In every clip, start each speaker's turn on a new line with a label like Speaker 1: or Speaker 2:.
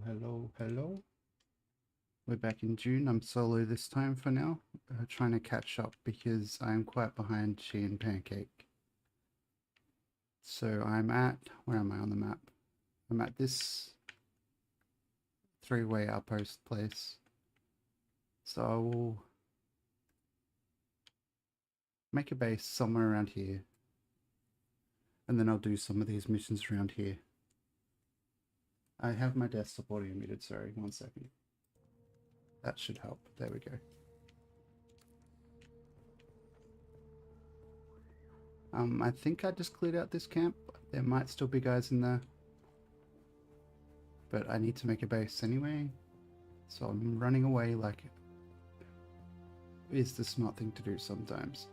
Speaker 1: Hello. We're back in June. I'm solo this time for now, trying to catch up because I'm quite behind she and Pancake. So where am I on the map? I'm at this three-way outpost place. So I will make a base somewhere around here. And then I'll do some of these missions around here. I have my desktop audio muted, sorry, 1 second. That should help. There we go. I think I just cleared out this camp. There might still be guys in there. But I need to make a base anyway. So I'm running away like is the smart thing to do sometimes.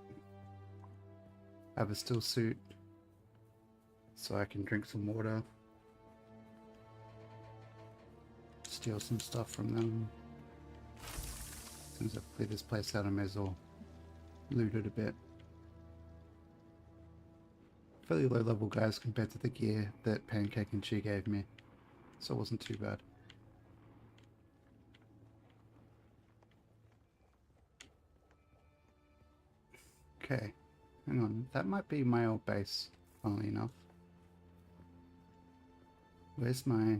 Speaker 1: I have a still suit. So I can drink some water. Steal some stuff from them. As soon as I clear this place out, I may as well loot it a bit. Fairly low level guys compared to the gear that Pancake and Chi gave me. So it wasn't too bad. Okay, hang on. That might be my old base, funnily enough. Where's my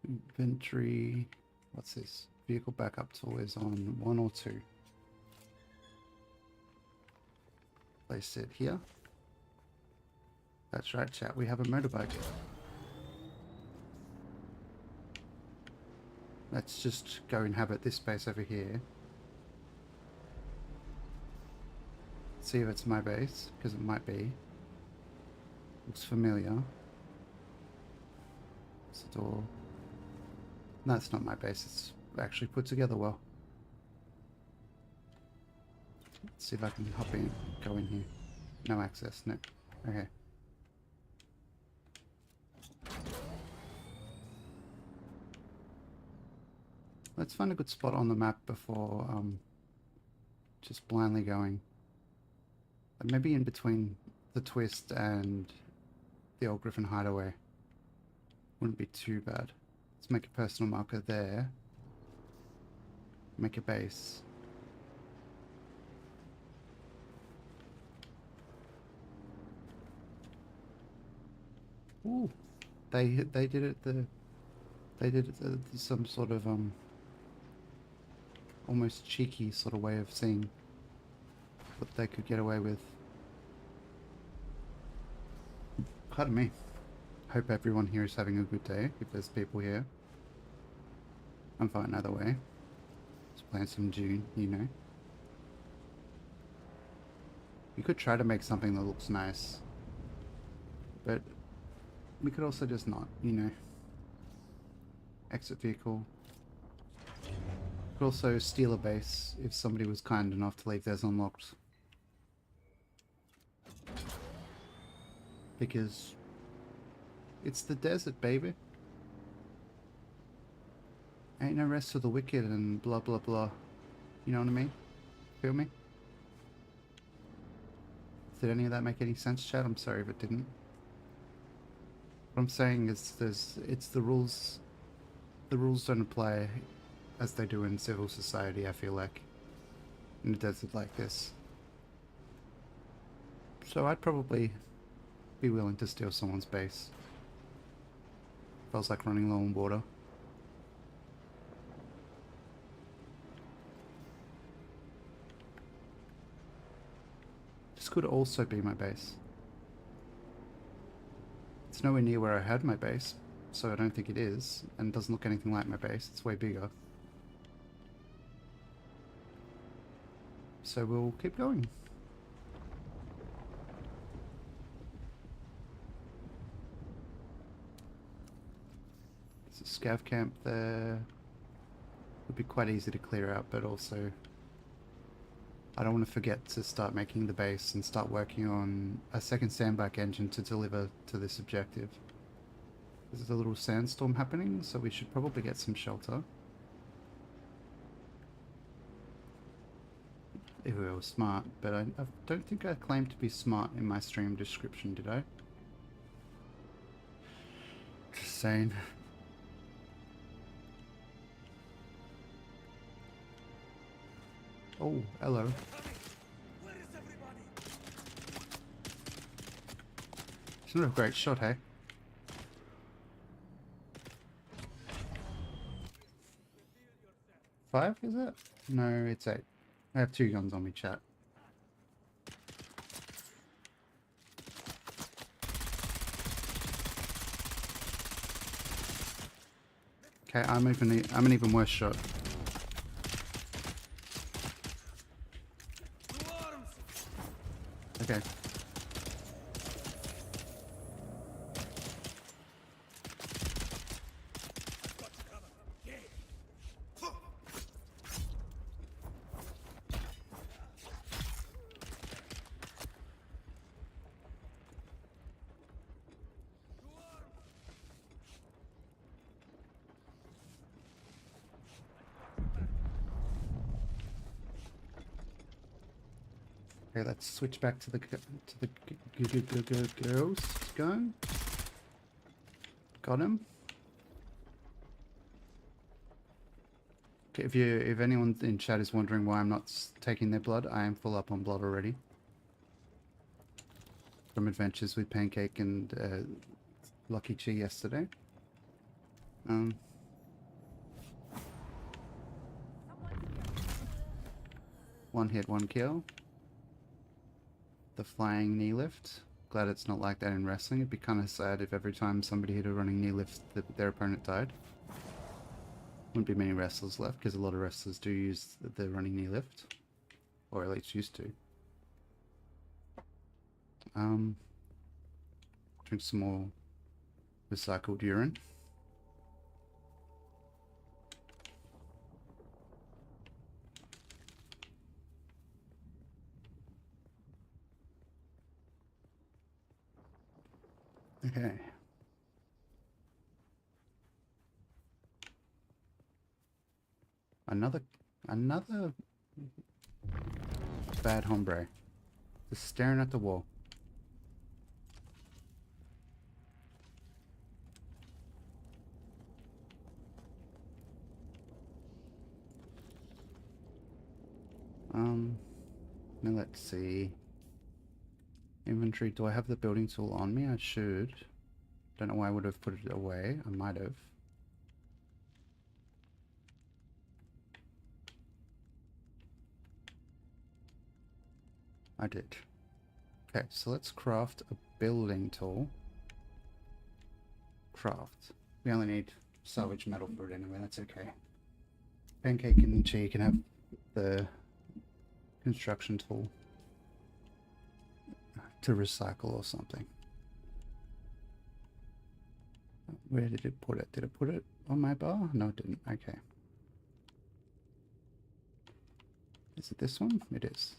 Speaker 1: inventory? What's this? Vehicle backup tool is on 1 or 2. Place it here. That's right, chat. We have a motorbike. Let's just go inhabit this space over here. See if it's my base, because it might be. Looks familiar. It's a door. No, it's not my base. It's actually put together well. Let's see if I can hop in, go in here. No access, no. Okay. Let's find a good spot on the map before just blindly going. Maybe in between the twist and the old Griffin hideaway. Wouldn't be too bad. Let's make a personal marker there. Make a base. Ooh, they did it some sort of almost cheeky sort of way of seeing what they could get away with. Pardon me. Hope everyone here is having a good day, if there's people here. I'm fine either way. Just playing some Dune, you know. We could try to make something that looks nice. But we could also just not, you know. Exit vehicle. Could also steal a base if somebody was kind enough to leave theirs unlocked. Because it's the desert, baby. Ain't no rest for the wicked and blah blah blah. You know what I mean? Feel me? Did any of that make any sense, chat? I'm sorry if it didn't. What I'm saying is it's the rules. The rules don't apply as they do in civil society, I feel like. In a desert like this. So I'd probably be willing to steal someone's base. Feels like running low on water. This could also be my base. It's nowhere near where I had my base, so I don't think it is, and it doesn't look anything like my base. It's way bigger. So we'll keep going. There's a scav camp there. Would be quite easy to clear out, but also I don't want to forget to start making the base and start working on a second sandbag engine to deliver to this objective. There's a little sandstorm happening, so we should probably get some shelter. If we were smart, but I don't think I claimed to be smart in my stream description, did I? Just saying. Oh, hello.
Speaker 2: Where is everybody?
Speaker 1: It's not a great shot, hey? Five, is it? No, it's 8. I have 2 guns on me, chat. Okay, I'm an even worse shot.
Speaker 2: To arms!
Speaker 1: Okay.
Speaker 2: Got you covered. Yeah. To arms!
Speaker 1: Okay, let's switch back to the ghost gun. Got him. Okay, if anyone in chat is wondering why I'm not taking their blood, I am full up on blood already. From adventures with Pancake and Lucky Chi yesterday. One hit, one kill. The flying knee lift. Glad it's not like that in wrestling. It'd be kind of sad if every time somebody hit a running knee lift their opponent died. Wouldn't be many wrestlers left because a lot of wrestlers do use the running knee lift. Or at least used to. Drink some more recycled urine. Okay. Another bad hombre. Just staring at the wall. Now let's see. Inventory, do I have the building tool on me? I should. Don't know why I would have put it away. I might have. I did. Okay, so let's craft a building tool. Craft. We only need salvage metal for it anyway, that's okay. Pancake and Chi can have the construction tool to recycle or something. Where did it put it? Did it put it on my bar? No, it didn't. Okay. Is it this one? It is.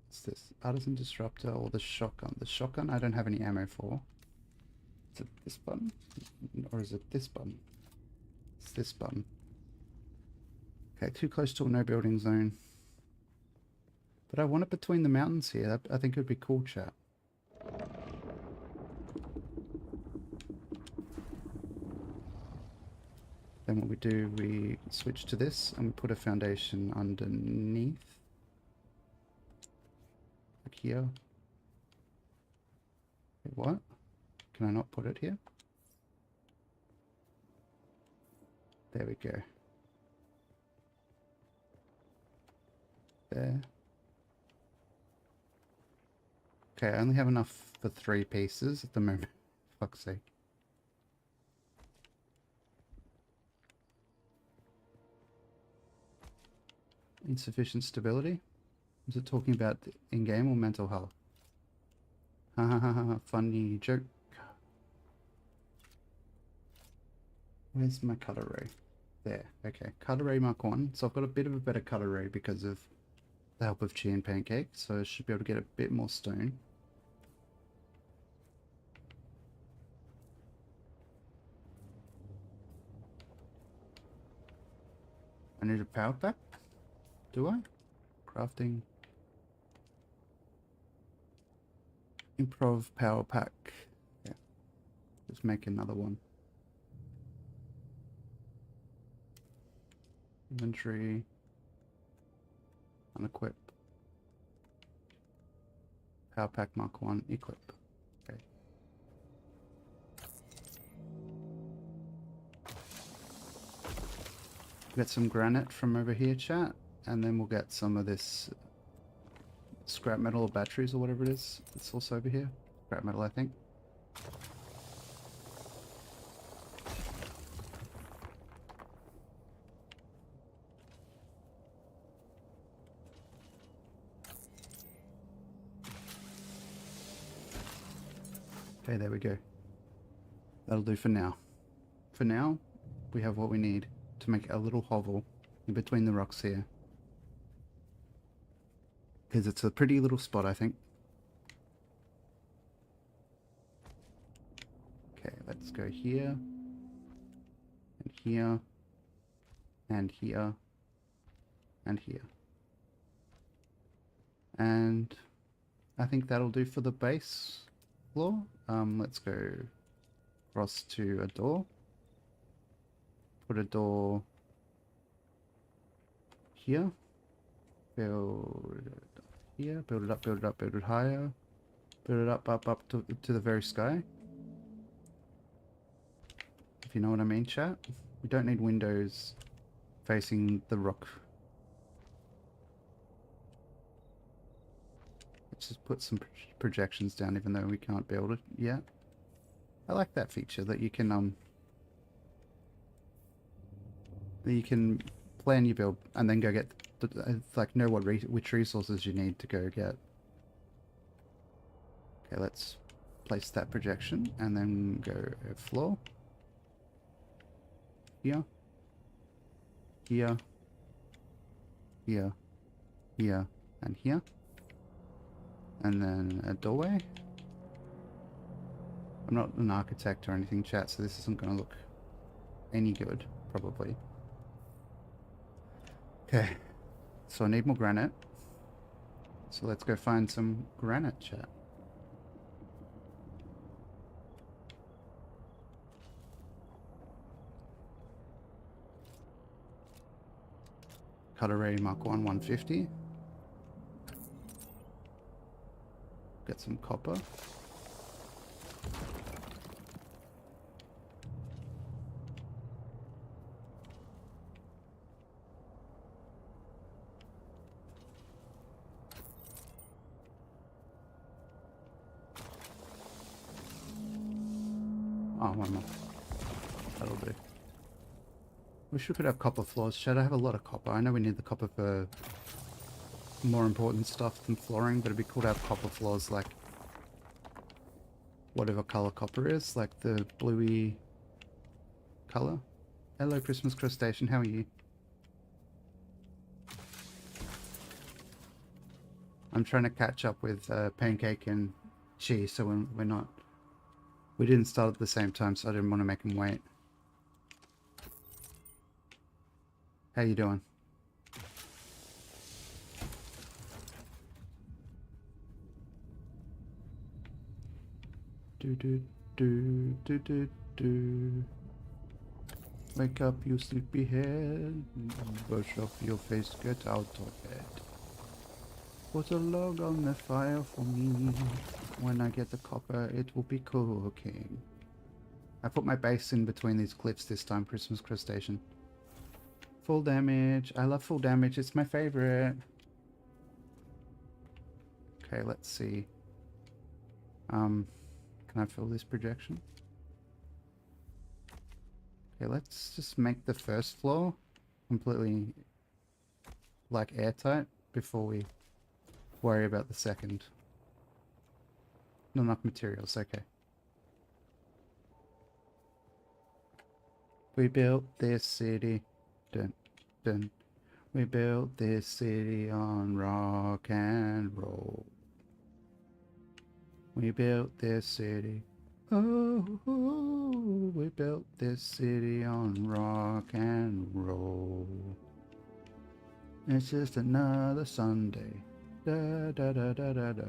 Speaker 1: It's this artisan disruptor or the shotgun. The shotgun I don't have any ammo for. Is it this button? Or is it this button? It's this button. Okay, too close to a no building zone. But I want it between the mountains here. I think it would be cool, chat. Then what we do, we switch to this and we put a foundation underneath. Like here. Wait, what? Can I not put it here? There we go. There. Okay, I only have enough for 3 pieces at the moment. Fuck's sake. Insufficient stability? Is it talking about in-game or mental health? Ha ha ha ha, funny joke. Where's my cutter ray? There, okay. Cutter ray Mark 1. So I've got a bit of a better cutter ray because of the help of Chi and Pancake. So I should be able to get a bit more stone. I need a power pack? Do I? Crafting. Improv power pack. Yeah. Just make another one. Inventory. Unequip. Power pack Mark 1, equip. Okay. Get some granite from over here, chat, and then we'll get some of this scrap metal or batteries or whatever it is. It's also over here. Scrap metal, I think. Okay, there we go. That'll do for now. For now, we have what we need to make a little hovel in between the rocks here. Because it's a pretty little spot, I think. Okay, let's go here. And here. And here. And here. And I think that'll do for the base floor. Let's go across to a door. Put a door here. Build it up here. Build it up, build it up, build it higher. Build it up to the very sky. If you know what I mean, chat. We don't need windows facing the rock. Let's just put some projections down, even though we can't build it yet. I like that feature that you can plan your build and then go get like know which resources you need to go get. Okay, let's place that projection and then go floor. Here. Here. Here. Here. And here. And then a doorway. I'm not an architect or anything, chat, so this isn't going to look any good, probably. Okay, so I need more granite. So let's go find some granite, chat. Cutter Ray Mark 1 150. Get some copper. Oh, one more. That'll do. Wish we could have copper floors. Should I have a lot of copper? I know we need the copper for more important stuff than flooring, but it'd be cool to have copper floors like whatever color copper is, like the bluey color. Hello, Christmas crustacean. How are you? I'm trying to catch up with Pancake and Chi, so we're not. We didn't start at the same time, so I didn't want to make him wait. How you doing? Do do do do do do. Wake up, you sleepyhead. Brush off your face, get out of bed. Put a log on the fire for me. When I get the copper, it will be cooking. I put my base in between these cliffs this time, Christmas crustacean. Full damage. I love full damage. It's my favorite. Okay, let's see. Can I fill this projection? Okay, let's just make the first floor completely like airtight before we worry about the second. Not enough materials, okay. We built this city. Dun, dun. We built this city on rock and roll. We built this city. Oh, we built this city on rock and roll. It's just another Sunday. Da da da da da da.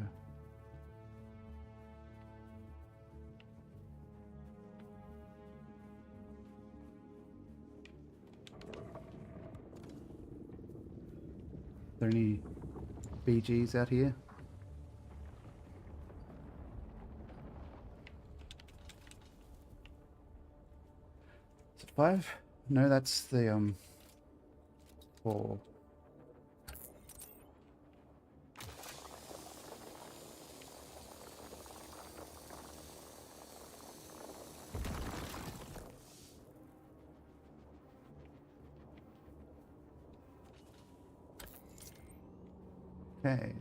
Speaker 1: Are there any BGs out here. Is it 5? No, that's the 4. Okay.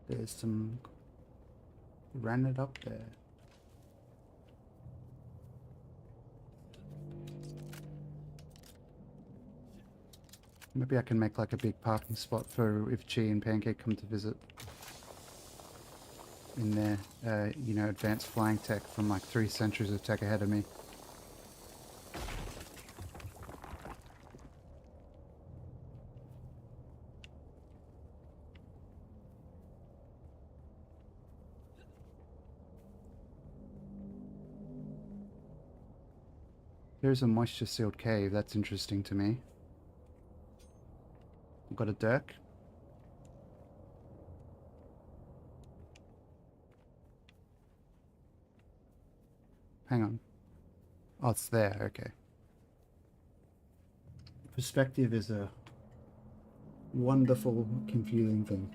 Speaker 1: There's some granite up there. Maybe I can make like a big parking spot for if Chi and Pancake come to visit. In their, you know, advanced flying tech from like 3 centuries of tech ahead of me. Here's a moisture-sealed cave. That's interesting to me. I've got a dirk. Hang on. Oh, it's there. Okay. Perspective is a wonderful, confusing thing.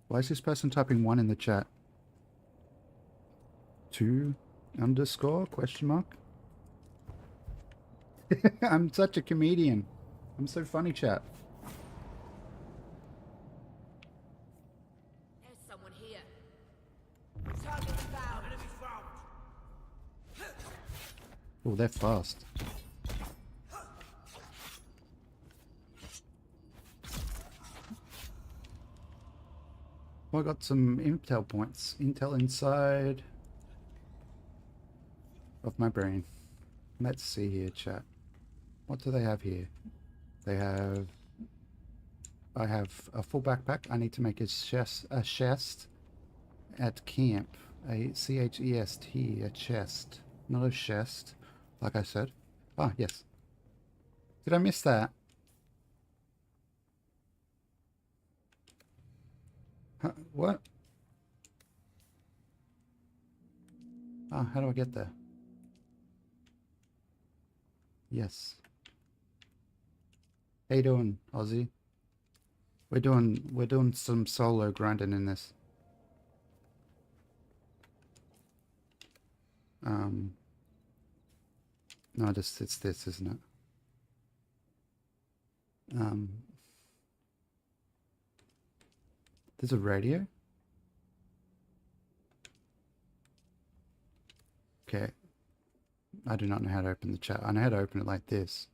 Speaker 1: Why is this person typing 1 in the chat? 2 underscore question mark? I'm such a comedian. I'm so funny, chat.
Speaker 3: There's someone here. Target found.
Speaker 2: Enemy found.
Speaker 1: Oh, they're fast. Well, I got some intel points. Intel inside of my brain. Let's see here, chat. What do they have here? They have... I have a full backpack. I need to make a chest at camp. A C-H-E-S-T, a chest. Not a chest, like I said. Ah, yes. Did I miss that? Huh, what? Ah, how do I get there? Yes. How you doing, Aussie? We're doing some solo grinding in this. No, just it's this, isn't it? There's a radio? Okay. I do not know how to open the chat. I know how to open it like this.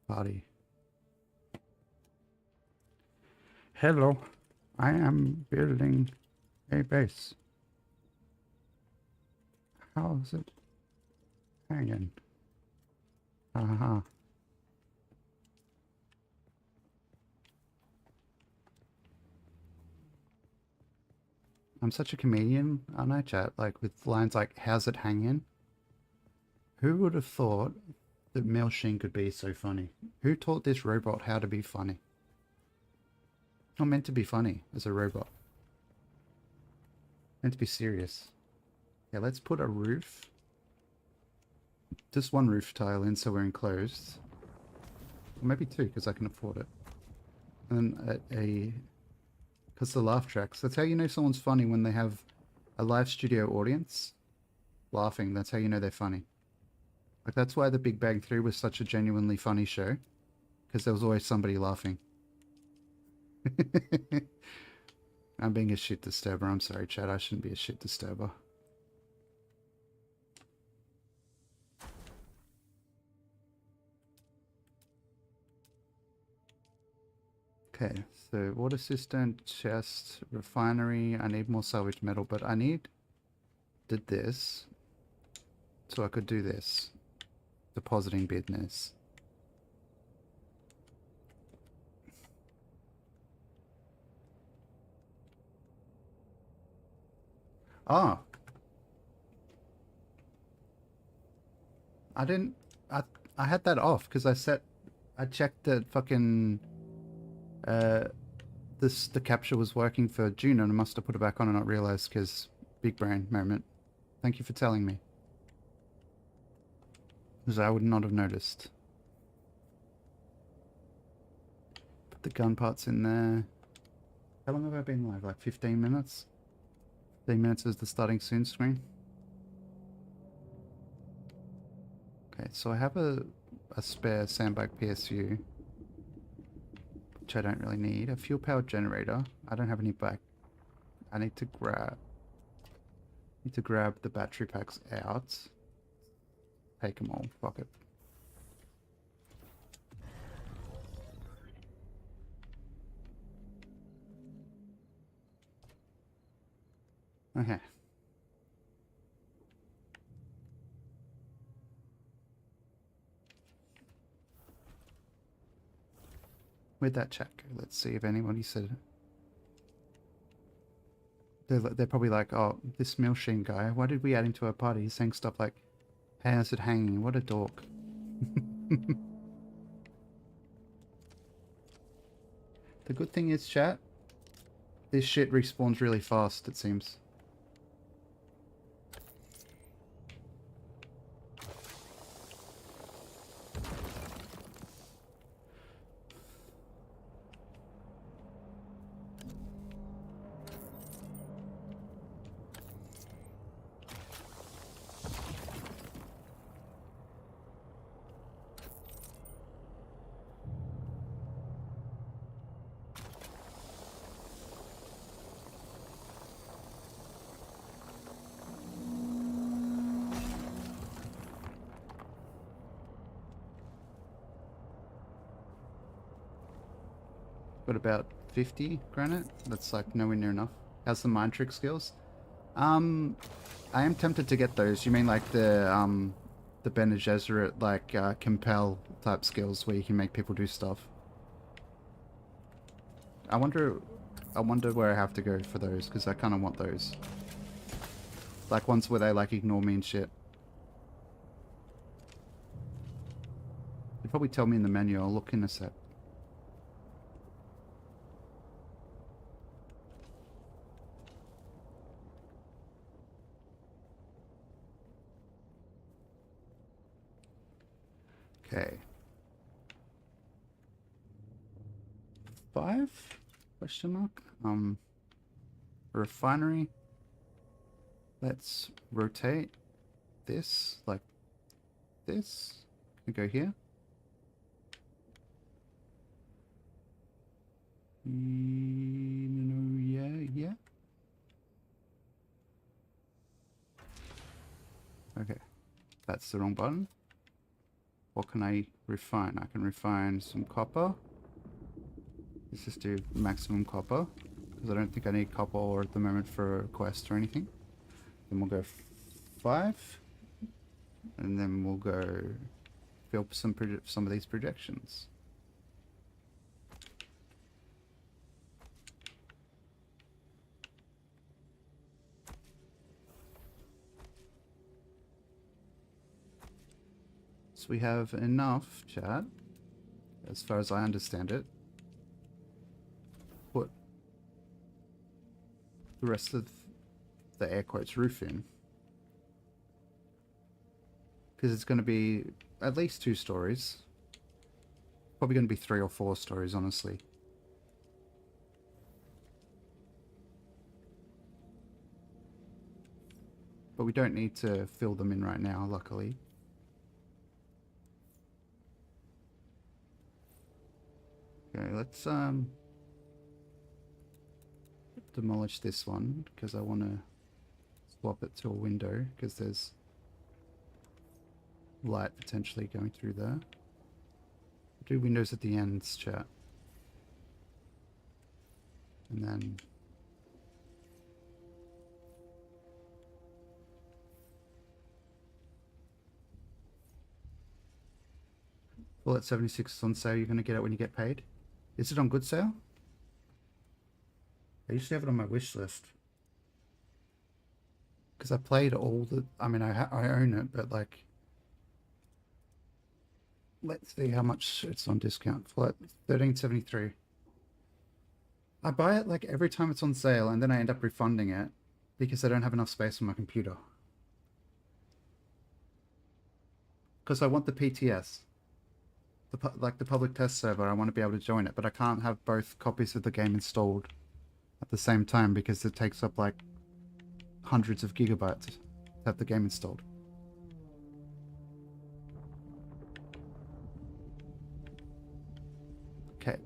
Speaker 1: Party. Hello. I am building a base. How is it hanging? Haha. I'm such a comedian, aren't I, chat? Like, with lines like, how's it hanging? Who would have thought that Mel Sheen could be so funny? Who taught this robot how to be funny? Not meant to be funny as a robot. Meant to be serious. Yeah, let's put a roof. Just 1 roof tile in so we're enclosed. Or maybe 2 because I can afford it. And then because the laugh tracks. That's how you know someone's funny, when they have a live studio audience laughing. That's how you know they're funny. Like, that's why The Big Bang Theory was such a genuinely funny show. Because there was always somebody laughing. I'm being a shit disturber. I'm sorry, Chad. I shouldn't be a shit disturber. Okay, so water cistern, chest, refinery. I need more salvage metal, but I did this so I could do this. Depositing business. Oh, I didn't. I I had that off because I checked that fucking uh the capture was working for June, and I must have put it back on and not realized because big brain moment. Thank you for telling me, because I would not have noticed. Put the gun parts in there. How long have I been live? Like 15 minutes? 15 minutes is the starting soon screen. Okay, so I have a spare sandbag PSU, which I don't really need. A fuel powered generator. I don't have any back. I need to grab the battery packs out. Take them all. Fuck it. Okay. Where'd that chat go? Let's see if anybody said. They're probably like, oh, this Milsheen guy, why did we add him to our party? He's saying stuff like, how's it hanging? What a dork. The good thing is, chat, this shit respawns really fast, it seems. Got about 50 granite. That's like nowhere near enough. How's the mind trick skills? I am tempted to get those. You mean like the Bene Gesserit, like compel type skills where you can make people do stuff? I wonder where I have to go for those, because I kind of want those. Like ones where they like ignore me and shit. They'd probably tell me in the menu. I'll look in a sec. Okay. 5? Question mark? Refinery. Let's rotate this like this. We go here. No, yeah. Okay. That's the wrong button. What can I refine? I can refine some copper. Let's just do maximum copper, because I don't think I need copper ore at the moment for a quest or anything. Then we'll go 5, and then we'll go fill some of these projections. So we have enough, chat, as far as I understand it. Put the rest of the air quotes roof in. Because it's going to be at least 2 stories. Probably going to be 3 or 4 stories, honestly. But we don't need to fill them in right now, luckily. Okay, let's demolish this one, because I want to swap it to a window, because there's light potentially going through there. Do windows at the ends, chat. And then Bullet 76 is on sale. You're going to get it when you get paid. Is it on good sale? I used to have it on my wish list. Because I played all the... I mean, I own it, but like... Let's see how much it's on discount. For $13.73. I buy it like every time it's on sale, and then I end up refunding it because I don't have enough space on my computer. Because I want the PTS, like the public test server. I want to be able to join it, but I can't have both copies of the game installed at the same time because it takes up like hundreds of gigabytes to have the game installed. Okay.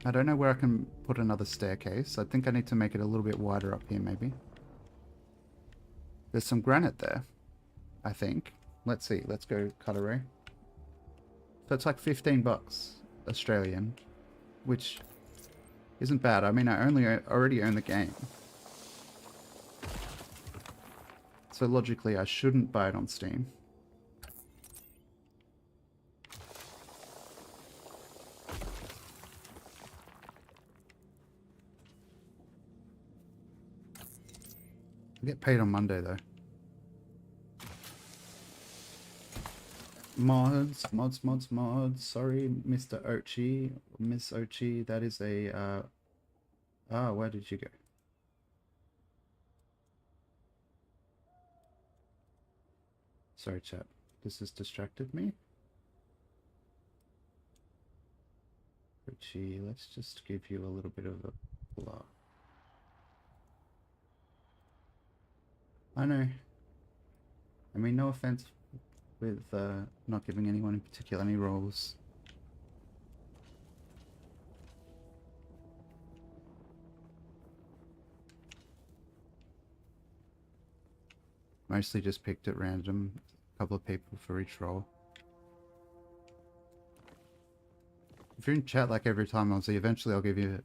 Speaker 1: I don't know where I can put another staircase. I think I need to make it a little bit wider up here, maybe. There's some granite there, I think. Let's see. Let's go cut array. So it's like 15 bucks Australian, which isn't bad. I mean, I already own the game. So logically, I shouldn't buy it on Steam. I get paid on Monday, though. Mods. Sorry, Mr. Ochi. Miss Ochi, that is a, where did you go? Sorry, chat. This has distracted me. Ochi, let's just give you a little bit of a blah. I know. I mean, no offense with not giving anyone in particular any roles. Mostly just picked at random, a couple of people for each role. If you're in chat like every time, I'll see, eventually I'll give you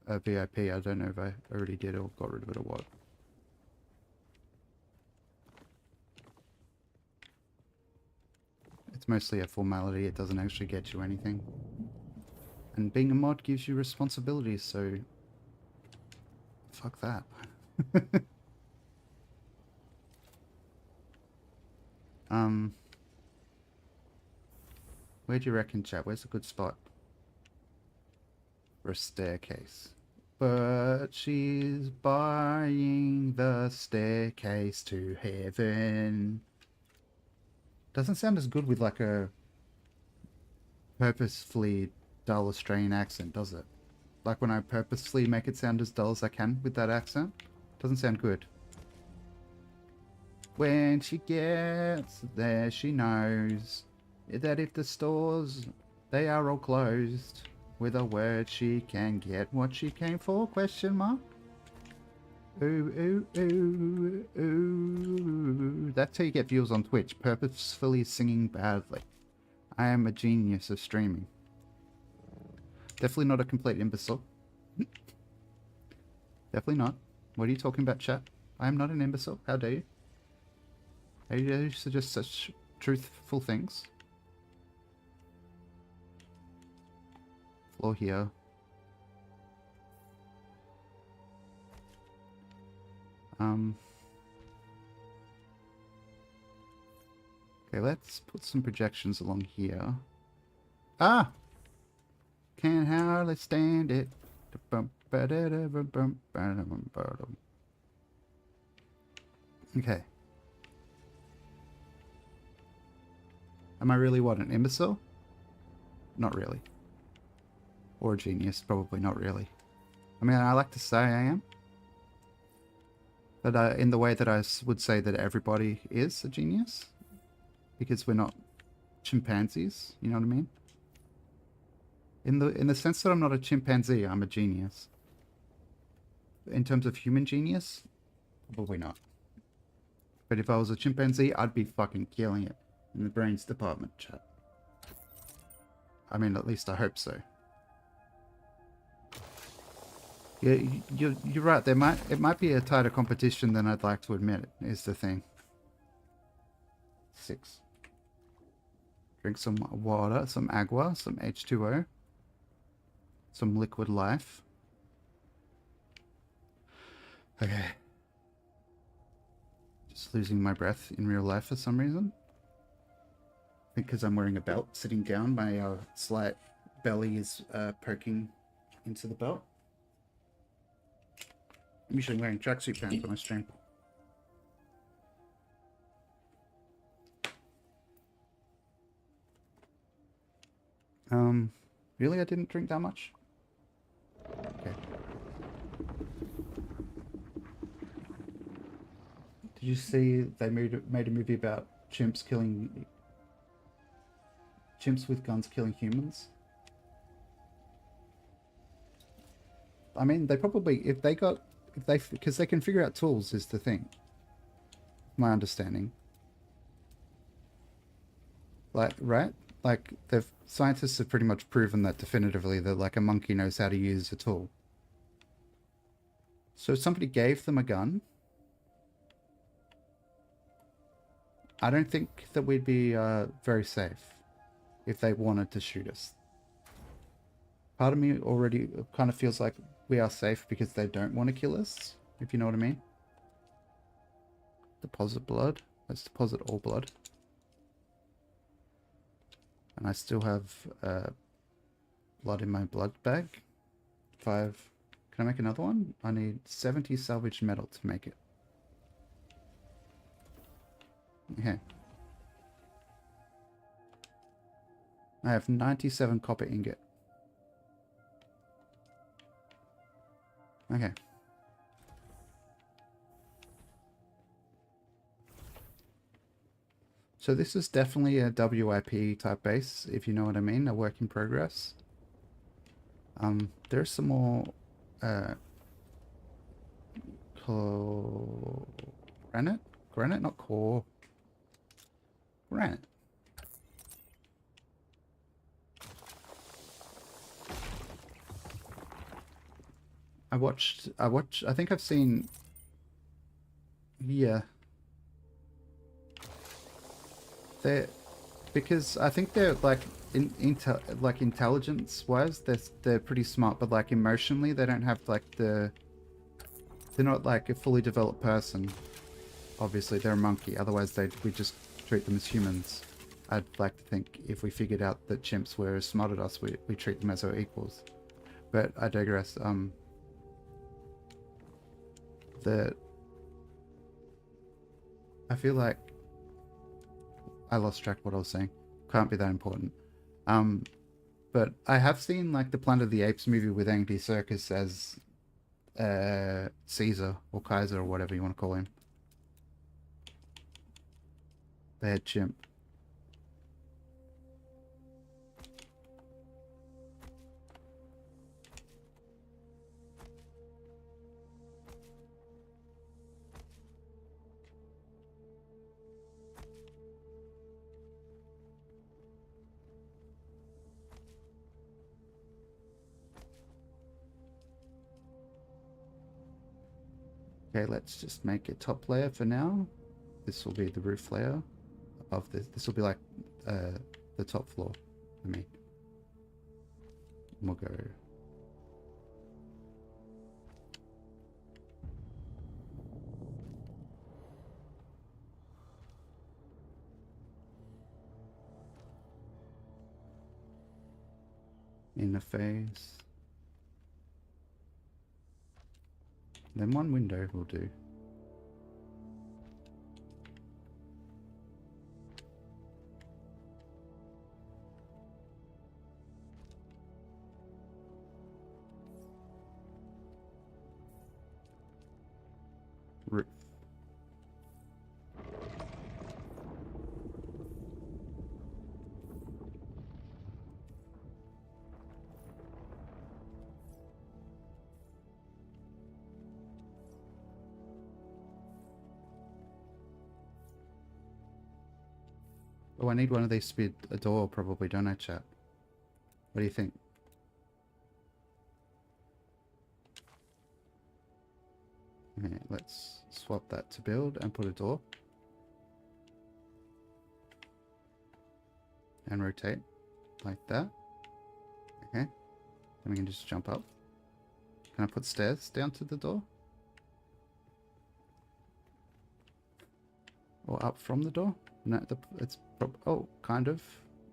Speaker 1: a VIP. I don't know if I already did or got rid of it or what. It's mostly a formality. It doesn't actually get you anything. And being a mod gives you responsibilities, so fuck that. Where do you reckon, chat? Where's a good spot for a staircase? But she's buying the staircase to heaven. Doesn't sound as good with like a purposefully dull Australian accent, does it? Like when I purposefully make it sound as dull as I can with that accent. Doesn't sound good. When she gets there, she knows that if the stores, they are all closed, with a word she can get what she came for, question mark? Ooh, ooh, ooh, ooh. That's how you get views on Twitch, purposefully singing badly. I am a genius of streaming. Definitely not a complete imbecile. Definitely not. What are you talking about, chat? I am not an imbecile. How dare you? How dare you suggest such truthful things? Floor here. Okay, let's put some projections along here. Ah! Can't hardly stand it. Okay. Am I really what, an imbecile? Not really. Or a genius, probably not really. I mean, I like to say I am. But in the way that I would say that everybody is a genius. Because we're not chimpanzees, you know what I mean? In the sense that I'm not a chimpanzee, I'm a genius. In terms of human genius, probably not. But if I was a chimpanzee, I'd be fucking killing it in the brains department, chat. I mean, at least I hope so. Yeah, you're right. It might be a tighter competition than I'd like to admit. Is the thing. 6. Drink some water, some agua, some H2O, some liquid life. Okay. Just losing my breath in real life for some reason. I think because I'm wearing a belt sitting down, my slight belly is poking into the belt. I'm usually wearing tracksuit pants on my stream. Really? I didn't drink that much? Okay. Did you see they made a movie about chimps with guns killing humans? I mean, they probably, because they can figure out tools is the thing. My understanding. Like, right? Like, the scientists have pretty much proven that definitively that, like, a monkey knows how to use a tool. So if somebody gave them a gun, I don't think that we'd be very safe if they wanted to shoot us. Part of me already kind of feels like we are safe because they don't want to kill us, if you know what I mean. Deposit blood. Let's deposit all blood. And I still have blood in my blood bag. 5. Can I make another one? I need 70 salvaged metal to make it. Okay. I have 97 copper ingot. Okay. So this is definitely a WIP type base, if you know what I mean, a work in progress. There's some more granite? Granite, not core. Granite. I think I've seen, yeah. Because I think they're like intelligence wise they're pretty smart, but like emotionally they don't have like they're not like a fully developed person. Obviously they're a monkey, otherwise we just treat them as humans. I'd like to think if we figured out that chimps were as smart as us, we treat them as our equals. But I digress. I feel like I lost track of what I was saying. Can't be that important. But I have seen like the Planet of the Apes movie with Andy Serkis as Caesar or Kaiser or whatever you want to call him. The head chimp. Okay, let's just make a top layer for now. This will be the roof layer above this. This will be like the top floor for me. And we'll go. Interface. Then one window will do. Roof. Oh, I need one of these to be a door probably, don't I, chat? What do you think? Okay, let's swap that to build and put a door. And rotate like that. Okay. Then we can just jump up. Can I put stairs down to the door? Or up from the door? No, it's... Oh, kind of.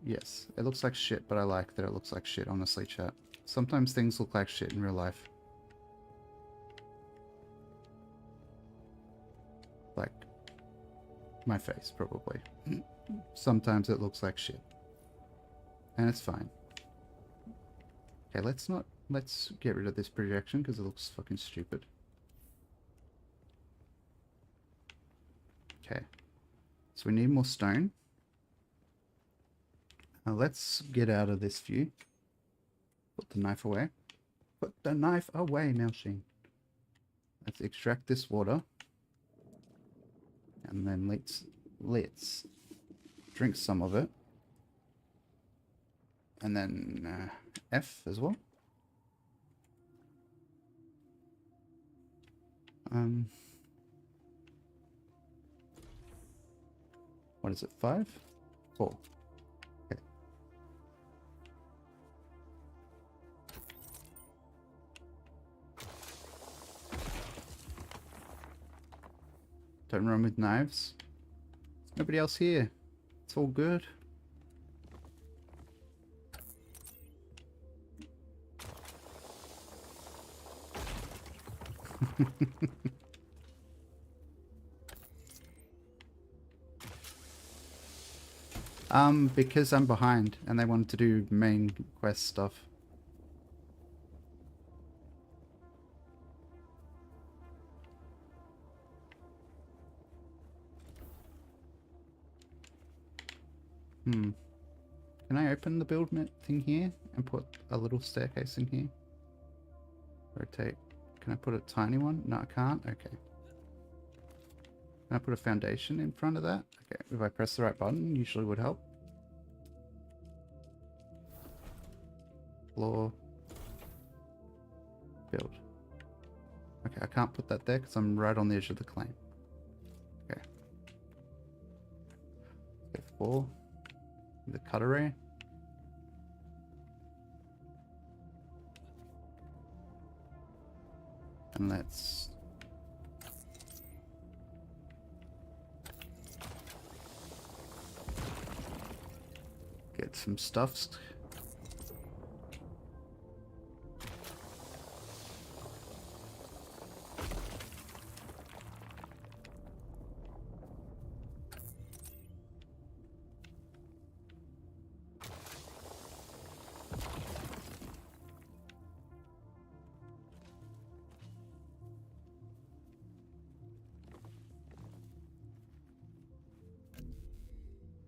Speaker 1: Yes. It looks like shit, but I like that it looks like shit, honestly, chat. Sometimes things look like shit in real life. Like my face, probably. Sometimes it looks like shit. And it's fine. Okay, let's get rid of this projection because it looks fucking stupid. Okay. So we need more stone. Now let's get out of this view. Put the knife away. Put the knife away, Melsheen. Let's extract this water. And then let's drink some of it. And then F as well. What is it? 5? 4. Okay. Don't run with knives. There's nobody else here. It's all good. Because I'm behind and they wanted to do main quest stuff. Can I open the build thing here and put a little staircase in here? Rotate. Can I put a tiny one? No, I can't. Okay. Can I put a foundation in front of that? Okay, if I press the right button, usually would help. Floor. Build. Okay, I can't put that there because I'm right on the edge of the claim. Okay. F4. The cut array. And let's get some stuffs.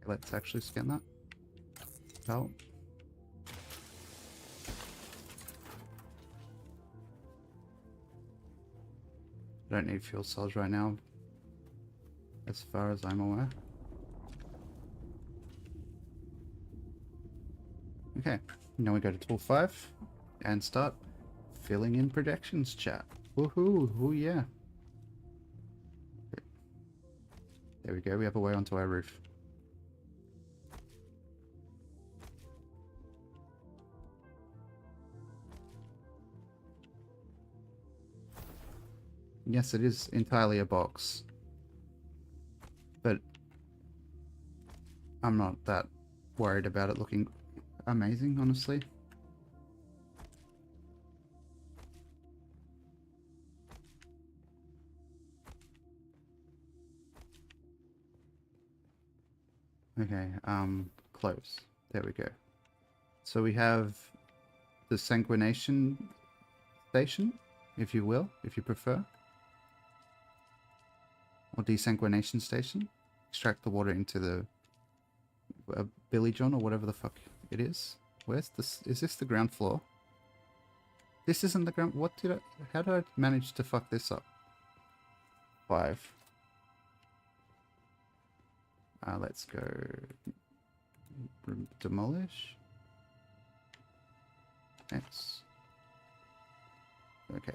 Speaker 1: Let's actually scan that. Oh. I don't need fuel cells right now, as far as I'm aware. Okay, now we go to tool 5 and start filling in projections, chat. Woohoo! Oh yeah. There we go, we have a way onto our roof. Yes, it is entirely a box. But I'm not that worried about it looking amazing, honestly. Okay, close. There we go. So we have the sanguination station, if you will, if you prefer. Or desanguination station. Extract the water into the Billy John or whatever the fuck it is. Where's this? Is this the ground floor? This isn't the ground. What did I? How did I manage to fuck this up? 5. Let's go demolish. X. Okay.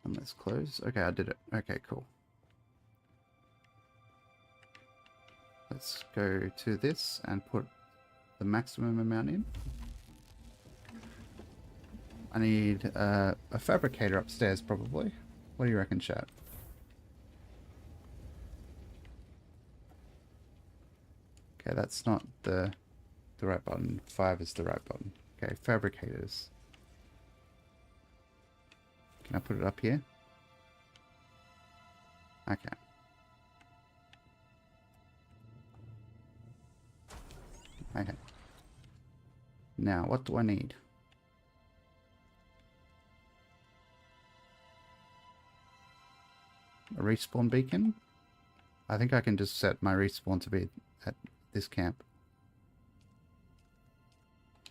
Speaker 1: And let's close. Okay, I did it. Okay, cool. Let's go to this and put the maximum amount in. I need a fabricator upstairs, probably. What do you reckon, chat? Okay, that's not the right button. 5 is the right button. Okay, fabricators. Can I put it up here? Okay. Okay. Now, what do I need? A respawn beacon? I think I can just set my respawn to be at this camp.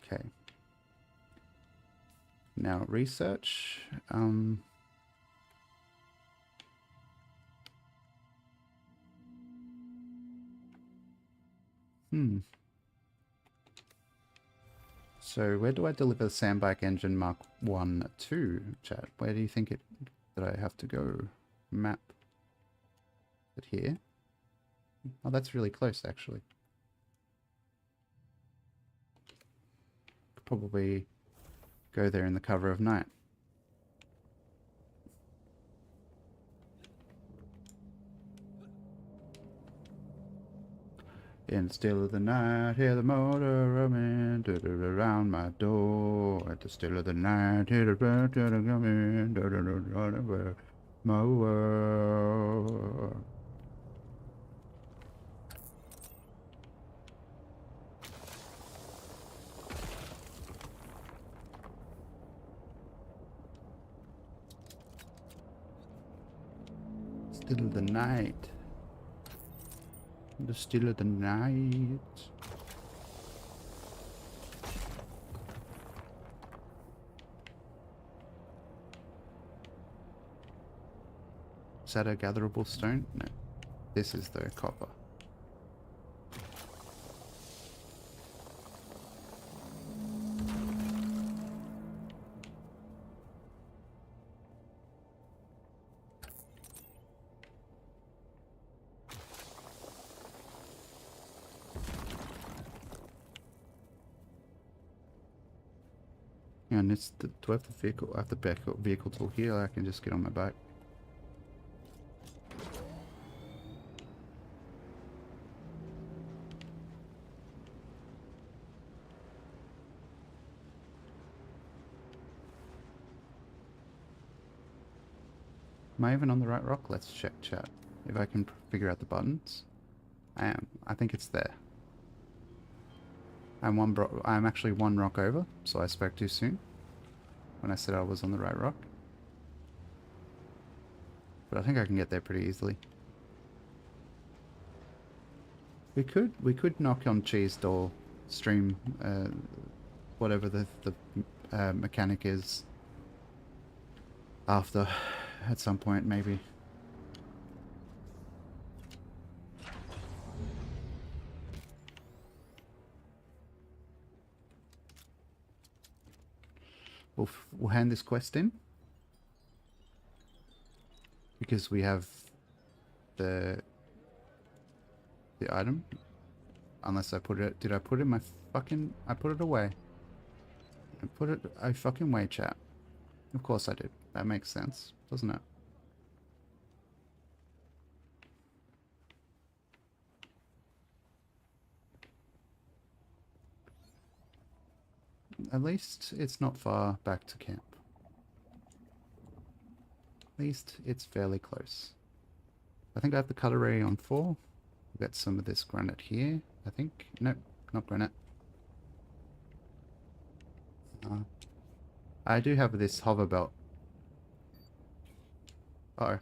Speaker 1: Okay. Now, research. So, where do I deliver the Sandbike Engine Mark 1 to, chat? Where do you think that I have to go? Map. Is it here? Oh, that's really close, actually. Could probably go there in the cover of night. In the still of the night, hear the motor rumming around my door. At the still of the night, hear the bird coming over my world. Still of the night. The still of the night. Is that a gatherable stone? No. This is the copper. And it's the, do I have the vehicle? I have the vehicle tool here. I can just get on my bike. Am I even on the right rock? Let's check chat. If I can figure out the buttons. I am. I think it's there. I'm actually one rock over, so I spoke too soon when I said I was on the right rock. But I think I can get there pretty easily. We could knock on Cheese door, stream whatever the mechanic is after at some point maybe. We'll hand this quest in because we have the item. Unless I put it, did I put it in my fucking? I put it away. I put it a fucking way, chat. Of course I did. That makes sense, doesn't it? At least it's not far back to camp. At least it's fairly close. I think I have the cutlery on 4. We'll get some of this granite here, I think. Nope, not granite. I do have this hover belt. Uh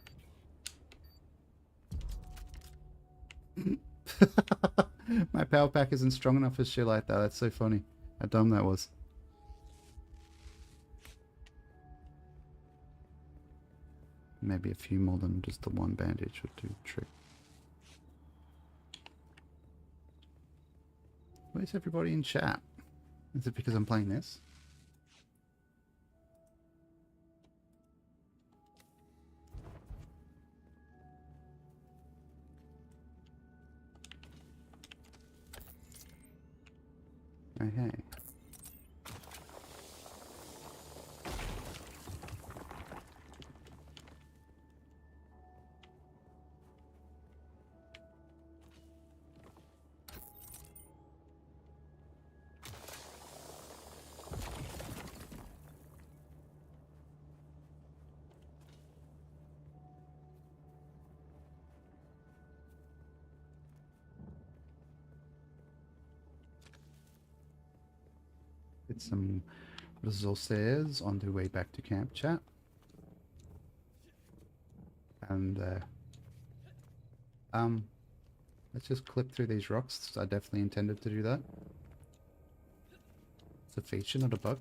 Speaker 1: oh. My power pack isn't strong enough for shit like that. That's so funny. How dumb that was. Maybe a few more than just the one bandage would do the trick. Where's everybody in chat? Is it because I'm playing this? Okay. Get some resources on the way back to camp, chat. And let's just clip through these rocks. I definitely intended to do that. It's a feature, not a bug.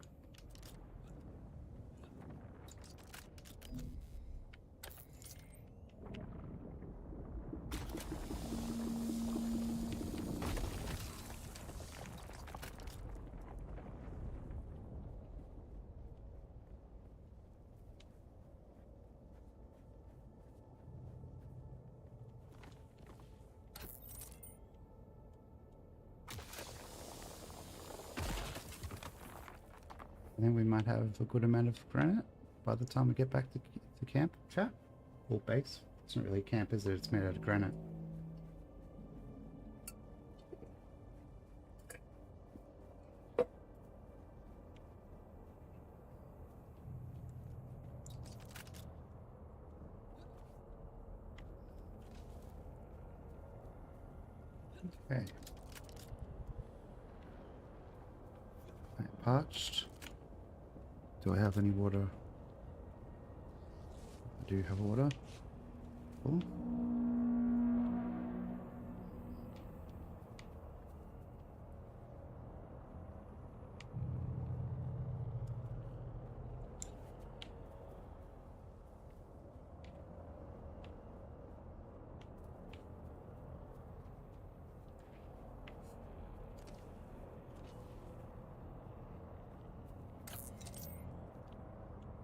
Speaker 1: And then we might have a good amount of granite by the time we get back to camp, chat. Or base. It's not really camp, is it? It's made out of granite. Okay. Parched. Do I have any water? I do have water. Cool.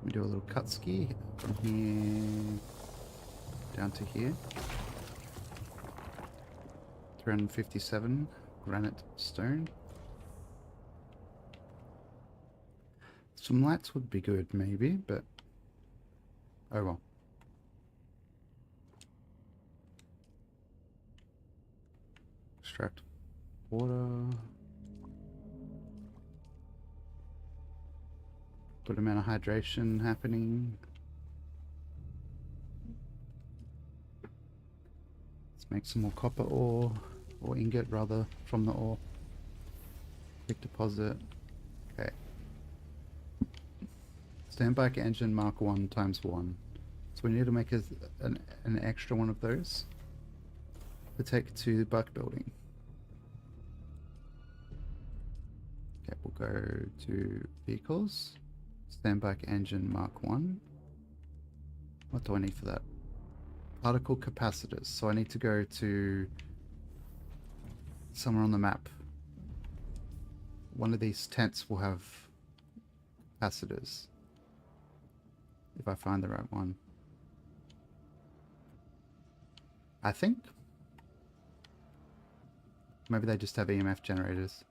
Speaker 1: We do a little cut ski from here down to here. 357 granite stone. Some lights would be good maybe, but oh well. Extract water. Good amount of hydration happening. Let's make some more copper ore, or ingot rather, from the ore. Quick deposit. Okay. Standby engine Mark 1 times 1. So we need to make an extra one of those to take to the buck building. Okay, we'll go to vehicles. Standby engine Mark 1. What do I need for that? Particle capacitors. So I need to go to somewhere on the map. One of these tents will have capacitors. If I find the right one. I think. Maybe they just have EMF generators.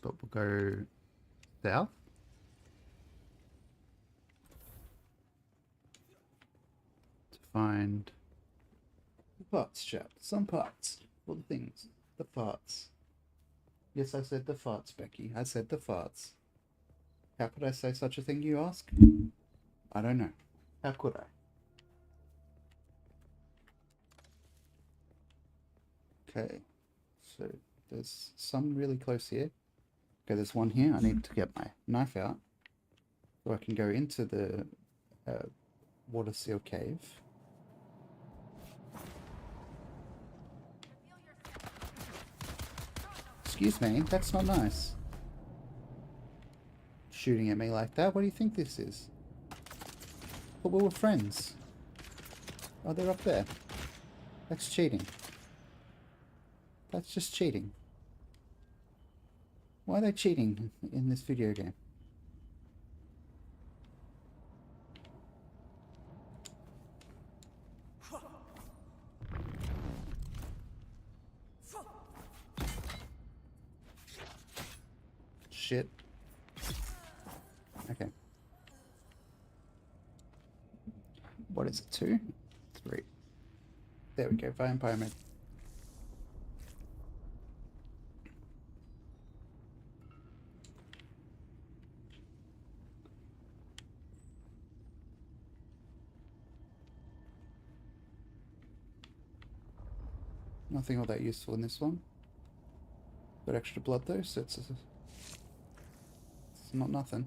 Speaker 1: But we'll go south. To find the parts, chap. Some parts. All the things. The farts. Yes, I said the farts, Becky. I said the farts. How could I say such a thing, you ask? I don't know. How could I? Okay. So there's some really close here. Okay, there's one here. I need to get my knife out so I can go into the water seal cave. Excuse me, that's not nice. Shooting at me like that? What do you think this is? But we were friends. Oh, they're up there. That's cheating. That's just cheating. Why are they cheating in this video game? Shit. Okay. What is it? 2? 3. There we go. Vampire med. Nothing all that useful in this one. Got extra blood though, so it's not nothing.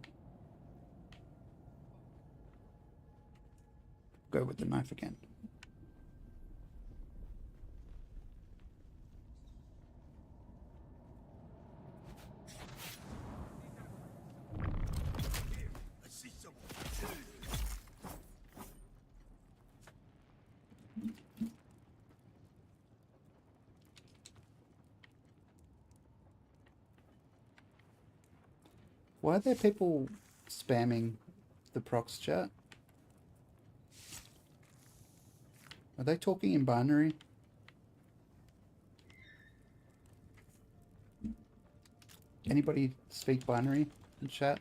Speaker 1: Go with the knife again.
Speaker 2: I see someone.
Speaker 1: Why are there people spamming the prox chat? Are they talking in binary? Anybody speak binary in chat?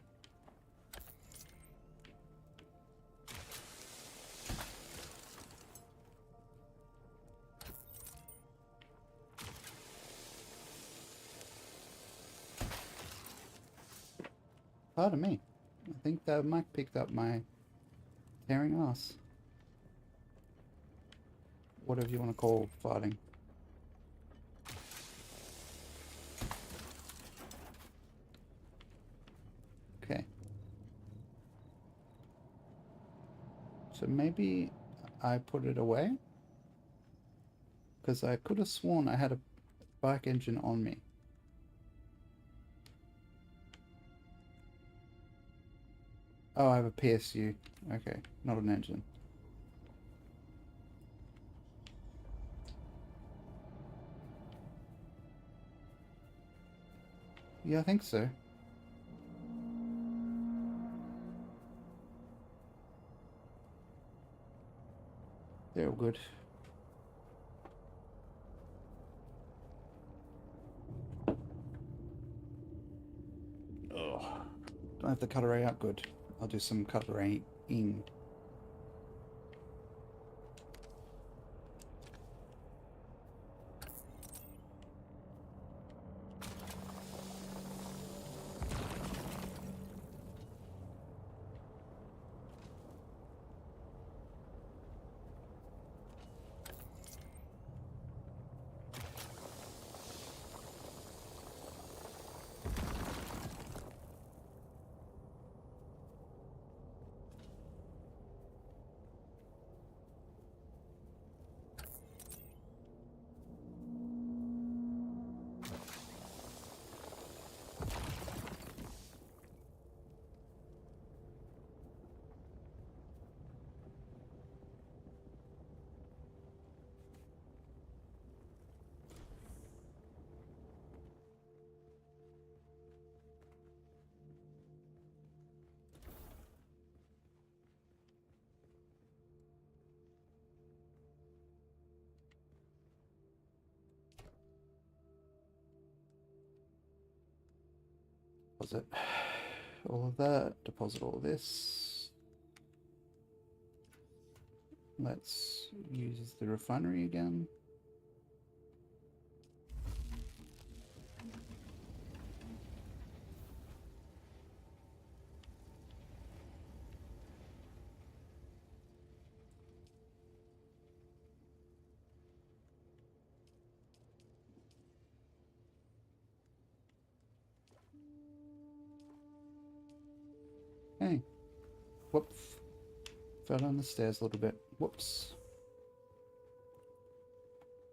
Speaker 1: Pardon me. I think the mic picked up my tearing ass. Whatever you want to call farting. Okay. So maybe I put it away? Because I could have sworn I had a bike engine on me. Oh, I have a PSU. Okay, not an engine. Yeah, I think so. They're all good. Oh, don't have the cutlery out. Good. I'll do some cutlery in. Deposit all of that. Deposit all this. Let's use the refinery again. Hey. Whoops. Fell down the stairs a little bit. Whoops.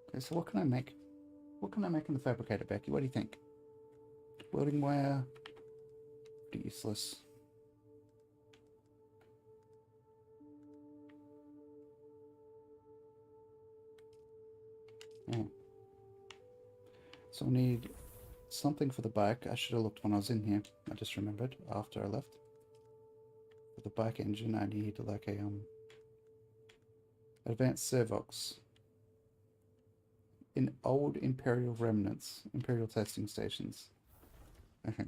Speaker 1: Okay, so what can I make? What can I make in the fabricator, Becky? What do you think? Welding wire. Pretty useless. Yeah. So I need something for the bike. I should have looked when I was in here. I just remembered after I left. For the bike engine, I need like a advanced servox in old Imperial remnants, Imperial testing stations. Okay.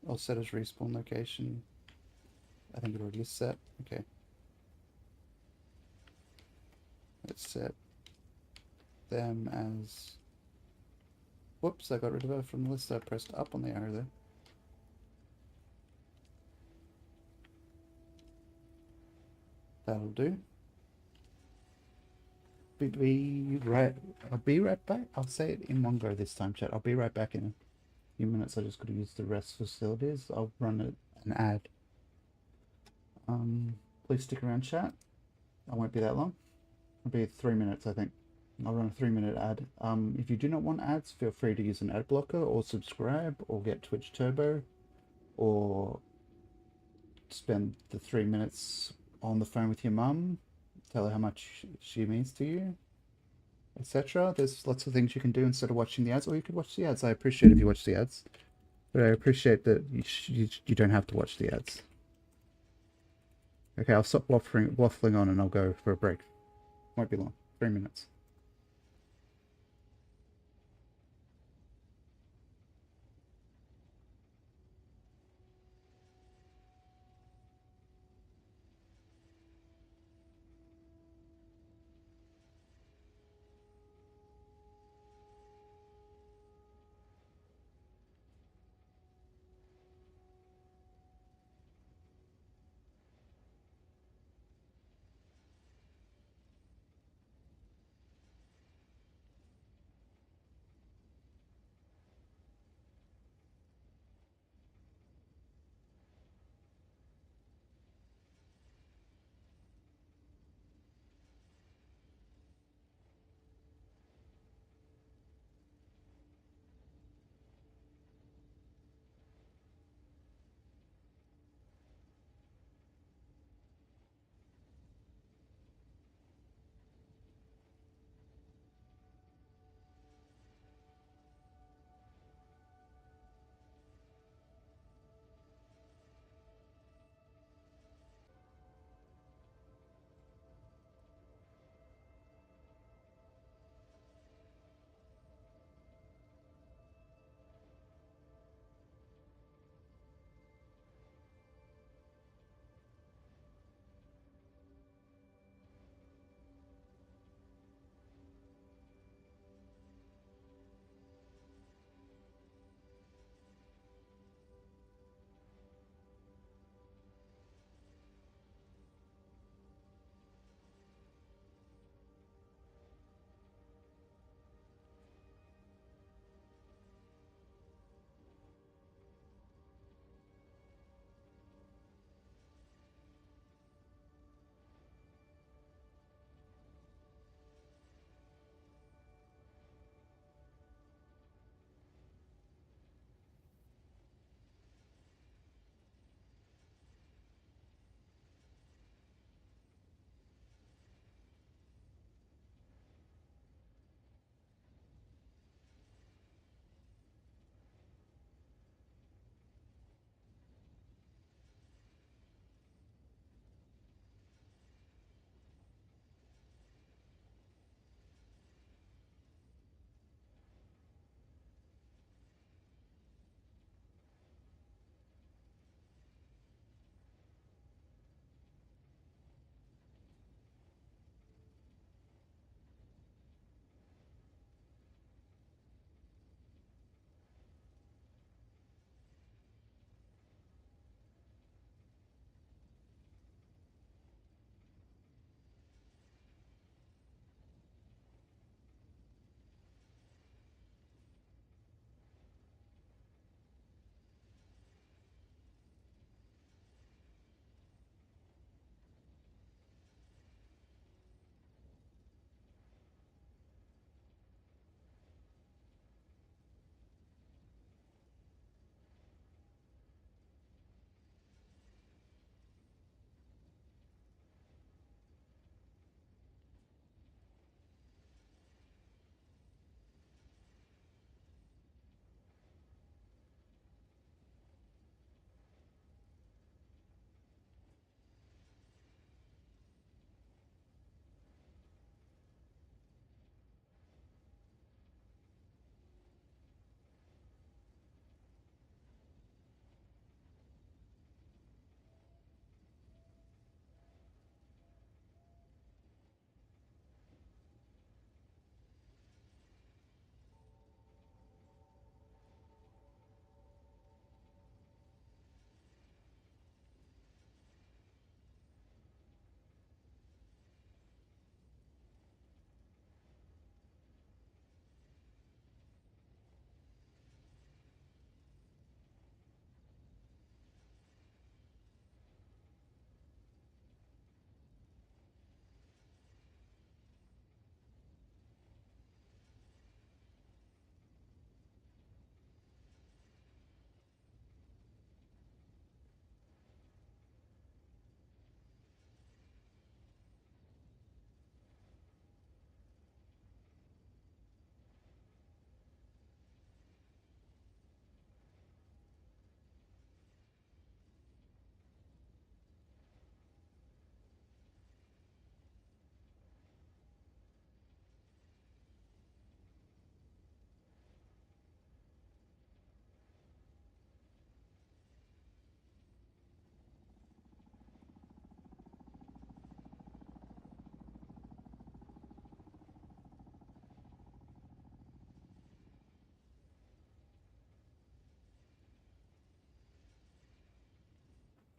Speaker 1: I'll set as respawn location. I think it already is set. Okay. Let's set them as Whoops, I got rid of her from the list. I pressed up on the arrow there. That'll do. I'll be right back. I'll say it in one go this time, chat. I'll be right back in a few minutes. I just got to use the rest facilities. I'll run an ad. Please stick around, chat. I won't be that long. It'll be 3 minutes, I think. I'll run a 3-minute ad. If you do not want ads, feel free to use an ad blocker or subscribe or get Twitch Turbo or spend the 3 minutes on the phone with your mum. Tell her how much she means to you, etc. There's lots of things you can do instead of watching the ads, or you could watch the ads. I appreciate if you watch the ads, but I appreciate that you don't have to watch the ads. Okay, I'll stop waffling on and I'll go for a break. Won't be long. 3 minutes.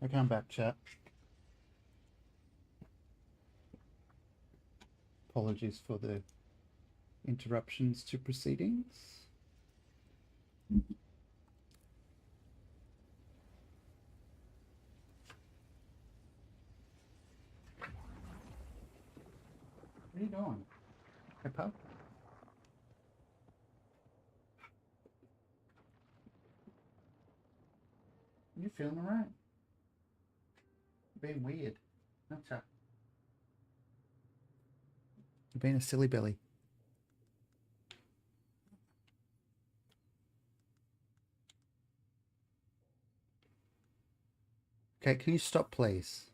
Speaker 1: Okay, I'm back, chat. Apologies for the interruptions to proceedings. What are you doing? Hey, pup? You feeling alright? You're being weird. No, chat. You're being a silly Billy. Okay, can you stop, please?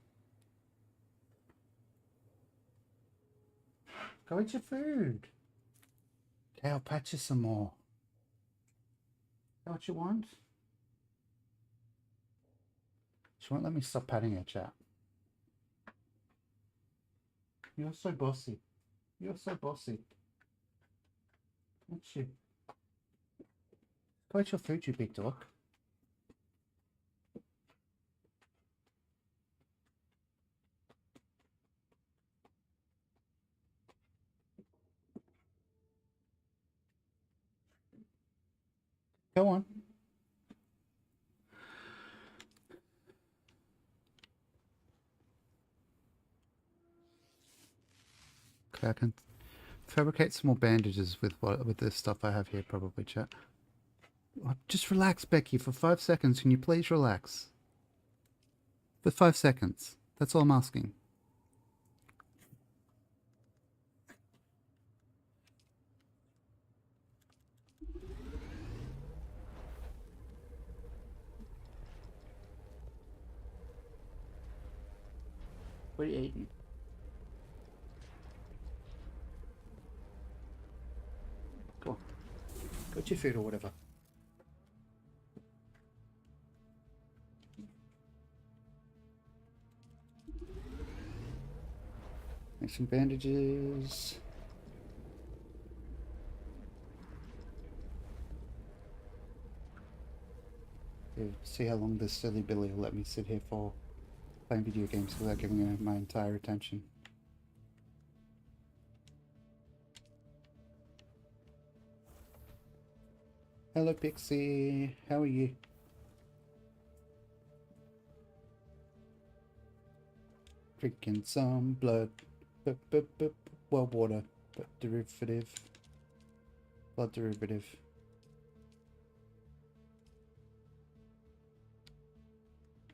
Speaker 1: Go eat your food. Okay, I'll pat you some more. Is that what you want? She won't let me stop patting her, chat. You're so bossy. You're so bossy. Aren't you? Go eat your food, you big dog. Go on. Okay, I can fabricate some more bandages with this stuff I have here, probably, chat. Just relax, Becky, for 5 seconds. Can you please relax? For 5 seconds. That's all I'm asking. What are you eating? Go on. Go to your food or whatever. Make some bandages. Yeah, see how long this silly Billy will let me sit here for playing video games without giving her my entire attention. Hello, Pixie. How are you? Drinking some blood. Well, water. But derivative. Blood derivative.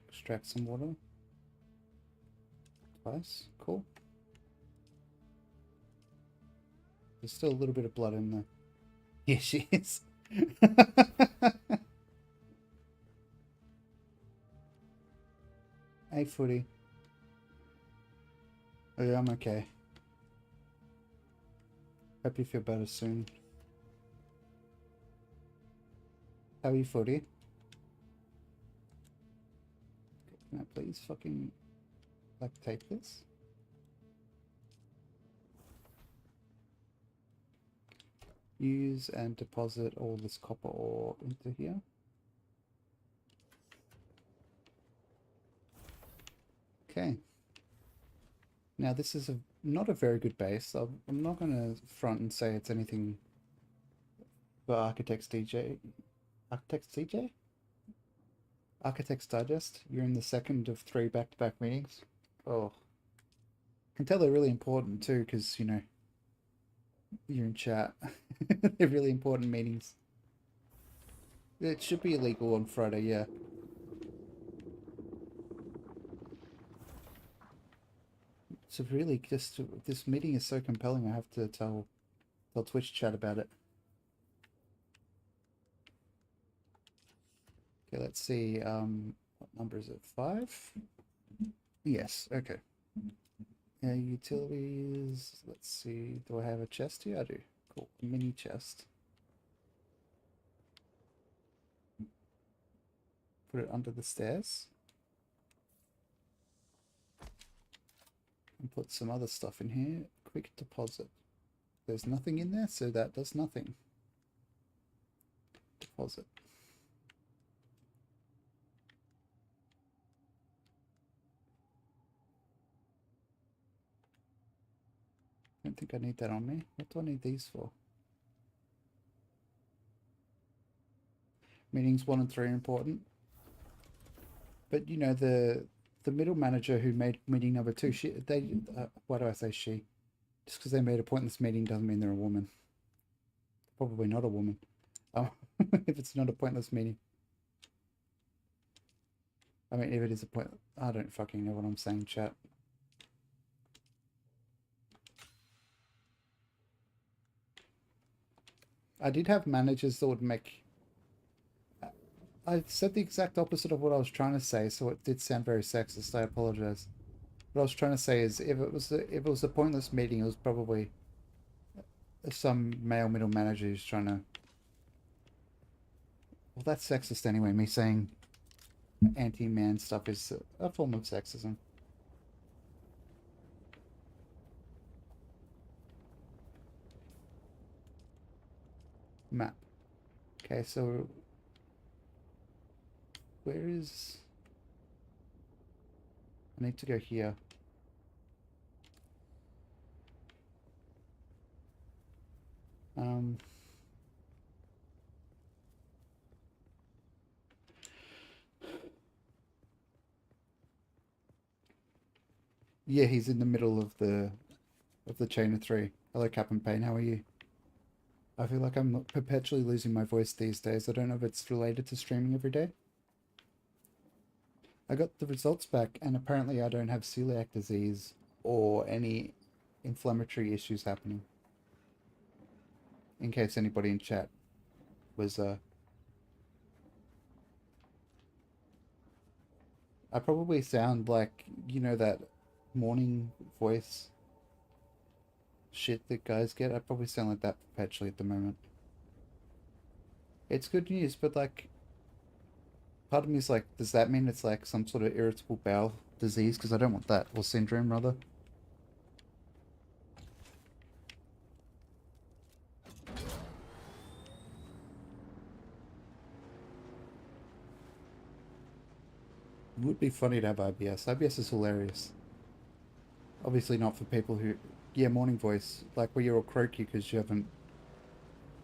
Speaker 1: Extract some water. Twice. Cool. There's still a little bit of blood in there. Yeah, she is. Hey, Footy. Oh, yeah, I'm okay. Hope you feel better soon. How are you, Footy? Can I please fucking, like, take this? Use and deposit all this copper ore into here. Okay. Now this is not a very good base. I'm not going to front and say it's anything for Architects DJ. Architects DJ? Architects Digest. You're in the second of 3 back-to-back meetings. Oh. I can tell they're really important too, because, you know, you're in chat. They're really important meetings. It should be illegal on Friday, yeah. So really, just this meeting is so compelling. I have to tell Twitch chat about it. Okay, let's see. What number is it? 5? Yes. Okay. Utilities. Let's see. Do I have a chest here? I do. Cool. A mini chest. Put it under the stairs. And put some other stuff in here. Quick deposit. There's nothing in there, so that does nothing. Deposit. don't think I need that on me. What do I need these for? Meetings 1 and 3 are important. But, you know, the middle manager who made meeting number 2, why do I say she? Just because they made a pointless meeting doesn't mean they're a woman. Probably not a woman. If it's not a pointless meeting. I mean, if it is a point, I don't fucking know what I'm saying, chat. I did have managers that would make... I said the exact opposite of what I was trying to say, so it did sound very sexist. I apologize. What I was trying to say is, if it was a pointless meeting, it was probably some male middle manager who's trying to... Well, that's sexist anyway. Me saying anti-man stuff is a form of sexism. Map. Okay, so where is... I need to go here. Yeah, he's in the middle of the chain of 3. Hello, Captain Payne. How are you? I feel like I'm perpetually losing my voice these days. I don't know if it's related to streaming every day. I got the results back, and apparently I don't have celiac disease or any inflammatory issues happening. In case anybody in chat was, I probably sound like, you know, that morning voice shit that guys get. I probably sound like that perpetually at the moment. It's good news, but like, part of me is like, does that mean it's like some sort of irritable bowel disease? Because I don't want that. Or syndrome, rather. It would be funny to have IBS. IBS is hilarious. Obviously not for people who... Yeah, morning voice. Like where you're all croaky because you haven't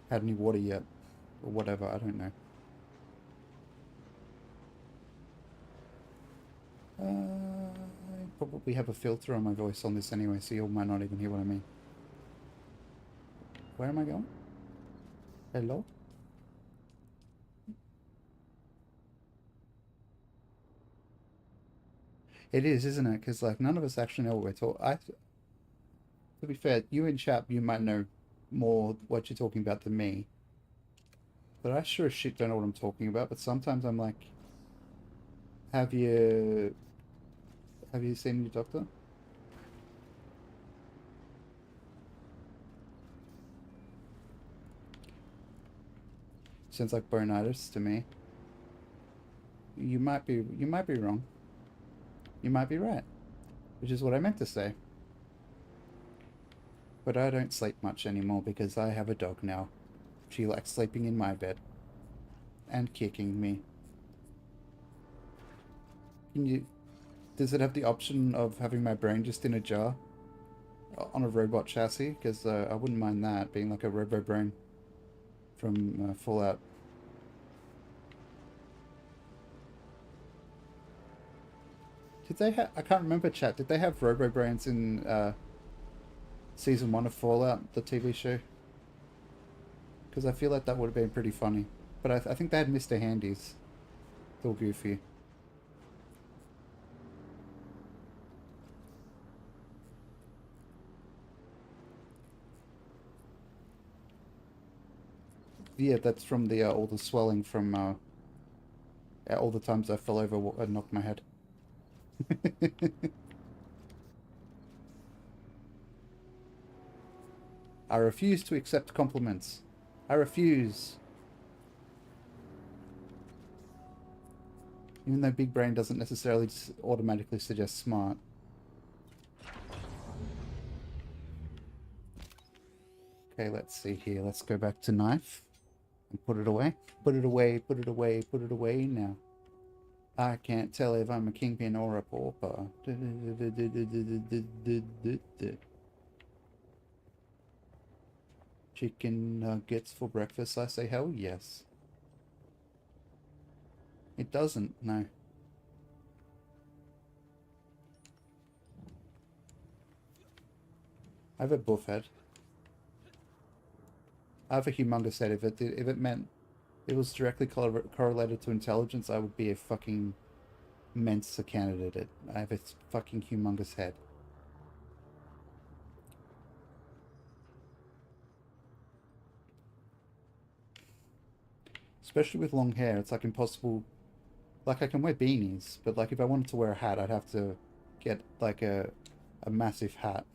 Speaker 1: had any water yet. Or whatever, I don't know. I probably have a filter on my voice on this anyway, so you might not even hear what I mean. Where am I going? Hello? It is, isn't it? Because like none of us actually know what we're talking. To be fair, you and Chap, you might know more what you're talking about than me. But I sure as shit don't know what I'm talking about. But sometimes I'm like, have you seen your doctor? Sounds like burnitis to me. You might be wrong. You might be right, which is what I meant to say. But I don't sleep much anymore because I have a dog now. She likes sleeping in my bed and kicking me. Does it have the option of having my brain just in a jar on a robot chassis? Because I wouldn't mind that being like a robo brain from Fallout. Did they have... I can't remember, chat. Did they have robo brains in season 1 of Fallout, the TV show? Because I feel like that would have been pretty funny. But I think they had Mr. Handies. Still goofy. Yeah, that's from the all the swelling from all the times I fell over and knocked my head. I refuse to accept compliments. I refuse. Even though big brain doesn't necessarily automatically suggest smart. Okay, let's see here. Let's go back to knife and put it away. Put it away, put it away, put it away now. I can't tell if I'm a kingpin or a pauper. Chicken nuggets for breakfast? I say hell yes. It doesn't, no. I have a buff head. I have a humongous head. If it meant it was directly correlated to intelligence, I would be a fucking Mensa candidate. I have a fucking humongous head. Especially with long hair, it's like impossible. Like I can wear beanies, but like if I wanted to wear a hat, I'd have to get like a massive hat.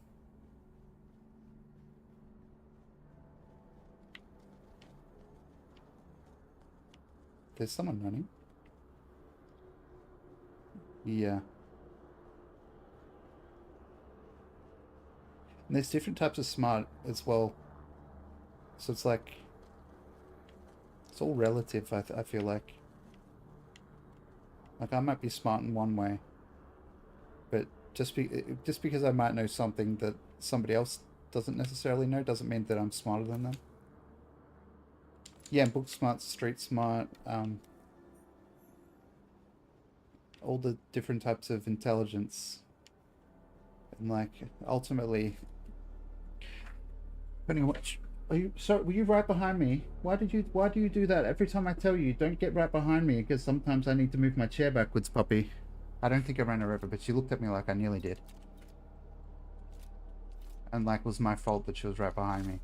Speaker 1: There's someone running. Yeah. And there's different types of smart as well. So it's like, it's all relative, I feel like. Like I might be smart in one way, but just because I might know something that somebody else doesn't necessarily know doesn't mean that I'm smarter than them. Yeah, book smart, street smart, all the different types of intelligence. And like, ultimately, depending on which... Are you, so were you right behind me? Why do you do that? Every time I tell you, don't get right behind me, because sometimes I need to move my chair backwards, puppy. I don't think I ran her over, but she looked at me like I nearly did. And like, it was my fault that she was right behind me.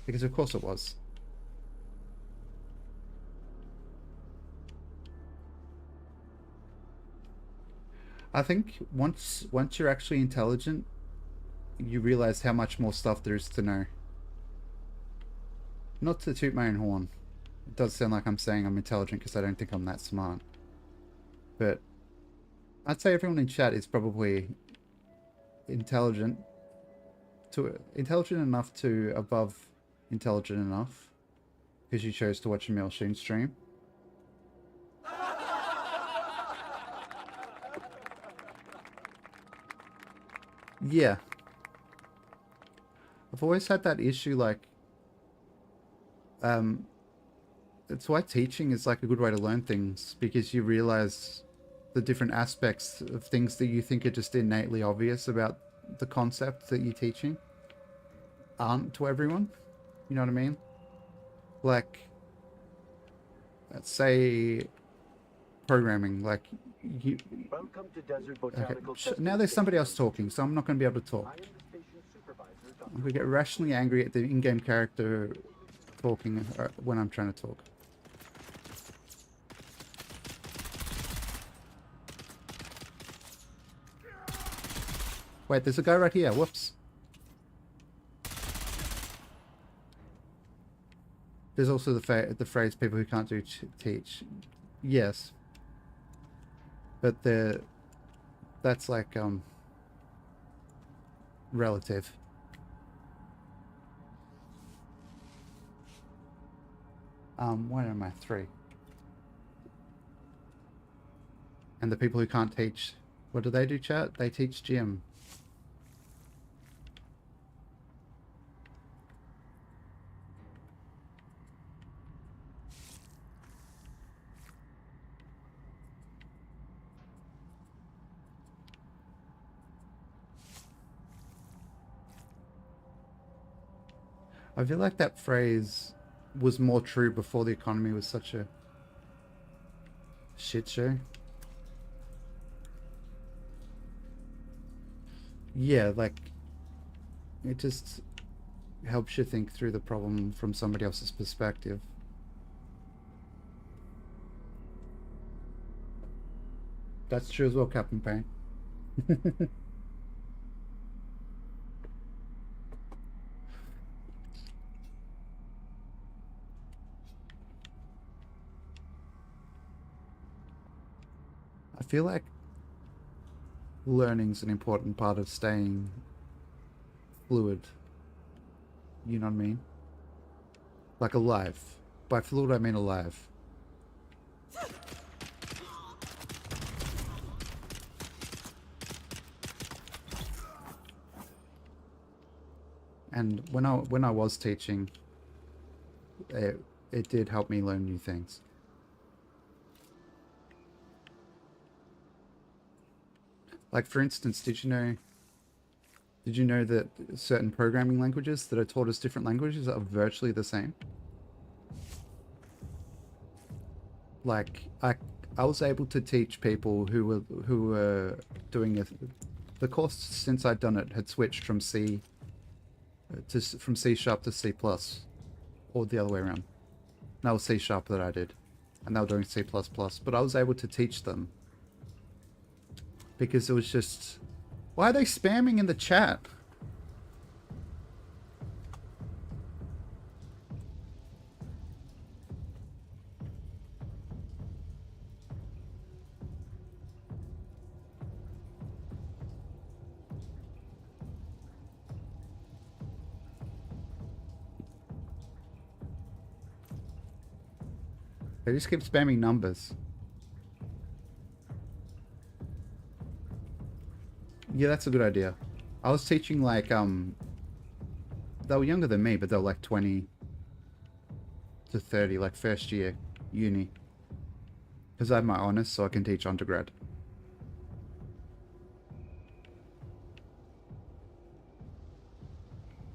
Speaker 1: Because of course it was. I think once you're actually intelligent, you realize how much more stuff there is to know. Not to toot my own horn. It does sound like I'm saying I'm intelligent because I don't think I'm that smart. But I'd say everyone in chat is probably intelligent enough to above intelligent enough, because you chose to watch a Milsheen stream. Yeah. I've always had that issue, like, it's why teaching is like a good way to learn things, because you realize the different aspects of things that you think are just innately obvious about the concept that you're teaching aren't to everyone. You know what I mean? Like, let's say programming, like you...
Speaker 2: Welcome to Desert
Speaker 1: Okay.
Speaker 2: Botanical
Speaker 1: Now there's somebody else talking, so I'm not going to be able to talk.
Speaker 2: I am the station supervisor, Dr.
Speaker 1: I'm going to get rationally angry at the in-game character talking when I'm trying to talk. Wait, there's a guy right here. Whoops. There's also the phrase "people who can't do teach." Yes, but that's like relative. What am I? 3. And the people who can't teach, what do they do, chat? They teach gym. I feel like that phrase was more true before the economy was such a shit show. Yeah, like, it just helps you think through the problem from somebody else's perspective. That's true as well, Captain Payne. I feel like learning's an important part of staying fluid. You know what I mean? Like alive. By fluid, I mean alive. And when I was teaching, it did help me learn new things. Like, for instance, did you know that certain programming languages that are taught as different languages are virtually the same? Like, I was able to teach people who were doing the course since I'd done it had switched from from C sharp to C plus, or the other way around. That was C sharp that I did, and they were doing C plus plus. But I was able to teach them because it was just, why are they spamming in the chat? They just keep spamming numbers. Yeah, that's a good idea. I was teaching like, they were younger than me, but they were like 20 to 30, like first year uni. Because I have my honours, so I can teach undergrad.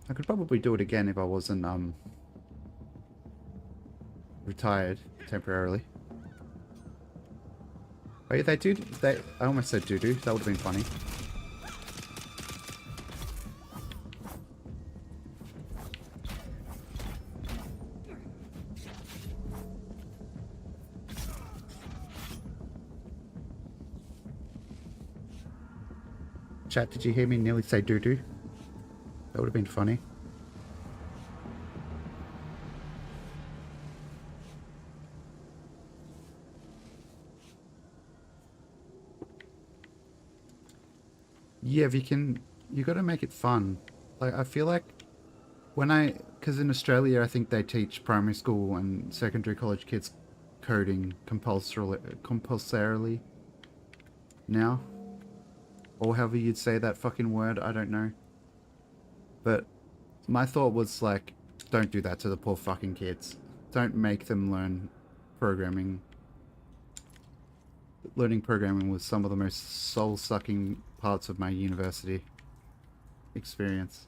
Speaker 1: I could probably do it again if I wasn't, retired temporarily. Oh yeah, I almost said doo-doo. That would have been funny. Chat, did you hear me nearly say doo-doo? That would have been funny. Yeah, if you gotta make it fun. Like, I feel like because in Australia, I think they teach primary school and secondary college kids coding compulsorily now. Or however you'd say that fucking word, I don't know. But my thought was like, don't do that to the poor fucking kids. Don't make them learn programming. Learning programming was some of the most soul-sucking parts of my university experience.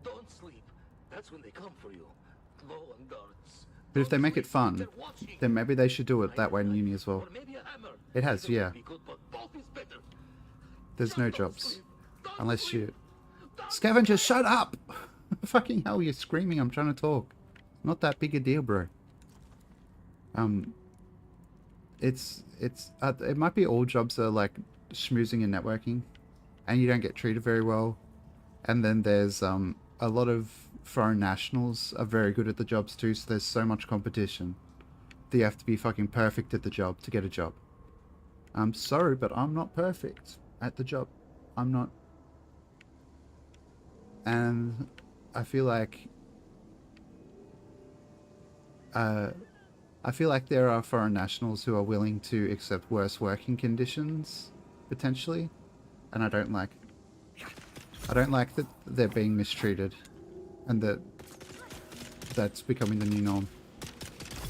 Speaker 4: Don't sleep. That's when they come for you. Low on guards.
Speaker 1: But if they make it fun,
Speaker 4: They're watching.
Speaker 1: then maybe they should do it that way in uni as well.
Speaker 4: Or maybe a hammer.
Speaker 1: It has,
Speaker 4: Either
Speaker 1: yeah.
Speaker 4: would be good, but both is better.
Speaker 1: There's
Speaker 4: Just
Speaker 1: no
Speaker 4: don't
Speaker 1: jobs.
Speaker 4: sleep. Don't
Speaker 1: Unless
Speaker 4: sleep.
Speaker 1: you...
Speaker 4: Don't
Speaker 1: Scavenger, shut up! Fucking hell, you're screaming. I'm trying to talk. Not that big a deal, bro. It might be all jobs are like schmoozing and networking, and you don't get treated very well. And then there's a lot of foreign nationals are very good at the jobs too, so there's so much competition that you have to be fucking perfect at the job to get a job. I'm sorry, but I'm not perfect at the job. I'm not. And I feel like there are foreign nationals who are willing to accept worse working conditions, potentially, and I don't like that they're being mistreated, and that's becoming the new norm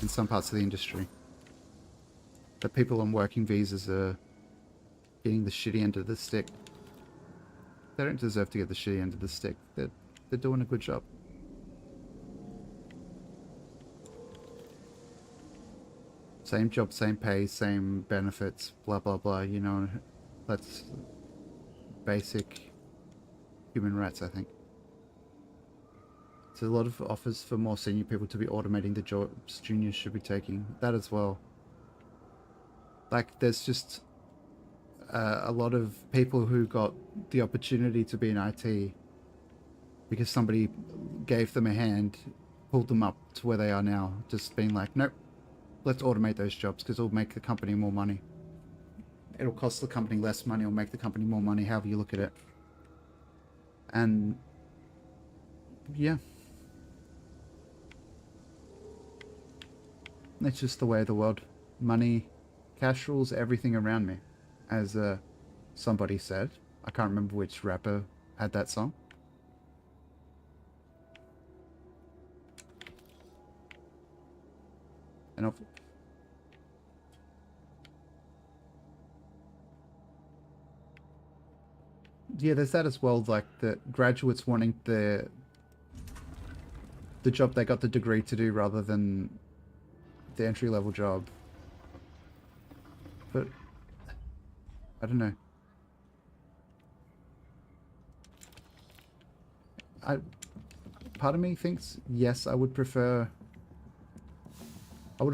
Speaker 1: in some parts of the industry. That people on working visas are getting the shitty end of the stick. They don't deserve to get the shitty end of the stick. They're doing a good job. Same job, same pay, same benefits, blah blah blah, you know. That's basic human rights, I think. There's a lot of offers for more senior people to be automating the jobs juniors should be taking. That as well. Like, there's just a lot of people who got the opportunity to be in IT because somebody gave them a hand, pulled them up to where they are now, just being like, nope, let's automate those jobs because it'll make the company more money. It'll cost the company less money or make the company more money, however you look at it. And yeah, it's just the way of the world. Money, cash rules everything around me. as somebody said. I can't remember which rapper had that song. And yeah, there's that as well, like the graduates wanting the job they got the degree to do rather than the entry level job. But I don't know. Part of me thinks yes, I would have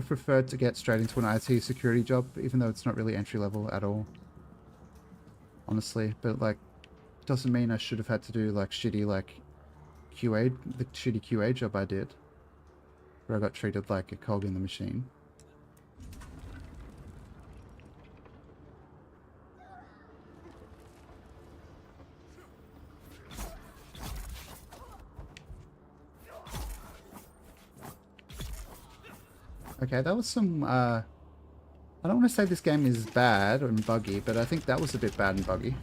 Speaker 1: preferred to get straight into an IT security job, even though it's not really entry level at all. Honestly, but like, doesn't mean I should have had to do like shitty like QA, the shitty QA job I did, where I got treated like a cog in the machine. Okay, that was some, I don't want to say this game is bad and buggy, but I think that was a bit bad and buggy.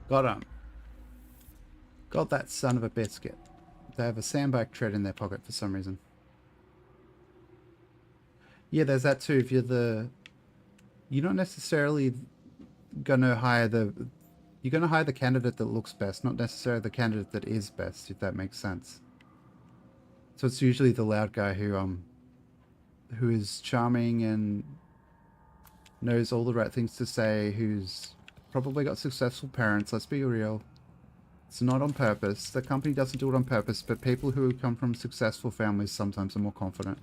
Speaker 1: Got him. Got that son of a biscuit. They have a sandbag tread in their pocket for some reason. Yeah, there's that too. If you're not necessarily gonna hire you're gonna hire the candidate that looks best, not necessarily the candidate that is best, if that makes sense. So it's usually the loud guy who is charming and knows all the right things to say, who's probably got successful parents, let's be real. It's not on purpose. The company doesn't do it on purpose, but people who come from successful families sometimes are more confident.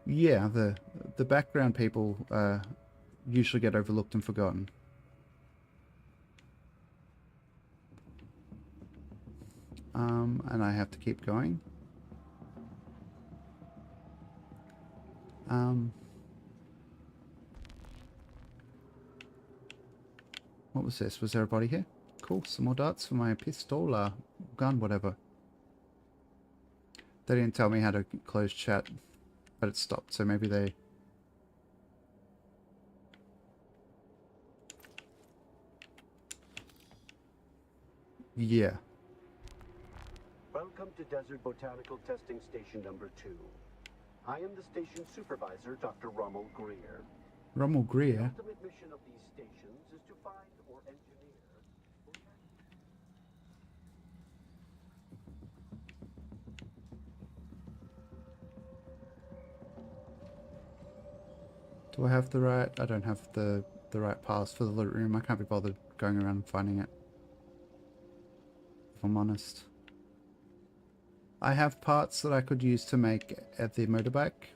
Speaker 1: Yeah, the background people usually get overlooked and forgotten. And I have to keep going. What was this? Was there a body here? Cool, some more darts for my pistola, gun, whatever. They didn't tell me how to close chat, but it stopped, so maybe they... Yeah.
Speaker 2: Welcome to Desert Botanical Testing Station number 2. I am the station supervisor, Dr. Rommel Greer.
Speaker 1: Rommel
Speaker 2: The
Speaker 1: Greer?
Speaker 2: ultimate mission of these stations is to find or engineer...
Speaker 1: Do I have the right... I don't have the right pass for the loot room. I can't be bothered going around and finding it, if I'm honest. I have parts that I could use to make at the motorbike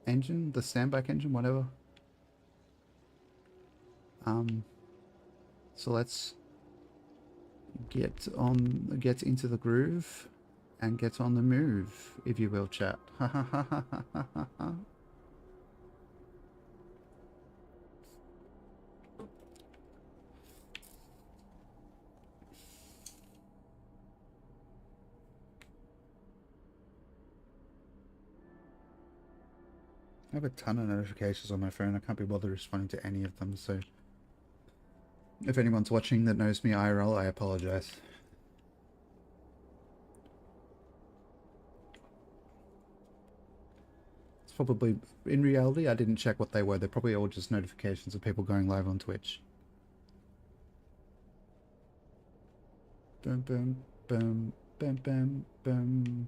Speaker 1: engine, the sandbag engine, whatever. So let's get into the groove and get on the move, if you will, chat. Ha ha ha ha ha ha ha. I have a ton of notifications on my phone. I can't be bothered responding to any of them, so if anyone's watching that knows me IRL, I apologize. It's probably, in reality, I didn't check what they were. They're probably all just notifications of people going live on Twitch. Boom, boom, boom, boom, boom, boom.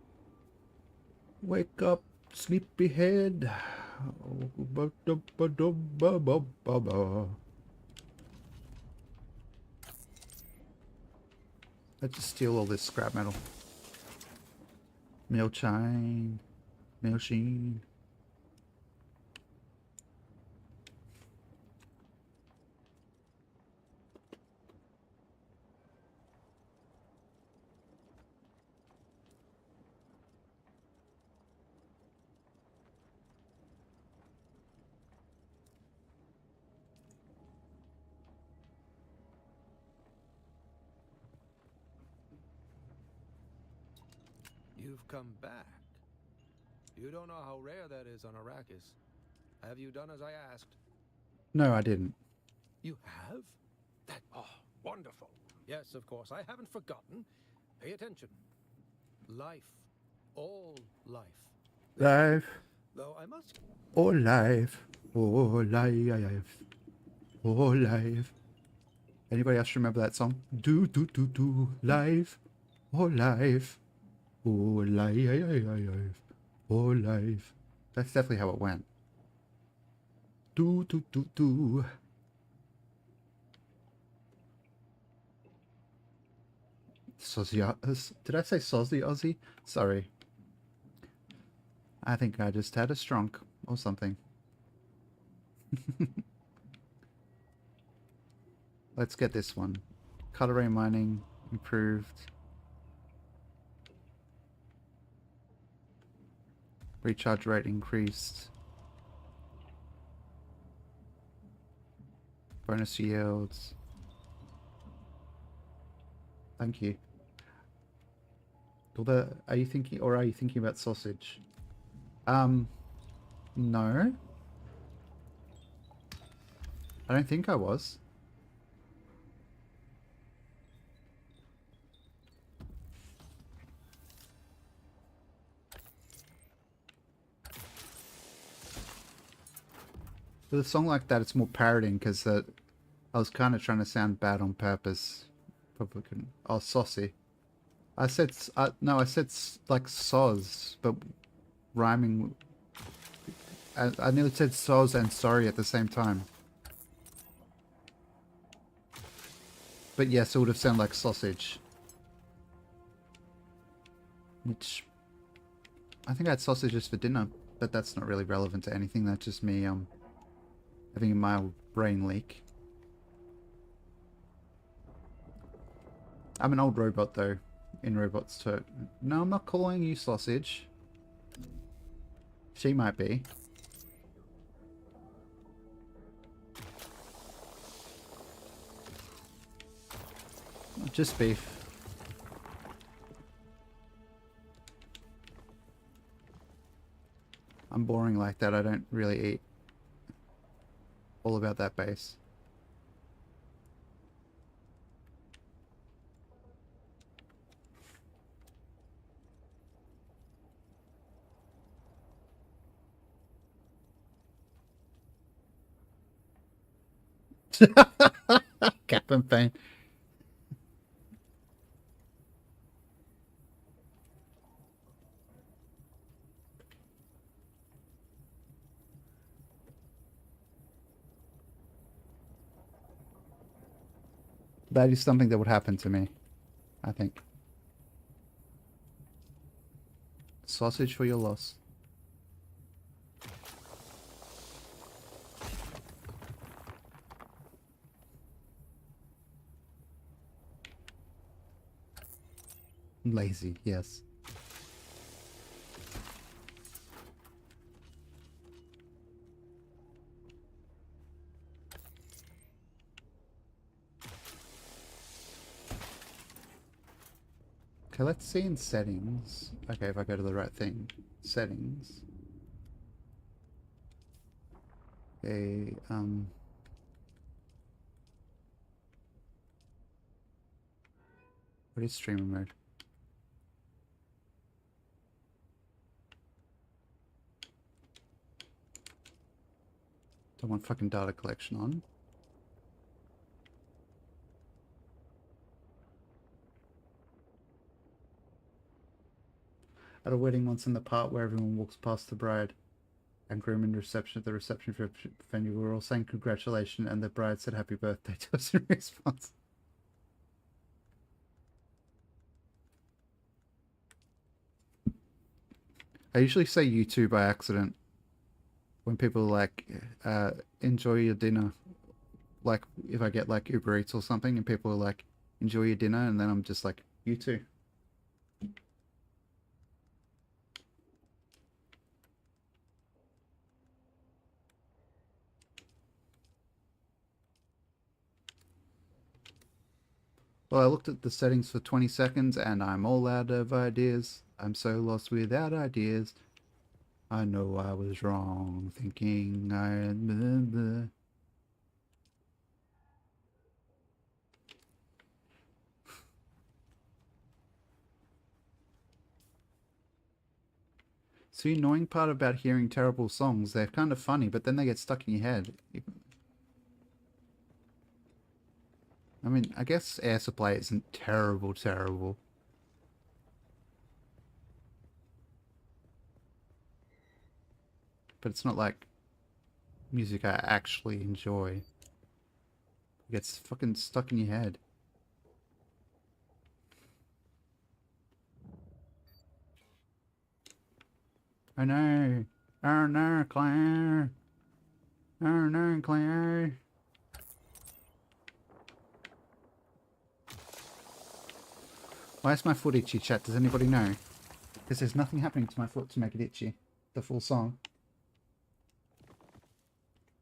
Speaker 1: Wake up, sleepyhead. Let's just steal all this scrap metal. Mill chain. Mill sheen.
Speaker 5: You've come back. You don't know how rare that is on Arrakis. Have you done as I asked?
Speaker 1: No, I didn't.
Speaker 5: You have? Wonderful. Yes, of course. I haven't forgotten. Pay attention. Life. All life.
Speaker 1: Life.
Speaker 5: Though I must...
Speaker 1: Oh, life. Oh, life. Oh, life. Anybody else remember that song? Do, do, do, do. Life. Oh, life. Oh, life. Oh, life. That's definitely how it went. Do, do, do, do. Did I say Sozzy Ozzy? Sorry. I think I just had a strunk or something. Let's get this one. Cutlery mining improved. Recharge rate increased. Bonus yields. Thank you. Are you thinking about sausage? No. I don't think I was. With a song like that, it's more parroting because I was kind of trying to sound bad on purpose. Probably couldn't. Oh, saucy. I said no. I said like soz, but rhyming. I nearly said soz and sorry at the same time. But yes, it would have sounded like sausage. Which I think I had sausages for dinner, but that's not really relevant to anything. That's just me having a mild brain leak. I'm an old robot though, in robots too. No, I'm not calling you sausage. She might be. Just beef. I'm boring like that. I don't really eat. All about that base. Cap and pain. That is something that would happen to me, I think. Sausage for your loss. Lazy, yes. Okay, let's see in settings. Okay, if I go to the right thing. Settings. Okay, what is streamer mode? Don't want fucking data collection on. At a wedding once, in the part where everyone walks past the bride and groom in reception at the reception venue, we were all saying congratulations, and the bride said happy birthday to us in response. I usually say you too by accident when people are like, enjoy your dinner. Like if I get like Uber Eats or something and people are like, enjoy your dinner, and then I'm just like, you too. Well, I looked at the settings for 20 seconds and I'm all out of ideas. I'm so lost without ideas. I know I was wrong thinking I... Blah, blah. So the annoying part about hearing terrible songs, they're kind of funny, but then they get stuck in your head. I mean, I guess Air Supply isn't terrible, terrible. But it's not like music I actually enjoy. It gets fucking stuck in your head. Oh no! Oh no, Claire! Oh no, Claire! Why is my foot itchy, chat? Does anybody know? Because there's nothing happening to my foot to make it itchy. The full song.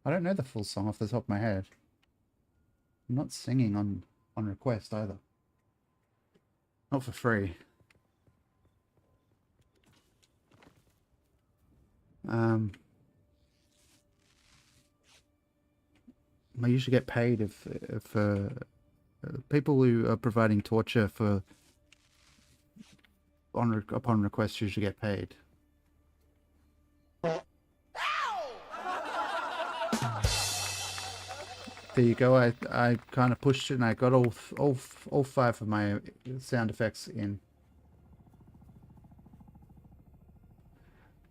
Speaker 1: I don't know the full song off the top of my head. I'm not singing on request either. Not for free. I usually get paid if people who are providing torture for upon request usually get paid. There you go. I kind of pushed it and I got all 5 of my sound effects in.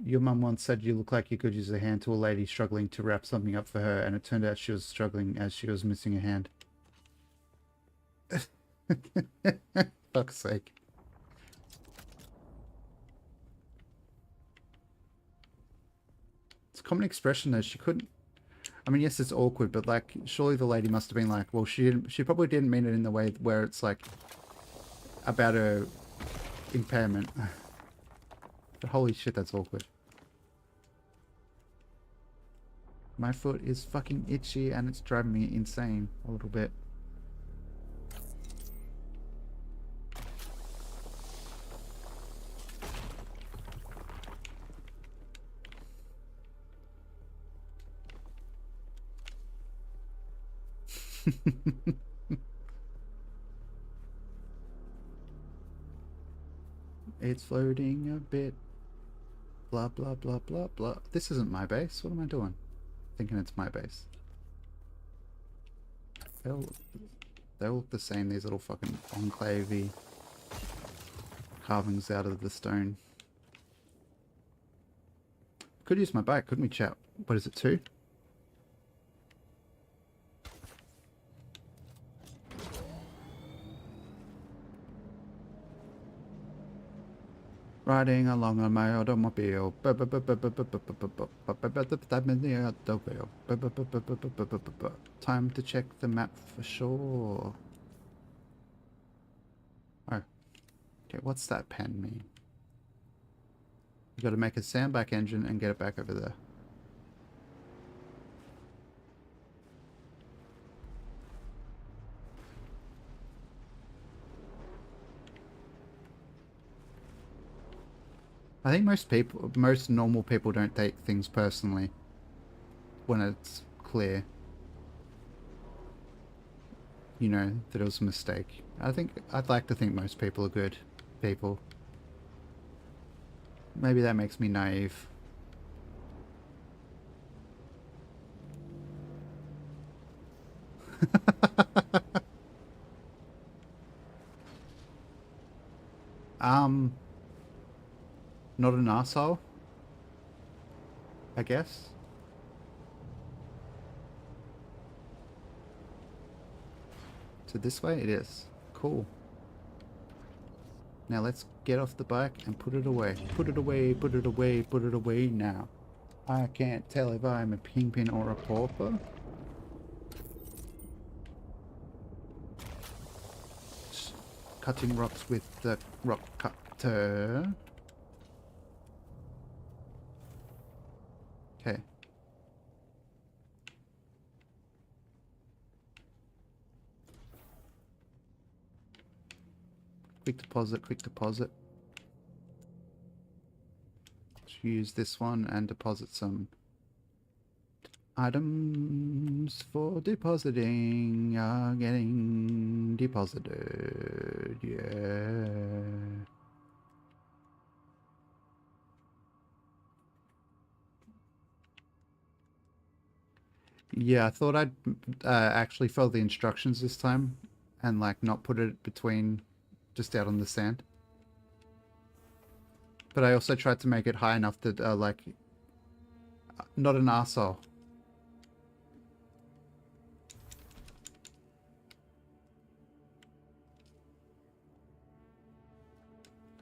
Speaker 1: Your mum once said you look like you could use a hand to a lady struggling to wrap something up for her, and it turned out she was struggling as she was missing a hand. Fuck's sake. It's a common expression though. She couldn't... I mean, yes, it's awkward, but like, surely the lady must have been like, well, she probably didn't mean it in the way where it's like about her impairment. But holy shit, that's awkward. My foot is fucking itchy and it's driving me insane a little bit. It's floating a bit. Blah, blah, blah, blah, blah. This isn't my base. What am I doing? Thinking it's my base. They all look the same, these little fucking enclave-y carvings out of the stone. Could use my bike, couldn't we, chat? What is it, 2? Riding along on my automobile. Time to check the map for sure. Oh. Okay, what's that pen mean? You gotta make a sandbag engine and get it back over there. I think most normal people don't take things personally when it's clear, you know, that it was a mistake. I'd like to think most people are good people. Maybe that makes me naive. Not an arsehole, I guess. So this way it is. Cool. Now let's get off the bike and put it away. Put it away, put it away, put it away now. I can't tell if I'm a kingpin or a pauper. Cutting rocks with the rock cutter. Okay. Quick deposit, quick deposit. Let's use this one and deposit some items for depositing are getting deposited. Yeah. Yeah, I thought I'd actually follow the instructions this time and like not put it between just out on the sand. But I also tried to make it high enough that like not an arsehole.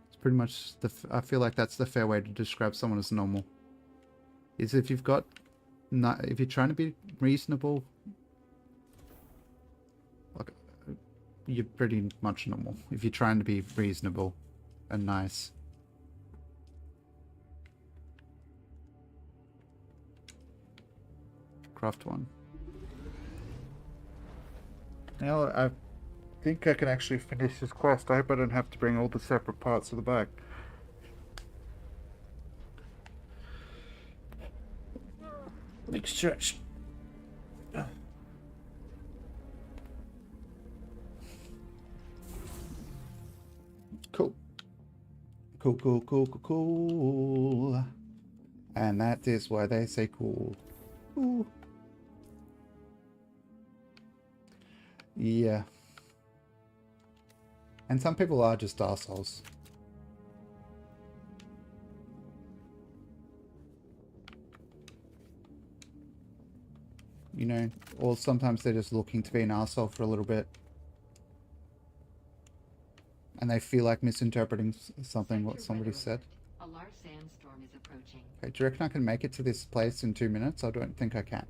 Speaker 1: It's pretty much I feel like that's the fair way to describe someone as normal. Is if you've got if you're trying to be reasonable, like you're pretty much normal. If you're trying to be reasonable and nice. Craft one. Now I think I can actually finish this quest. I hope I don't have to bring all the separate parts of the bike. Big stretch. Cool. Cool, cool, cool, cool, cool. And that is why they say cool. Ooh. Yeah. And some people are just arseholes. You know, or sometimes they're just looking to be an arsehole for a little bit. And they feel like misinterpreting something what somebody said.
Speaker 6: A large sandstorm is approaching.
Speaker 1: Okay, do you reckon I can make it to this place in 2 minutes? I don't think I can.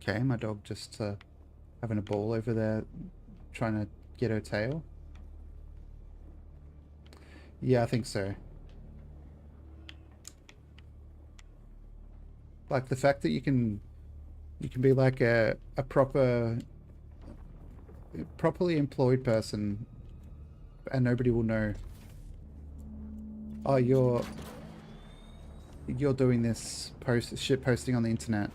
Speaker 1: Okay, my dog just having a ball over there trying to get her tail. Yeah, I think so. Like the fact that you can be like a properly employed person and nobody will know. Oh, you're doing this shit posting on the internet.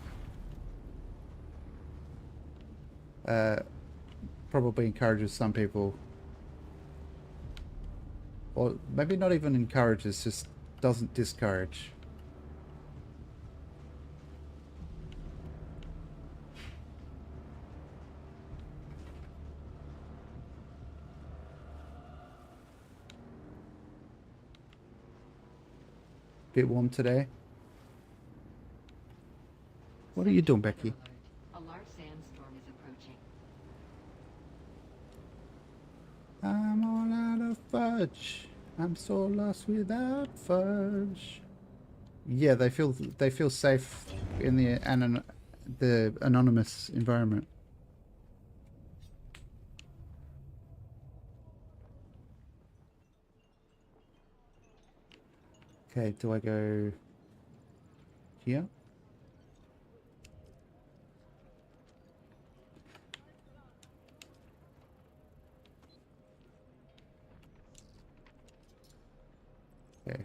Speaker 1: Probably encourages some people, or maybe not even encourages, just doesn't discourage. Bit warm today. What are you doing, Becky?
Speaker 6: A large sandstorm is approaching.
Speaker 1: I'm all out of fudge. I'm so lost without fudge. Yeah, they feel safe in the anonymous environment. Okay, do I go here? Okay.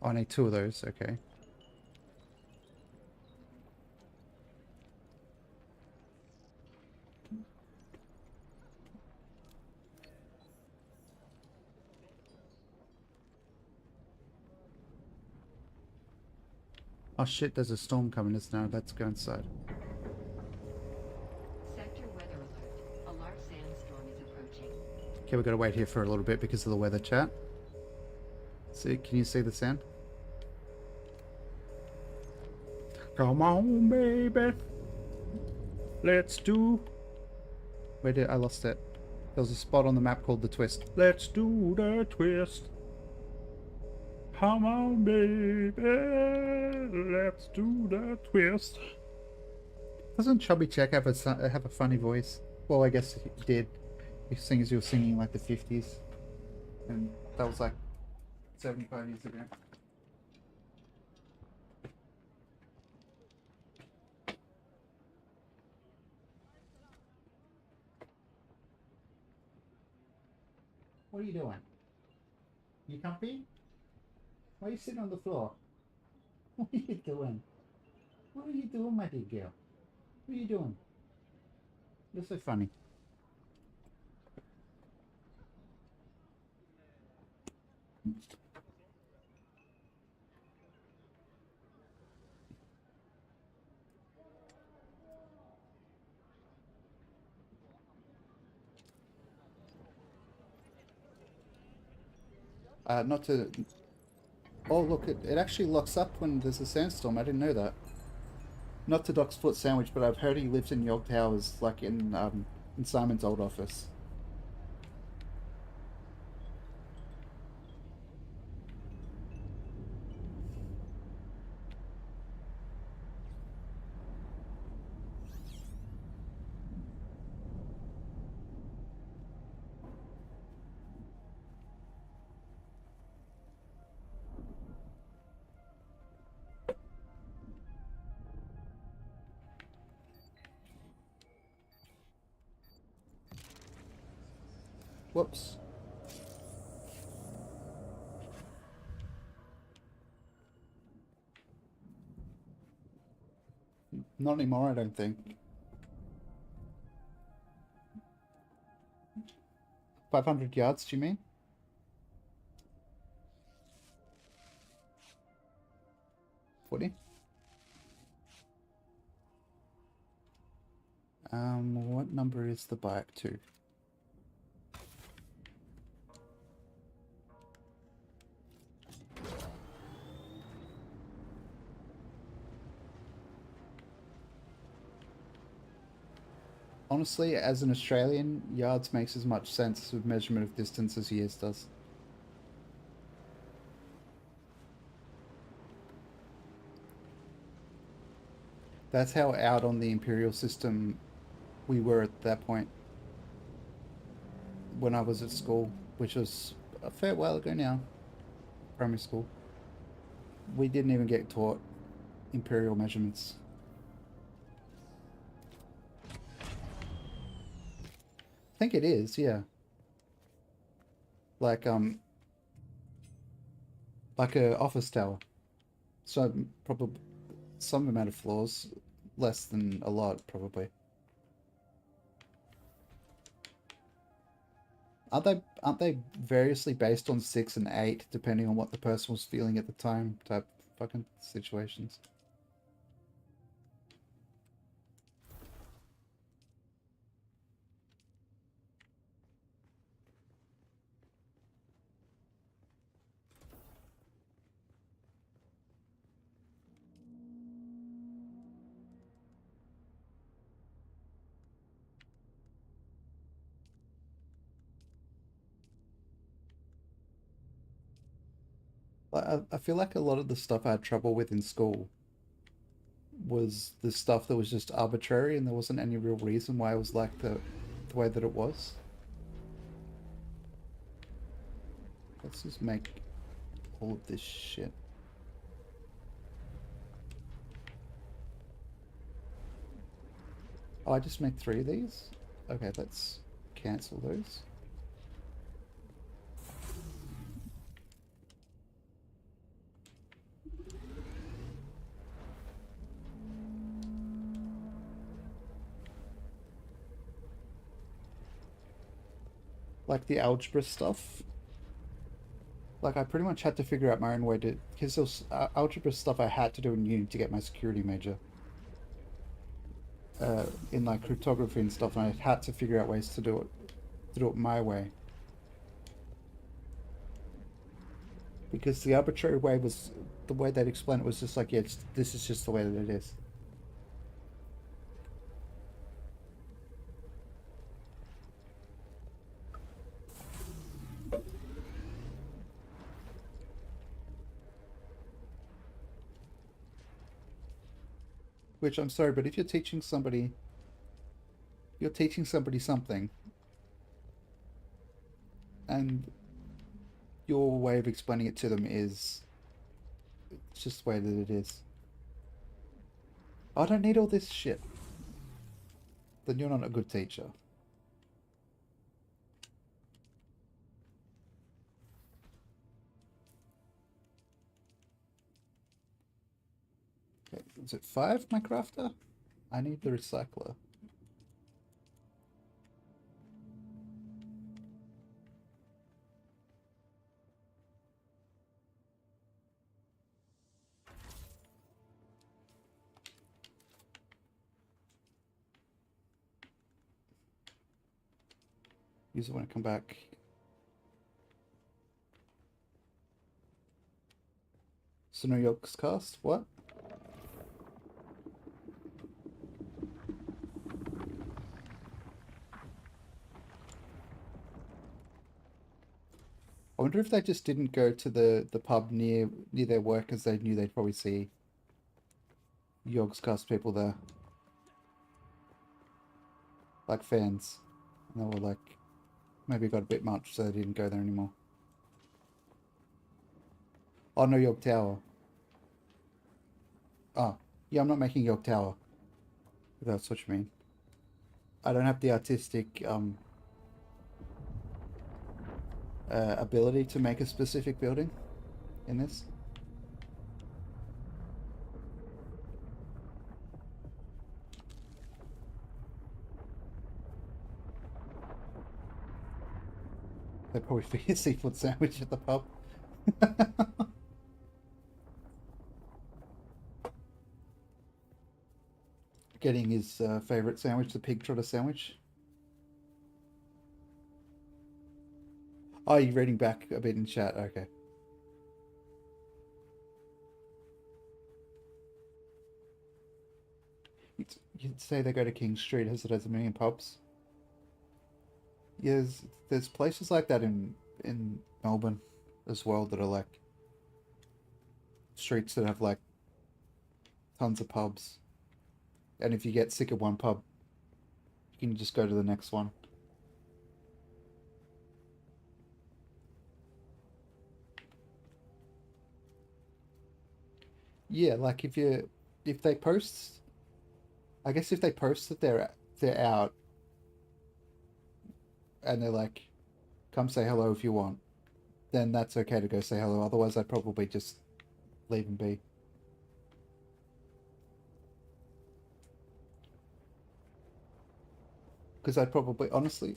Speaker 1: Oh, I need 2 of those, okay. Oh shit, there's a storm coming, isn't there? Let's go inside.
Speaker 6: Sector weather alert. A large
Speaker 1: Okay, we've got to wait here for a little bit because of the weather, chat. See, can you see the sand? Come on, baby. Let's do... Where did I lost it? There was a spot on the map called the twist. Let's do the twist. Come on, baby. Let's do the twist. Doesn't Chubby Check have a funny voice? Well, I guess he did. He sings, you were singing like the 50s. And that was like 75 years ago. What are you doing? You comfy? Why are you sitting on the floor? What are you doing? What are you doing, my dear girl? What are you doing? You're so funny. Not to... Oh, look, it actually locks up when there's a sandstorm. I didn't know that. Not to Doc's Foot Sandwich, but I've heard he lives in Yog Towers, like in Simon's old office. Whoops. Not anymore, I don't think. 500 yards, do you mean? $40? What number is the bike to? Honestly, as an Australian, yards makes as much sense with measurement of distance as years does. That's how out on the imperial system we were at that point. When I was at school, which was a fair while ago now. Primary school. We didn't even get taught imperial measurements. I think it is, yeah. Like a office tower. So probably some amount of floors, less than a lot, probably. Aren't they variously based on 6 and 8, depending on what the person was feeling at the time, type fucking situations? I feel like a lot of the stuff I had trouble with in school was the stuff that was just arbitrary and there wasn't any real reason why it was like the way that it was. Let's just make all of this shit. Oh, I just made 3 of these? Okay, let's cancel those. Like the algebra stuff. Like I pretty much had to figure out my own way to, because there was algebra stuff I had to do in uni to get my security major. In like cryptography and stuff, and I had to figure out ways to do it my way. Because the arbitrary way was, the way they'd explain it was just like, yeah, this is just the way that it is. Which, I'm sorry, but if you're teaching somebody something, and your way of explaining it to them is, it's just the way that it is. I don't need all this shit. Then you're not a good teacher. Okay, is it 5, my crafter? I need the recycler. User want to come back. So New York's cast? What? I wonder if they just didn't go to the pub near their work because they knew they'd probably see Yogscast people there. Like fans. And they were like, maybe it got a bit much, so they didn't go there anymore. Oh, no, York Tower. Oh, yeah, I'm not making York Tower. If that's what you mean. I don't have the artistic ability to make a specific building in this. They'd probably feed a seafood sandwich at the pub. Getting his favourite sandwich, the pig trotter sandwich. Oh, you're reading back a bit in chat, okay. You'd say they go to King Street as it has a million pubs. Yeah, there's places like that in Melbourne as well that are like streets that have like tons of pubs. And if you get sick of one pub, you can just go to the next one. Yeah, like if they post, I guess if they post that they're out and they're like, come say hello if you want, then that's okay to go say hello. Otherwise, I'd probably just leave them be. Because honestly,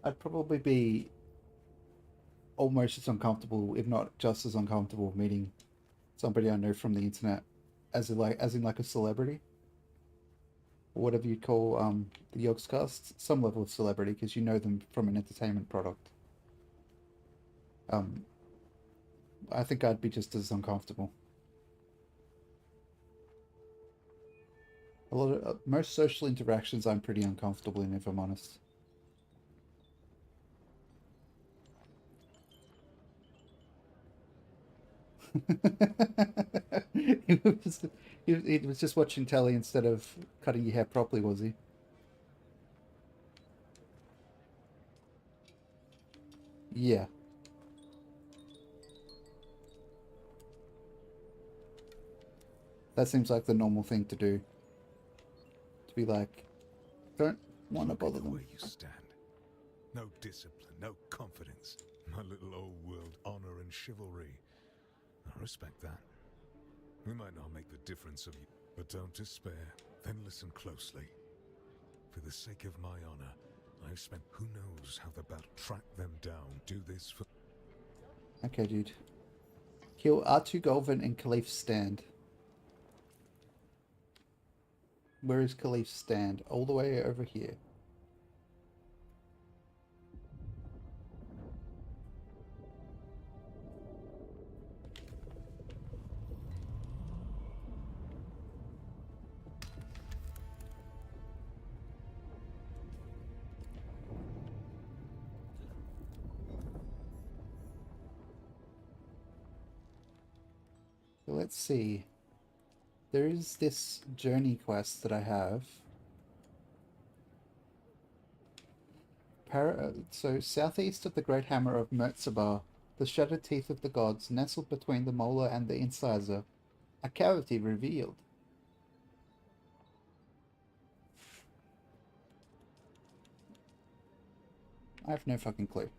Speaker 1: I'd probably be almost as uncomfortable, if not just as uncomfortable, meeting somebody I know from the internet as in like a celebrity, or whatever you call the Yogscast, some level of celebrity, because you know them from an entertainment product. I think I'd be just as uncomfortable. A lot of most social interactions I'm pretty uncomfortable in, if I'm honest. He was just watching telly instead of cutting your hair properly, was he? Yeah. That seems like the normal thing to do. To be like, don't want to
Speaker 7: Look at
Speaker 1: bother
Speaker 7: the
Speaker 1: them.
Speaker 7: way you stand. No discipline, no confidence. My little old world honor and chivalry. I respect that. We might not make the difference of you, but don't despair. Then listen closely. For the sake of my honor, I've spent who knows how they're about to track them down. Do this for...
Speaker 1: Okay, dude. Kill R2 Golvin and Khalif's stand. Where is Khalif's stand? All the way over here. let's see. There is this journey quest that I have. So, southeast of the Great Hammer of Mertzabar, the shattered teeth of the gods, nestled between the molar and the incisor, a cavity revealed. I have no fucking clue.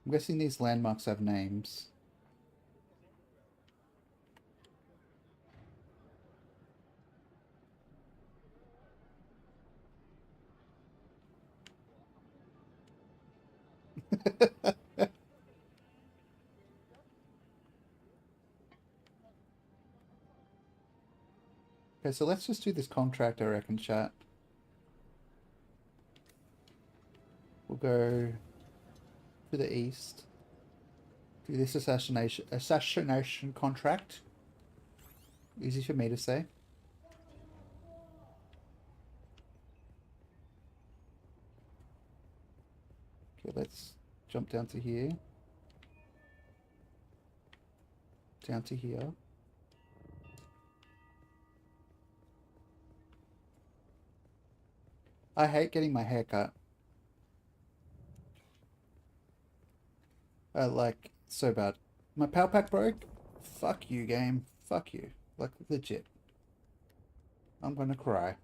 Speaker 1: I'm guessing these landmarks have names. Okay, so let's just do this contract, I reckon, chat. We'll go to the east. Do this assassination contract. Easy for me to say. Okay, let's jump down to here. Down to here. I hate getting my hair cut. Like, so bad. My power pack broke? Fuck you, game. Fuck you. Like, legit. I'm gonna cry.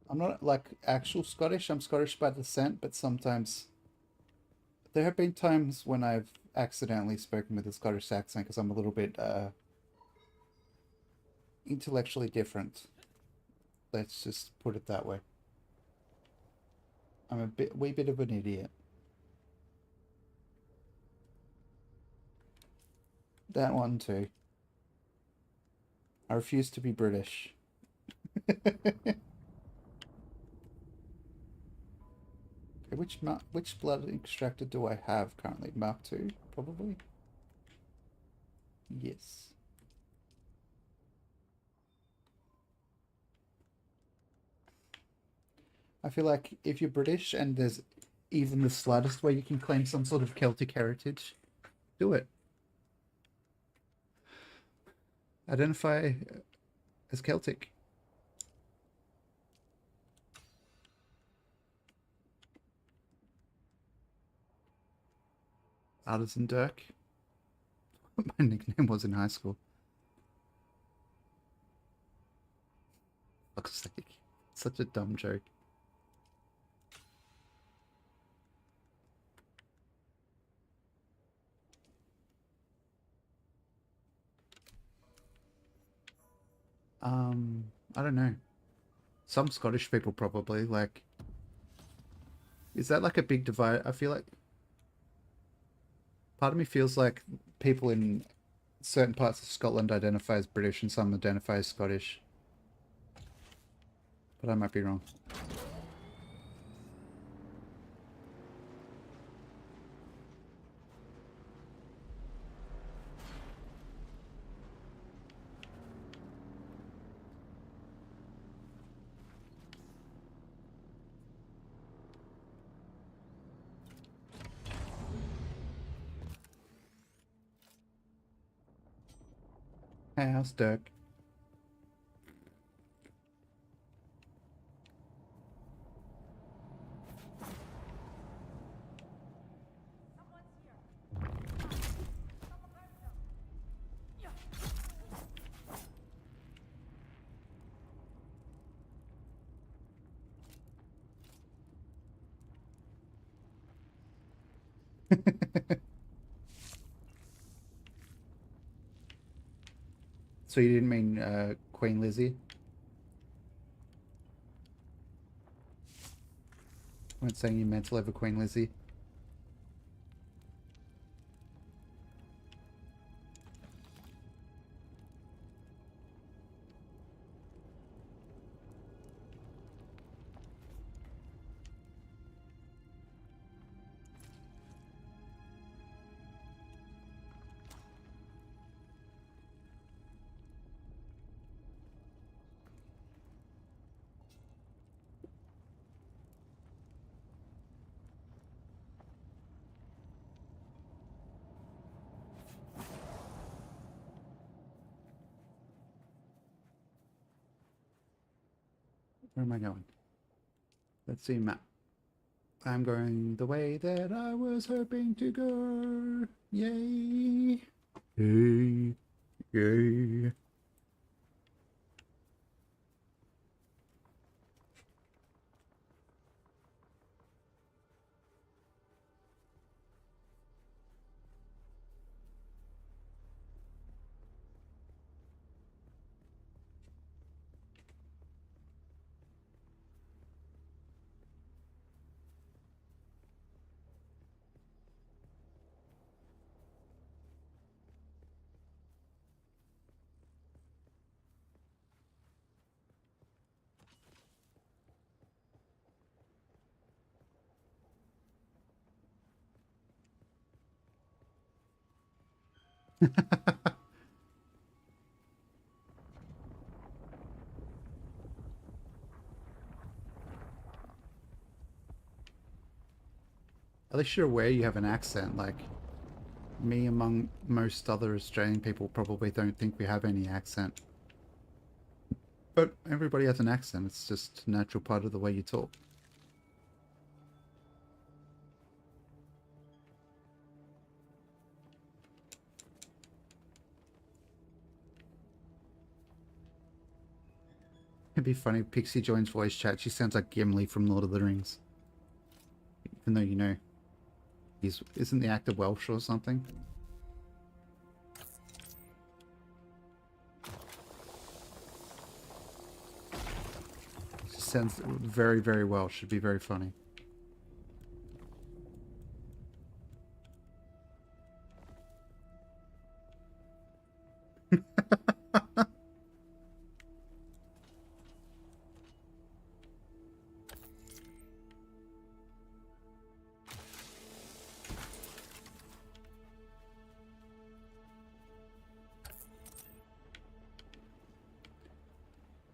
Speaker 1: I'm not, like, actual Scottish. I'm Scottish by descent, but sometimes... There have been times when I've accidentally spoken with a Scottish accent because I'm a little bit, intellectually different. Let's just put it that way. I'm a wee bit of an idiot. That one too. I refuse to be British. Okay, which blood extractor do I have currently? Mark II, probably? Yes. I feel like if you're British and there's even the slightest way you can claim some sort of Celtic heritage, do it. Identify as Celtic. Artisan Dirk. My nickname was in high school. Fuck's sake. Such a dumb joke. I don't know. Some Scottish people probably, like... Is that like a big divide? I feel like... Part of me feels like people in certain parts of Scotland identify as British and some identify as Scottish. But I might be wrong. Hey, how's Dirk? So you didn't mean Queen Lizzie? I wasn't saying you meant to live a Queen Lizzie. Where am I going? Let's see map. I'm going the way that I was hoping to go. Yay! Yay! Yay! At least you're aware you have an accent. Like me, among most other Australian people, probably don't think we have any accent. But everybody has an accent. It's just a natural part of the way you talk. It'd be funny if Pixie joins voice chat. She sounds like Gimli from Lord of the Rings. Even though, you know, isn't the actor Welsh or something? She sounds very, very Welsh. Should be very funny.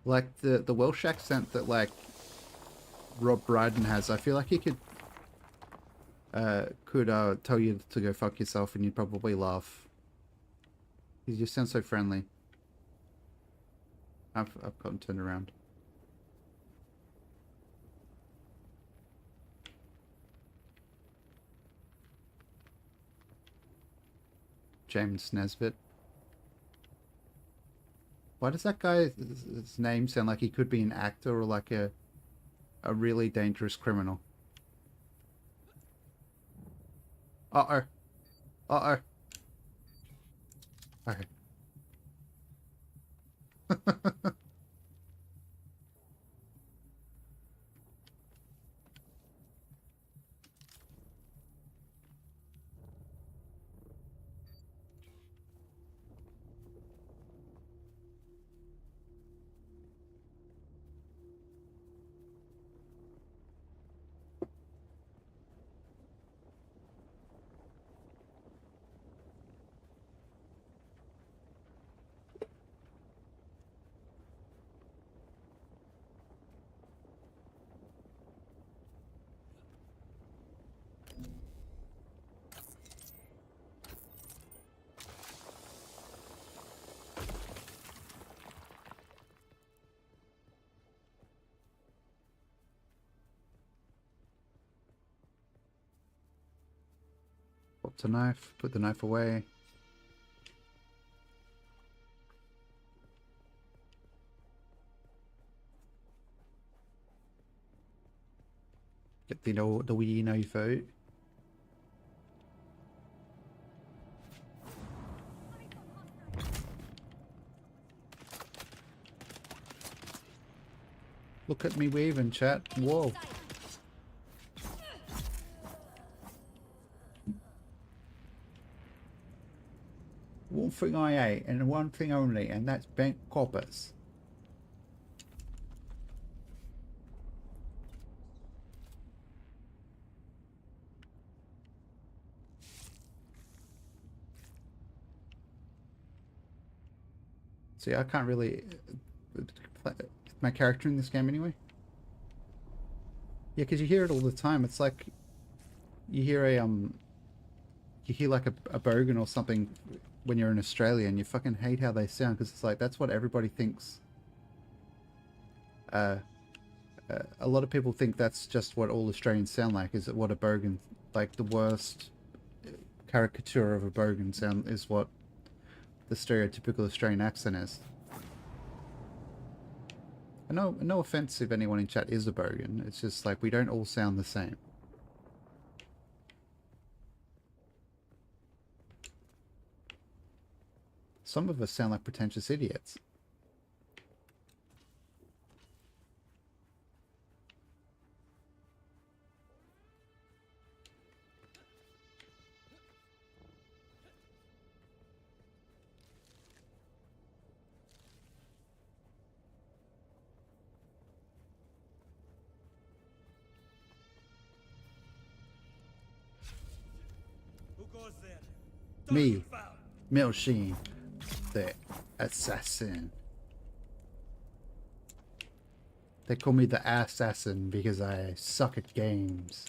Speaker 1: Like the Welsh accent that like Rob Brydon has, I feel like he could tell you to go fuck yourself and you'd probably laugh. He just sounds so friendly. I've gotten turned around. James Nesbitt. Why does that guy's name sound like he could be an actor or like a really dangerous criminal? Uh-oh. Uh-oh. Okay. What's a knife? Put the knife away. Get the wee knife out. Look at me waving, chat. Whoa. One thing I ate, and one thing only, and that's bent coppers. See, I can't really play my character in this game anyway. Yeah, because you hear it all the time. It's like you hear you hear like a bogan or something when you're in Australia, and you fucking hate how they sound because it's like that's what everybody thinks A lot of people think that's just what all Australians sound like. Is it what a bogan, like the worst caricature of a bogan sound is what the stereotypical Australian accent is. And no offense if anyone in chat is a bogan. It's just like we don't all sound the same. Some of us sound like pretentious idiots. Me, Milsheen, the assassin. They call me the assassin because I suck at games.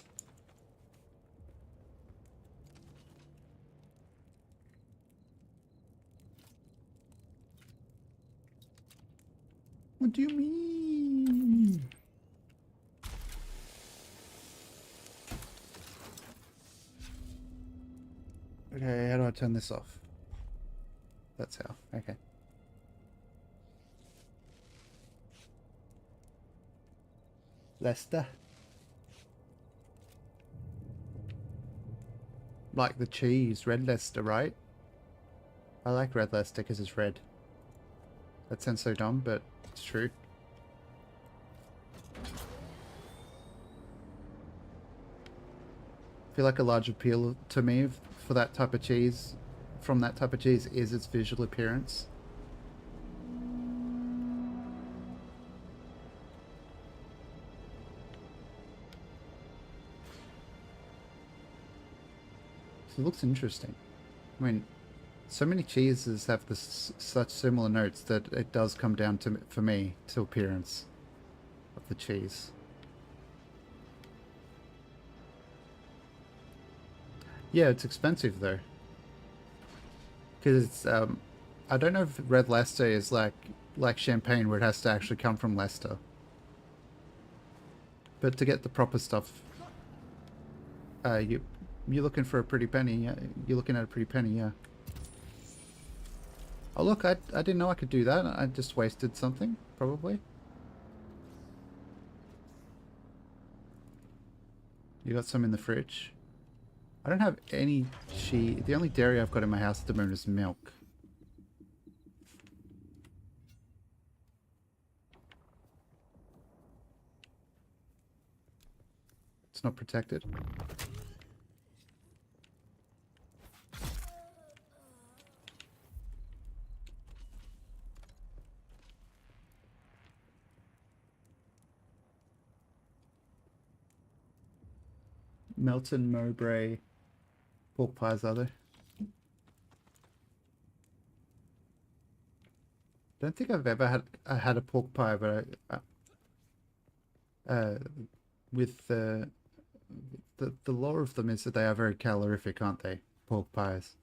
Speaker 1: What do you mean? Okay, how do I turn this off? That's how. Okay. Leicester. Like the cheese, red Leicester, right? I like red Leicester because it's red. That sounds so dumb, but it's true. I feel like a large appeal to me for that type of cheese, from that type of cheese, is its visual appearance. So it looks interesting. I mean, so many cheeses have such similar notes that it does come down to, for me, to appearance of the cheese. Yeah, it's expensive though. Because it's, I don't know if red Leicester is like champagne where it has to actually come from Leicester. But to get the proper stuff, you're looking for a pretty penny. You're looking at a pretty penny, yeah. Oh look, I didn't know I could do that. I just wasted something, probably. You got some in the fridge? I don't have any cheese. The only dairy I've got in my house at the moment is milk. It's not protected. Melton Mowbray pork pies, are there? Don't think I've ever had a pork pie, but with the lore of them is that they are very calorific, aren't they? Pork pies.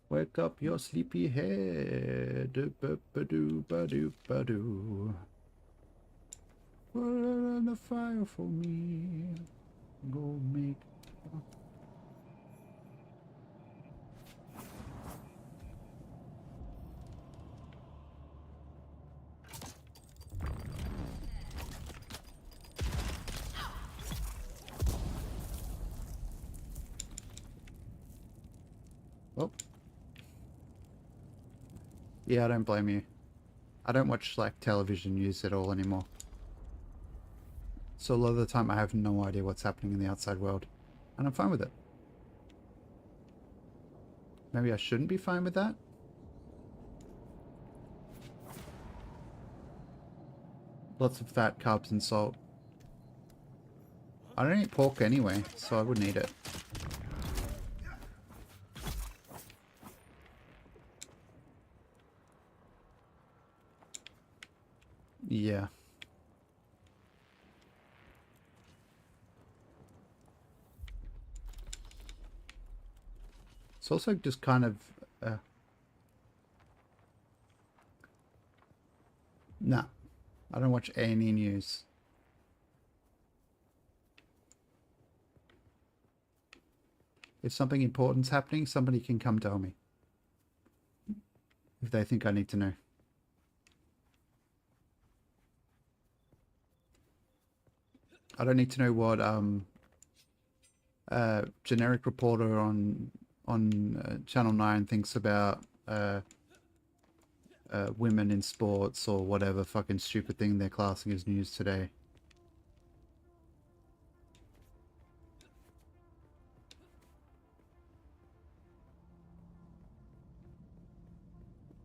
Speaker 1: Wake up your sleepy head. Ba-ba-doo-ba-doo-ba-doo. Put it on the fire for me. Go make. Oh. Yeah, I don't blame you. I don't watch like television news at all anymore. So a lot of the time I have no idea what's happening in the outside world. And I'm fine with it. Maybe I shouldn't be fine with that? Lots of fat, carbs and salt. I don't eat pork anyway, so I wouldn't eat it. Yeah, It's also just kind of... Nah, I don't watch any news. If something important's happening, somebody can come tell me. If they think I need to know. I don't need to know what generic reporter on Channel 9 thinks about women in sports or whatever fucking stupid thing they're classing as news today.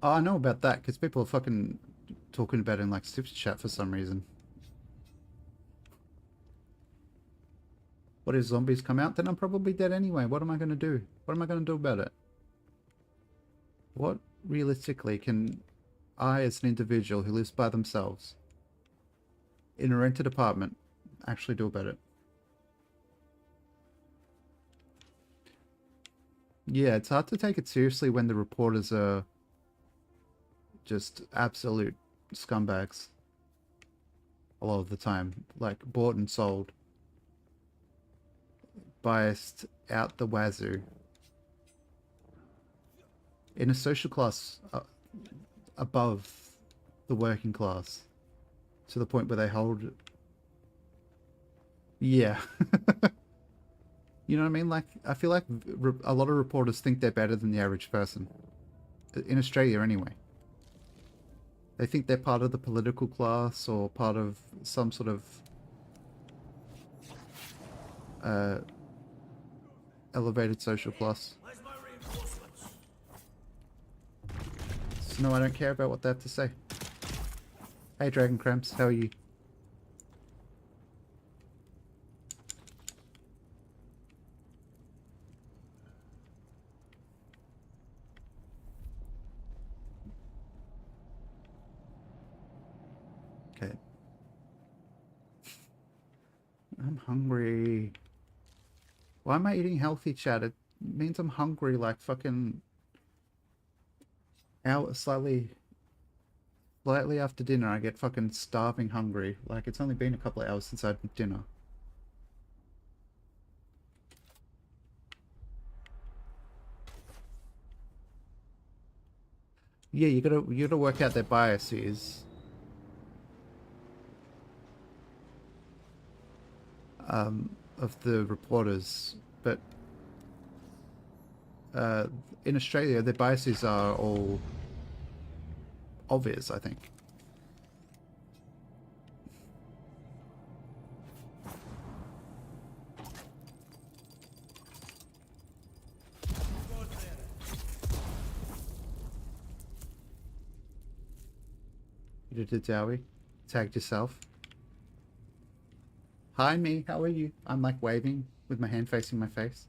Speaker 1: Oh, I know about that because people are fucking talking about it in like Super Chat for some reason. What if zombies come out? Then I'm probably dead anyway. What am I going to do? What am I going to do about it? What realistically can I, as an individual who lives by themselves in a rented apartment, actually do about it? Yeah, it's hard to take it seriously when the reporters are just absolute scumbags a lot of the time, like bought and sold, biased out the wazoo, in a social class above the working class, to the point where they hold... Yeah. You know what I mean? Like, I feel like a lot of reporters think they're better than the average person. In Australia, anyway. They think they're part of the political class or part of some sort of elevated social class. So no, I don't care about what they have to say. Hey, Dragon Cramps, how are you? Okay. I'm hungry. Why am I eating healthy, Chad? It means I'm hungry like fucking hour, slightly after dinner. I get fucking starving hungry. Like, it's only been a couple of hours since I had dinner. Yeah, you gotta work out their biases. Of the reporters, but in Australia, their biases are all obvious, I think. You did a Dowie? Tagged yourself? Hi, me. How are you? I'm like waving with my hand facing my face.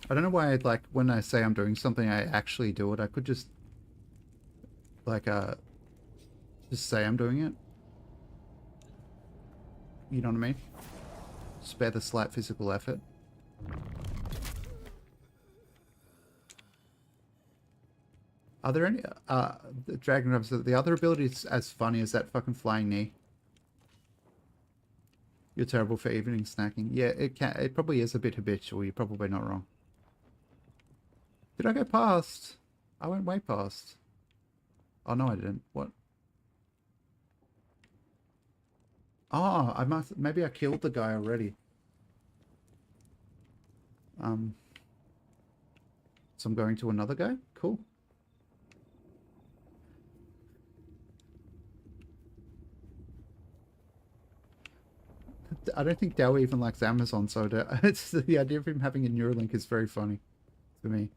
Speaker 1: I don't know why I'd like when I say I'm doing something, I actually do it. I could just like just say I'm doing it. You know what I mean? Spare the slight physical effort. Are there any the Dragon Rubs, the other ability is as funny as that fucking flying knee? You're terrible for evening snacking. Yeah, it probably is a bit habitual. You're probably not wrong. Did I go past? I went way past. Oh no, I didn't. What? Oh, I must, maybe I killed the guy already. So I'm going to another guy? Cool. I don't think Dowie even likes Amazon, so it's the idea of him having a Neuralink is very funny for me.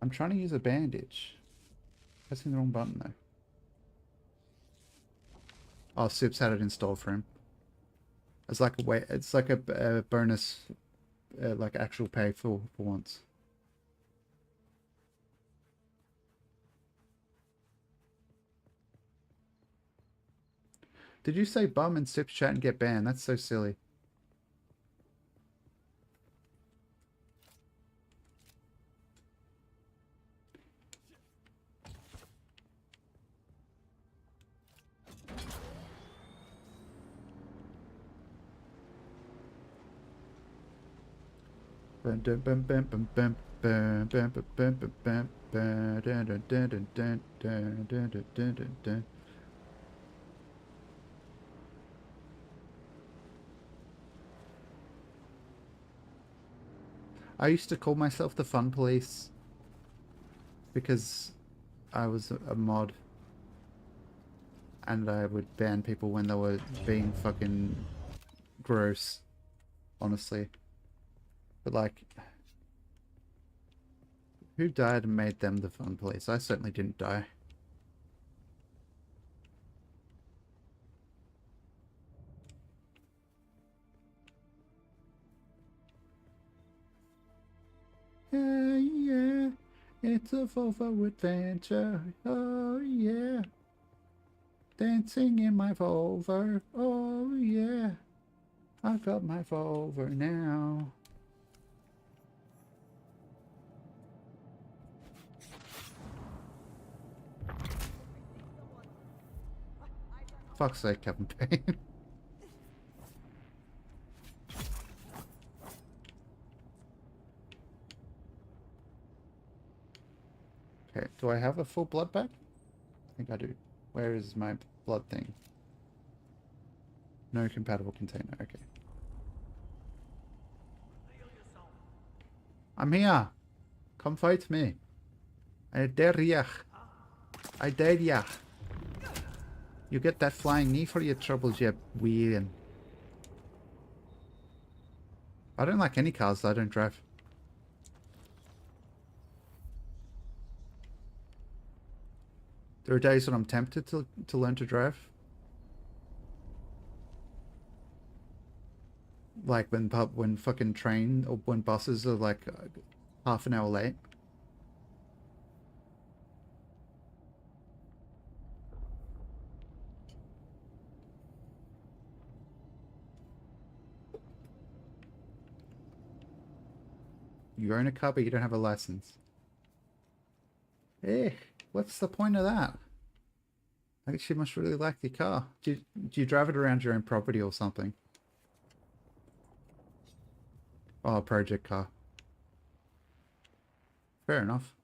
Speaker 1: I'm trying to use a bandage. Pressing the wrong button though. Oh, Sips had it installed for him. It's like a way. It's like a bonus, like actual pay for once. Did you say bum and sips chat and get banned? That's so silly. I used to call myself the fun police because I was a mod and I would ban people when they were being fucking gross, honestly. But like, who died and made them the fun police? I certainly didn't die. Yeah, yeah, it's a Volvo adventure. Oh yeah, dancing in my Volvo. Oh yeah, I've got my Volvo now. Fuck's sake, Captain Payne. Okay, do I have a full blood pack? I think I do. Where is my blood thing? No compatible container, okay. I'm here. Come fight me. I dare ya. I dare ya. You get that flying knee for your troubles, you weird. I don't like any cars that I don't drive. There are days when I'm tempted to learn to drive. Like when fucking train or when buses are like half an hour late. You own a car but you don't have a license. Eh, what's the point of that? I guess you must really like your car. Do you drive it around your own property or something? Oh, a project car. Fair enough.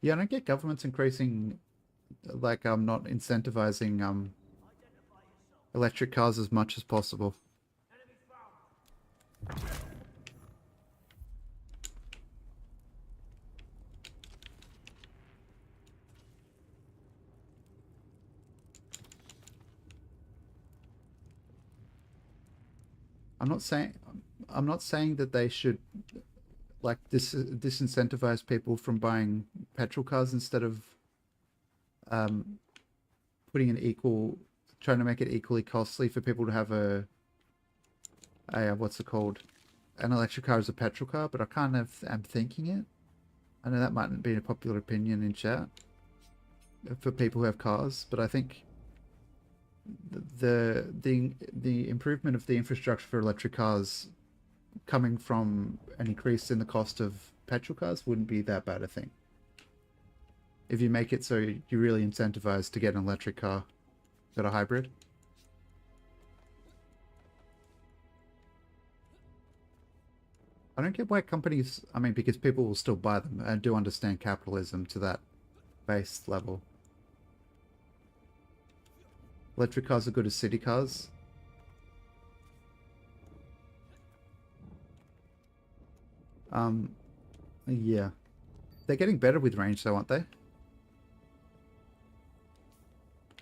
Speaker 1: Yeah, I don't get governments increasing, like, not incentivizing, electric cars as much as possible. I'm not saying that they should like disincentivize people from buying petrol cars instead of putting an trying to make it equally costly for people to have a what's it called, an electric car as a petrol car. But I kind of am thinking it. I know that mightn't be a popular opinion in chat for people who have cars, but I think the improvement of the infrastructure for electric cars coming from an increase in the cost of petrol cars wouldn't be that bad a thing. If you make it so you're really incentivized to get an electric car, got a hybrid. I don't get why companies, I mean, because people will still buy them. I do understand capitalism to that base level. Electric cars are good as city cars. Yeah. They're getting better with range though, aren't they?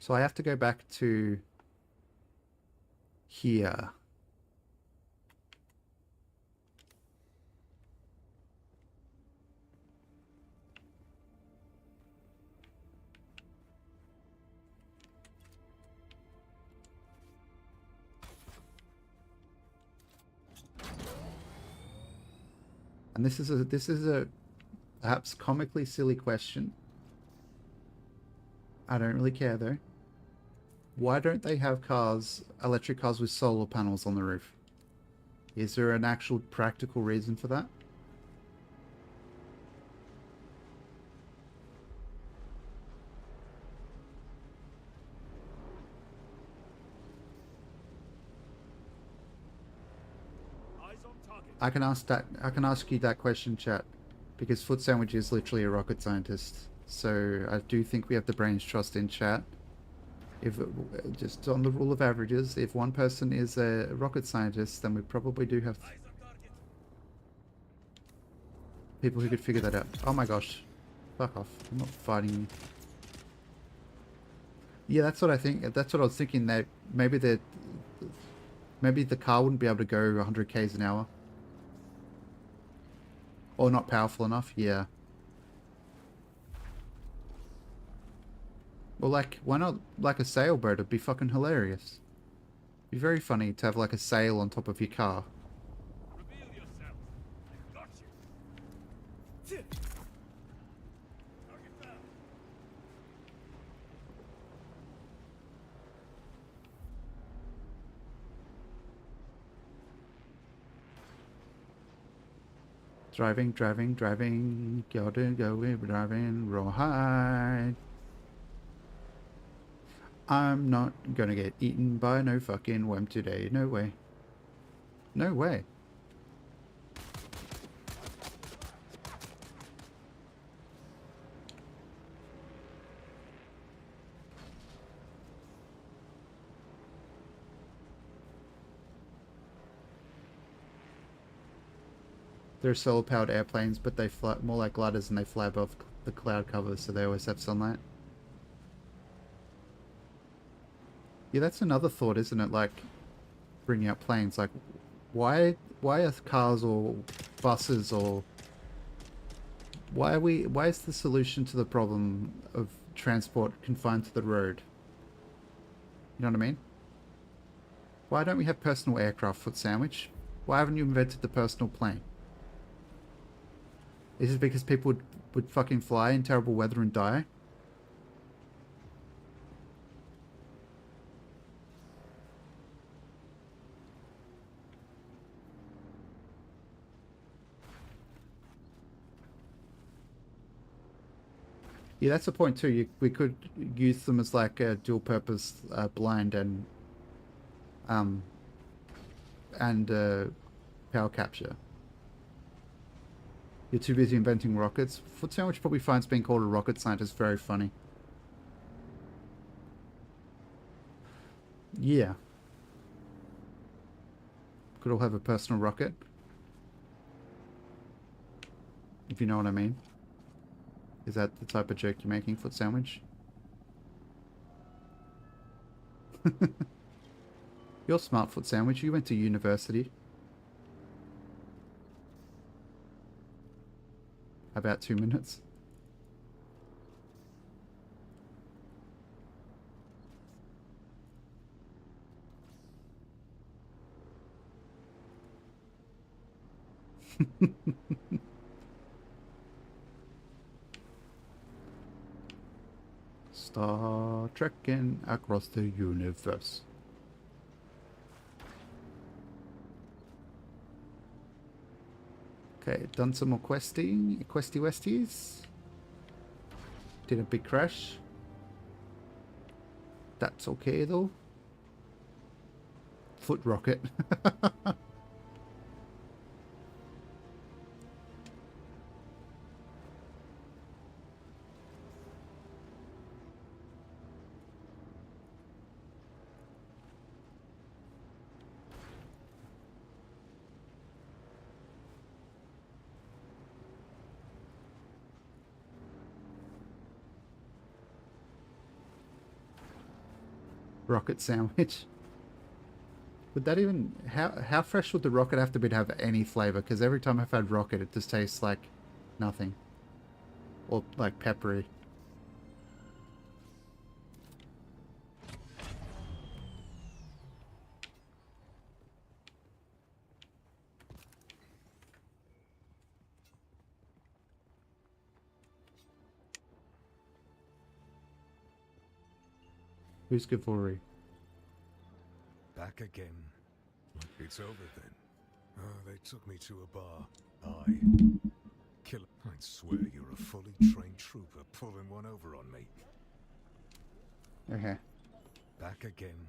Speaker 1: So I have to go back to here. And this is a perhaps comically silly question. I don't really care though. Why don't they have cars, electric cars with solar panels on the roof? Is there an actual practical reason for that? I can ask that. I can ask you that question, chat, because Foot Sandwich is literally a rocket scientist. So I do think we have the brains trust in chat. If just on the rule of averages, if one person is a rocket scientist, then we probably do have people who could figure that out. Oh my gosh, fuck off! I'm not fighting you. Yeah, that's what I think. That's what I was thinking. That maybe the car wouldn't be able to go 100 k's an hour. Or not powerful enough, yeah. Well, like, why not like a sailboat? It'd be fucking hilarious. It'd be very funny to have like a sail on top of your car.
Speaker 8: Reveal yourself. I got you. Target found.
Speaker 1: Driving, driving, driving, gotta go, driving, rawhide. I'm not gonna get eaten by no fucking worm today. No way. No way. They're solar-powered airplanes, but they fly more like gliders and they fly above the cloud cover, so they always have sunlight. Yeah, that's another thought, isn't it? Like, bringing up planes. Like, why are cars or buses or... Why is the solution to the problem of transport confined to the road? You know what I mean? Why don't we have personal aircraft, Foot Sandwich? Why haven't you invented the personal plane? Is it because people would fucking fly in terrible weather and die? Yeah, that's the point too. We could use them as like a dual-purpose blind and power capture. You're too busy inventing rockets. Foot Sandwich probably finds being called a rocket scientist very funny. Yeah. Could all have a personal rocket. If you know what I mean. Is that the type of joke you're making, Foot Sandwich? You're smart, Foot Sandwich. You went to university. About 2 minutes. Star trekking across the universe. Okay, done some more questy westies. Did a big crash. That's okay though. Foot rocket. Rocket sandwich. Would that even... How fresh would the rocket have to be to have any flavor? Because every time I've had rocket, it just tastes like nothing. Or like peppery. Who's Gavori?
Speaker 7: Back again. It's over then. Oh, they took me to a bar. Killer. I'd swear you're a fully trained trooper pulling one over on me.
Speaker 1: Okay.
Speaker 7: Back again.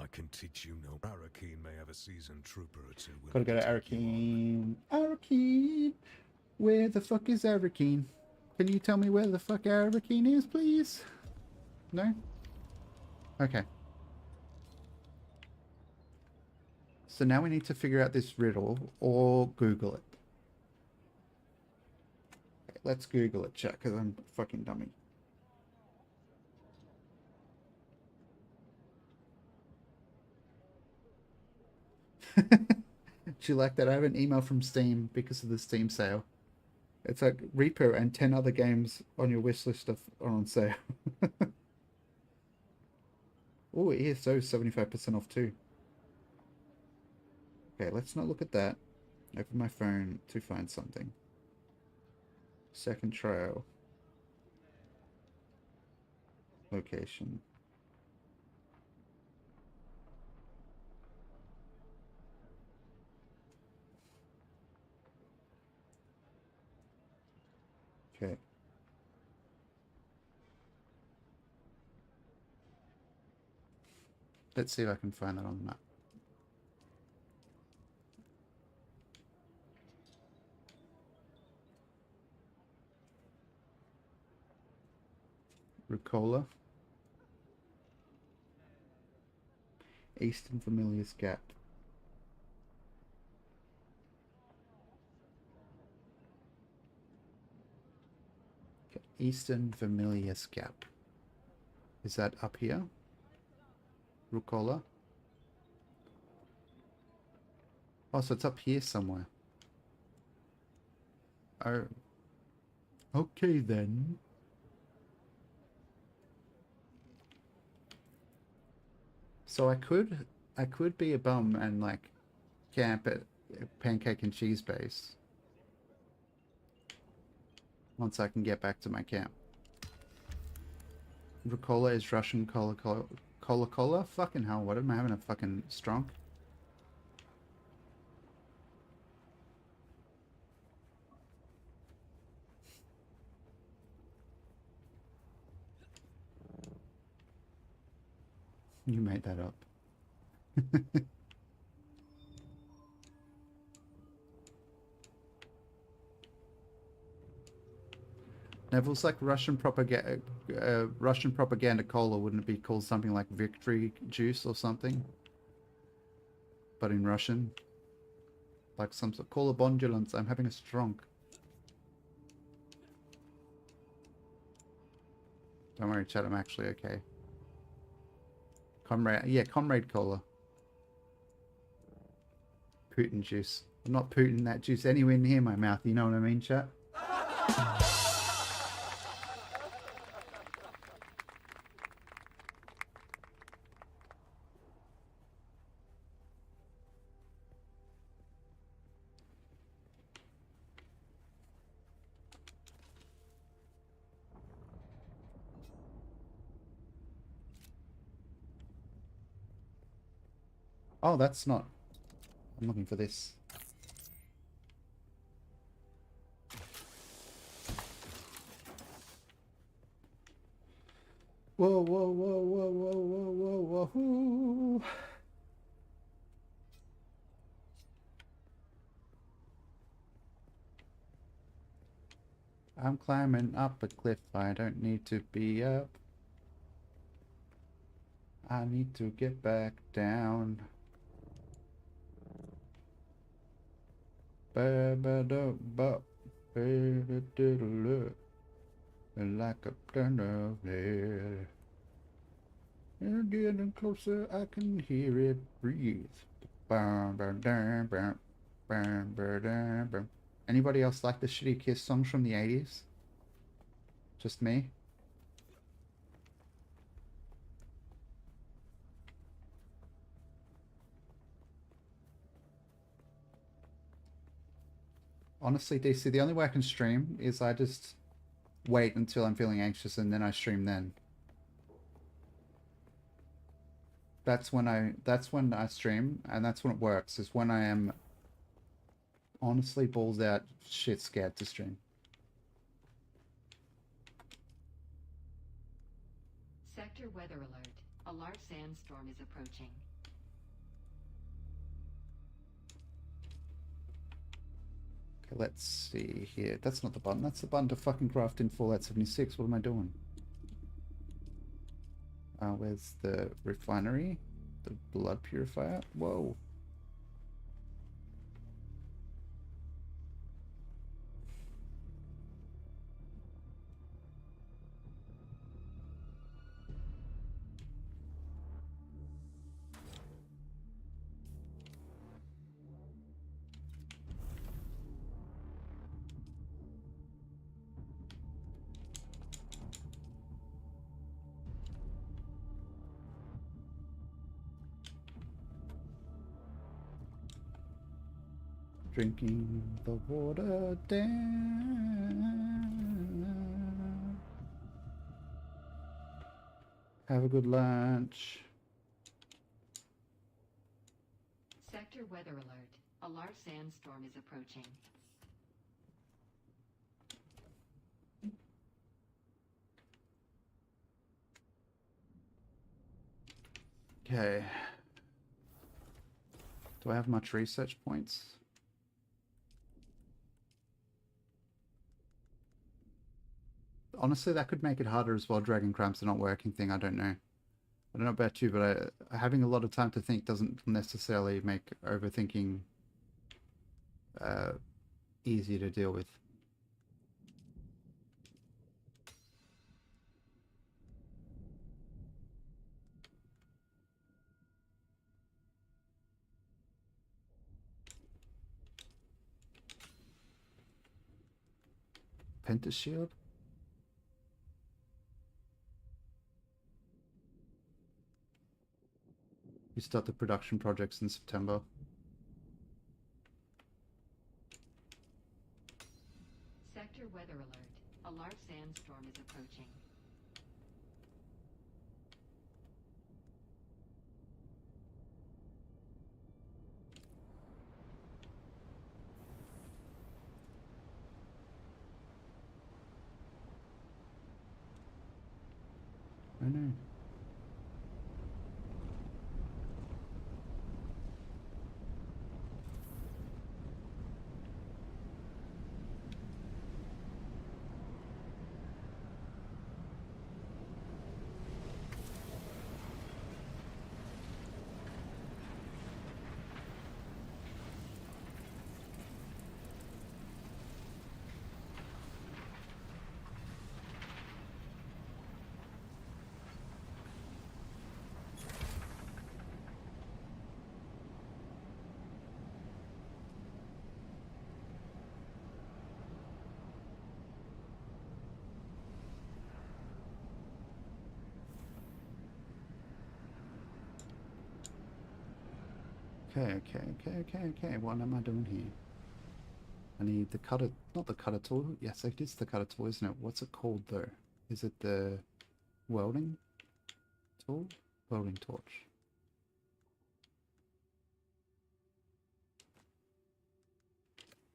Speaker 7: I can teach you no. Arakeen may have a seasoned trooper or two.
Speaker 1: Gotta go to Arakeen. Arakeen! Where the fuck is Arakeen? Can you tell me where the fuck Arakeen is, please? No? Okay. So now we need to figure out this riddle or Google it. Okay, let's Google it, chat, because I'm a fucking dummy. Do you like that? I have an email from Steam because of the Steam sale. It's like Reaper and 10 other games on your wish list are on sale. Oh, ESO 75% off too. Okay, let's not look at that. Open my phone to find something. Second trial. Location. Okay. Let's see if I can find that on the map. Ricola. Eastern Familiars Gap. Okay. Eastern Familiars Gap. Is that up here? Rucola? Oh, so it's up here somewhere. Oh. Okay then. So I could be a bum and like camp at Pancake and Cheese Base. Once I can get back to my camp. Rucola is Russian cola. Fucking hell, what am I having a fucking strong? You made that up. Neville's like Russian propaganda cola, wouldn't it be called something like Victory Juice or something? But in Russian, like some sort of cola bondulance. I'm having a strong. Don't worry, chat. I'm actually okay. Comrade, yeah, Comrade Cola. Putin juice. I'm not putting that juice anywhere near my mouth. You know what I mean, chat? Oh, that's not. I'm looking for this. Whoa, whoa, whoa, whoa, whoa, whoa, whoa, whoa. I'm climbing up a cliff. I don't need to be up. I need to get back down. Ba-ba-da-ba. Ba-da-da-da-da. Like a kind of lead. And getting closer, I can hear it breathe. Anybody else like the shitty Kiss songs from the 80s? Just me? Honestly, DC, the only way I can stream is I just wait until I'm feeling anxious and then I stream then. That's when I stream, and that's when it works, is when I am honestly balls out shit scared to stream.
Speaker 6: Sector weather alert. A large sandstorm is approaching.
Speaker 1: Okay, let's see here. That's not the button. That's the button to fucking craft in Fallout 76. What am I doing? Where's the refinery? The blood purifier? Whoa. Drinking the water down. Have a good lunch.
Speaker 6: Sector weather alert. A large sandstorm is approaching.
Speaker 1: Okay. Do I have much research points? Honestly, that could make it harder as well. Dragon cramps are not working thing. I don't know. I don't know about you, but having a lot of time to think doesn't necessarily make overthinking easy to deal with. Pentashield? You start the production projects in September.
Speaker 6: Sector weather alert. A large sandstorm is approaching.
Speaker 1: I know. Okay. What am I doing here? I need the cutter, not the cutter tool. Yes, it is the cutter tool, isn't it? What's it called though? Is it the welding tool? Welding torch.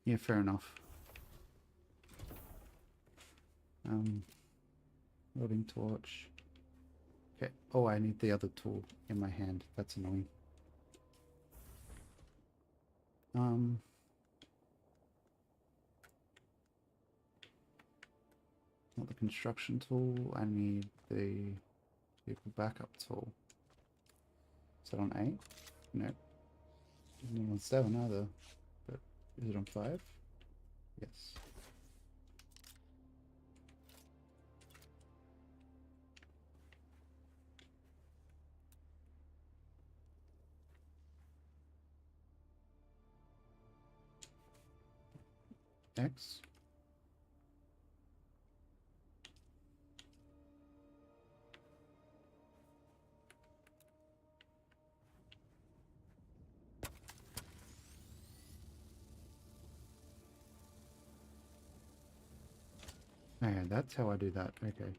Speaker 1: Yeah, fair enough. Welding torch. Okay. Oh, I need the other tool in my hand. That's annoying. Not the construction tool. I need the vehicle backup tool. Is that on 8? No. It's not on 7 either. But is it on 5? Yes. X. Oh yeah, that's how I do that. Okay.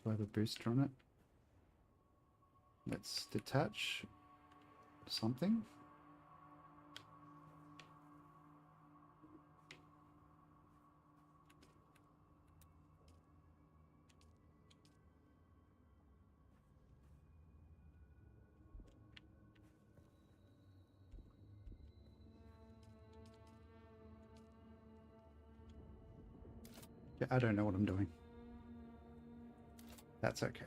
Speaker 1: Do I have a booster on it? Let's detach something. Yeah, I don't know what I'm doing. That's okay.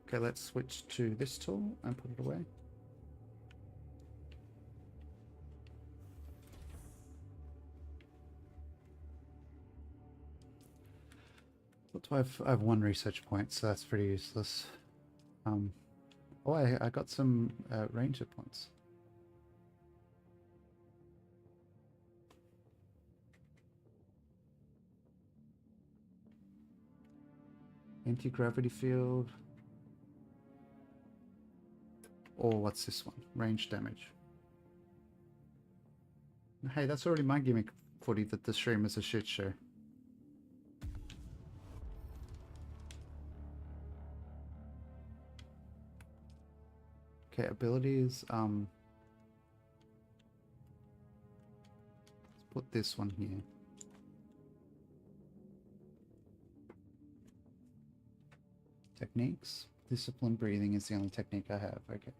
Speaker 1: Okay, let's switch to this tool and put it away. What do I have one research point, so that's pretty useless. Oh, I got some ranger points. Anti-gravity field. Or what's this one? Range damage. Hey, that's already my gimmick footy that the stream is a shit show. Okay, abilities, let's put this one here. Techniques. Disciplined breathing is the only technique I have. Okay.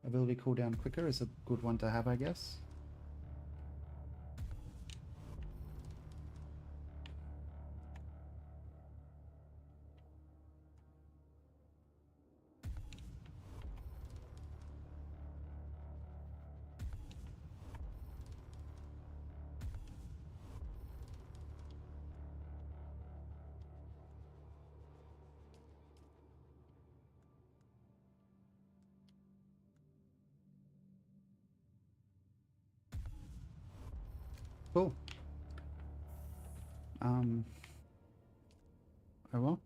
Speaker 1: Ability cooldown quicker is a good one to have, I guess. Cool. Oh well.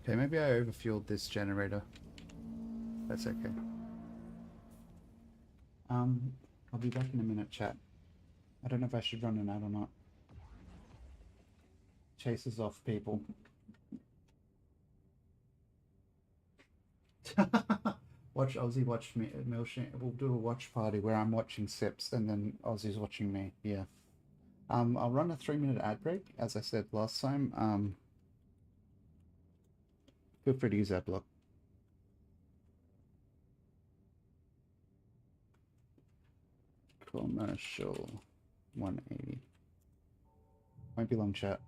Speaker 1: Okay, maybe I overfueled this generator. That's okay. I'll be back in a minute, chat. I don't know if I should run an ad or not. Chases off people. Watch Aussie watch me. We'll do a watch party where I'm watching Sips and then Aussie's watching me. Yeah. I'll run a 3-minute ad break, as I said last time. Feel free to use that block. Commercial 180. Won't be long, chat.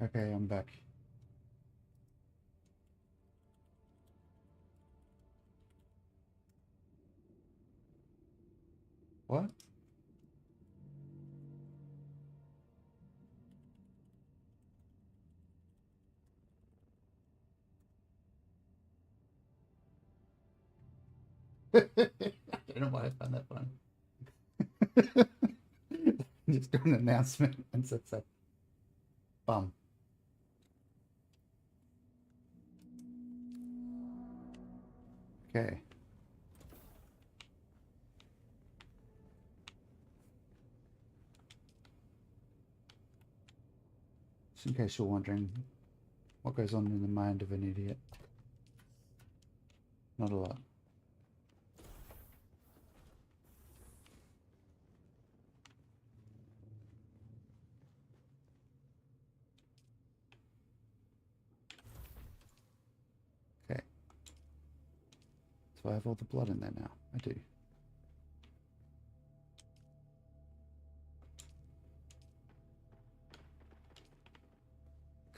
Speaker 1: Okay, I'm back. What? I don't know why I found that funny. Just do an announcement and said so. Bum. Okay. Just in case you're wondering what goes on in the mind of an idiot. Not a lot. Okay. So I have all the blood in there now. I do.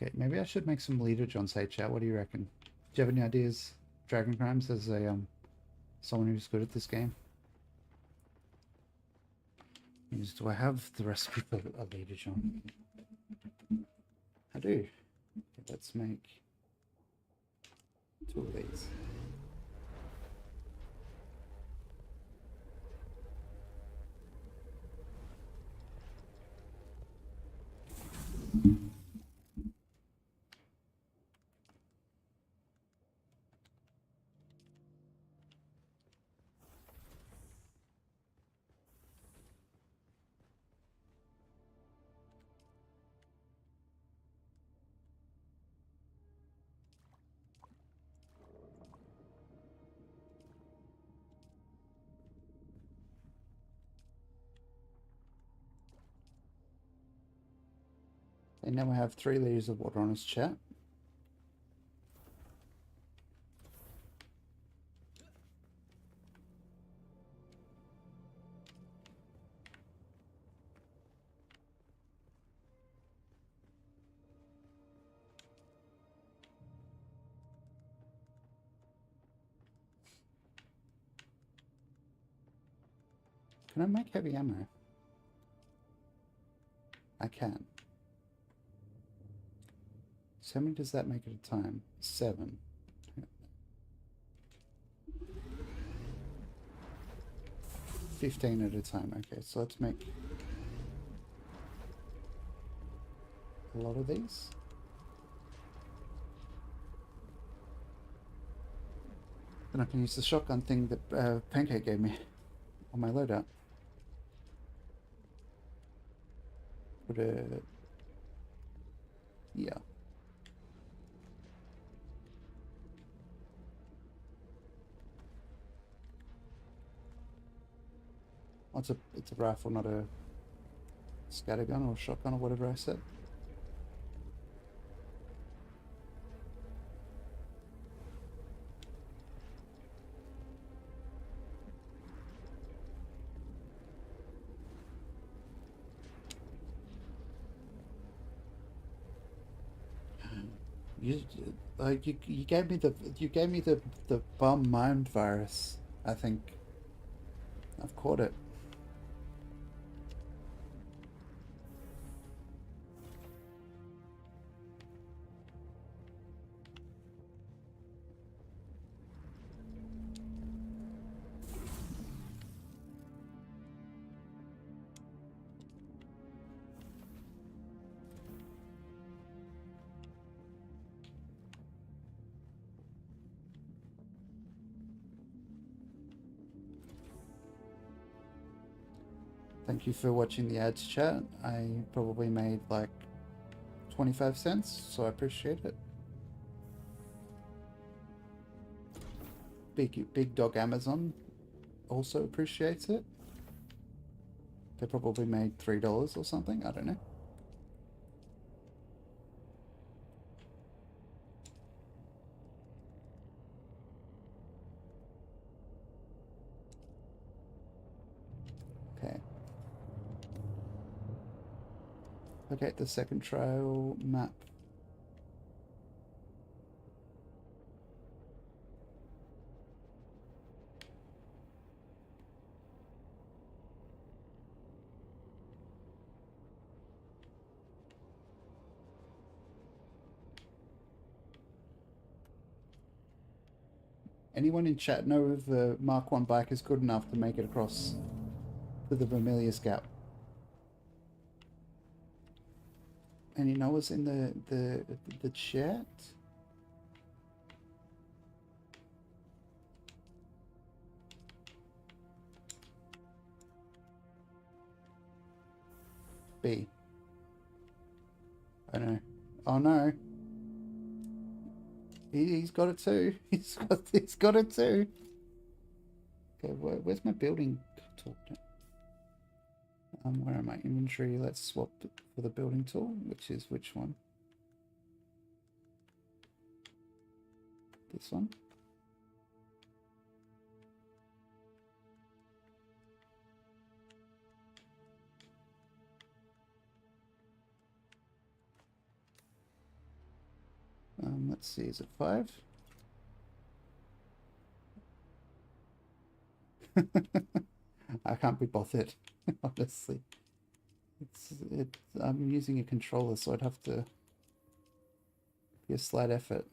Speaker 1: Okay, maybe I should make some leadage on Say Chat. What do you reckon? Do you have any ideas, Dragon Crimes, as a someone who's good at this game? Do I have the recipe for a leadage on? I do. Okay, let's make 2 of these. And now we have 3 liters of water on us, chat. Can I make heavy ammo? I can. So how many does that make at a time? 7. 15 at a time. Okay, so let's make a lot of these. Then I can use the shotgun thing that Pancake gave me on my loadout. Put it... yeah. Oh, it's a rifle, not a scattergun or shotgun or whatever I said. You you gave me the bum mind virus. I think I've caught it. Thank you for watching the ads, chat. I probably made like 25 cents, so I appreciate it. Big Dog Amazon also appreciates it. They probably made $3 or something, I don't know. Okay. Okay, the second trail map Anyone in chat know if the Mark 1 bike is good enough to make it across to the Vermilius Gap? And you know what's in the chat? B. Oh no. Oh no. He's got it too. He's got it too. Okay, where's my building tool? Where am I? Inventory. Let's swap for the building tool, which is which one? This one. Let's see, is it 5? I can't be bothered, honestly. I'm using a controller, so I'd have to be a slight effort.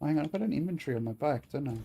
Speaker 1: Oh, hang on, I've got an inventory on my bike, don't I?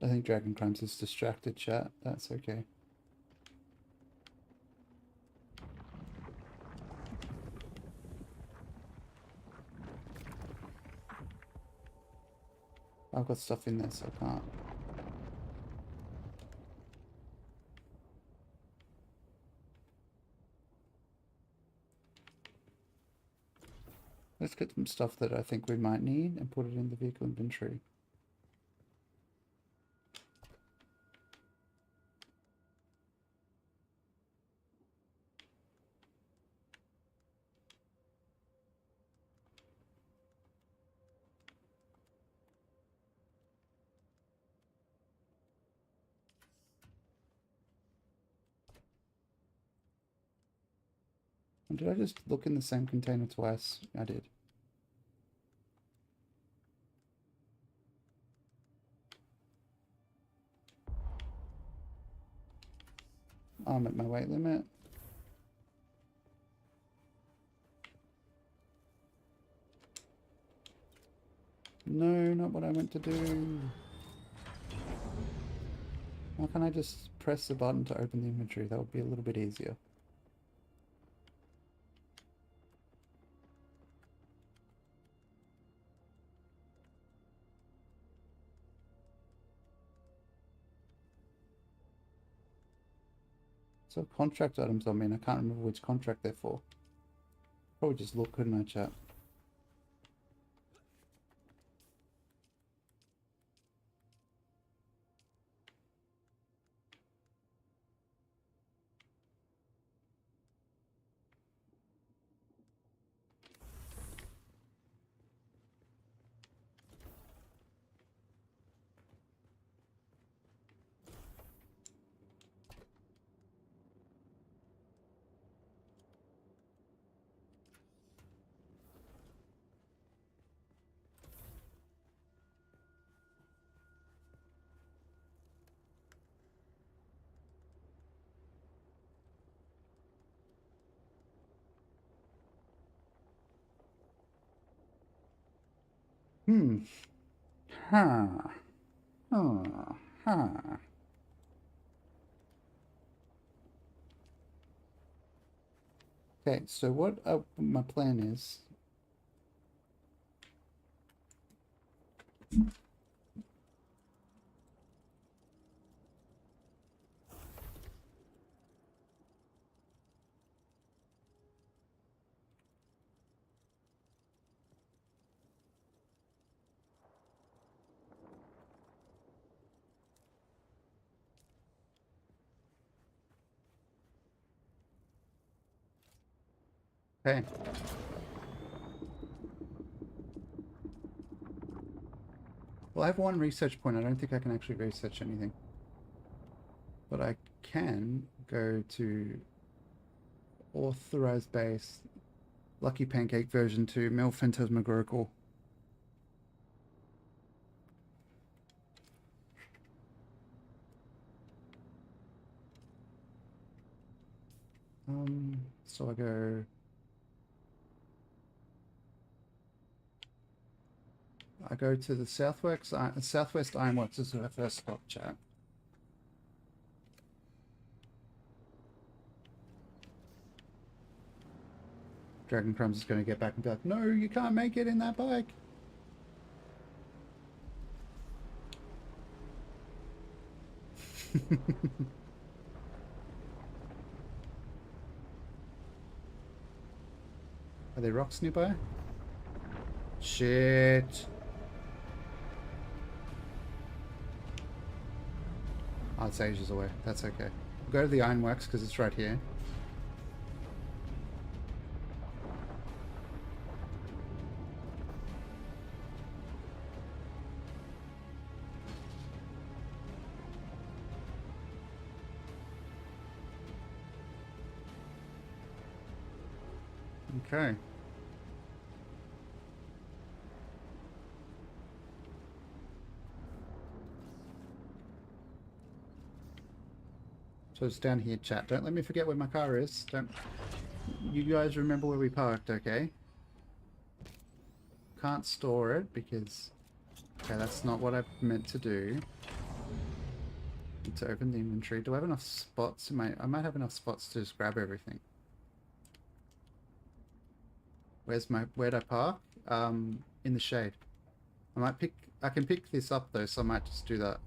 Speaker 1: I think Dragon Crimes is distracted, chat. That's okay. I've got stuff in there, so I can't. Let's get some stuff that I think we might need and put it in the vehicle inventory. And did I just look in the same container twice? I did. I'm at my weight limit. No, not what I meant to do. Why can't I just press the button to open the inventory? That would be a little bit easier. So contract items, I mean, I can't remember which contract they're for. Probably just look, couldn't I, chat? Hmm. Huh. Huh. Huh. Okay, so what my plan is Okay. Well, I have one research point. I don't think I can actually research anything. But I can go to authorized base, Lucky Pancake version 2, Mill Phantasmagorical. So I go to the Southwest Ironworks is our first stop, chat. Dragon Crumbs is going to get back and be like, no, you can't make it in that bike. Are there rocks nearby? Shit. Oh, it's ages away. That's okay. We'll go to the Ironworks because it's right here. Okay. So it's down here, chat. Don't let me forget where my car is. Don't. You guys remember where we parked, okay? Can't store it because... Okay, that's not what I meant to do. Need to open the inventory. Do I have enough spots? I might have enough spots to just grab everything. Where'd I park? In the shade. I can pick this up though, so I might just do that.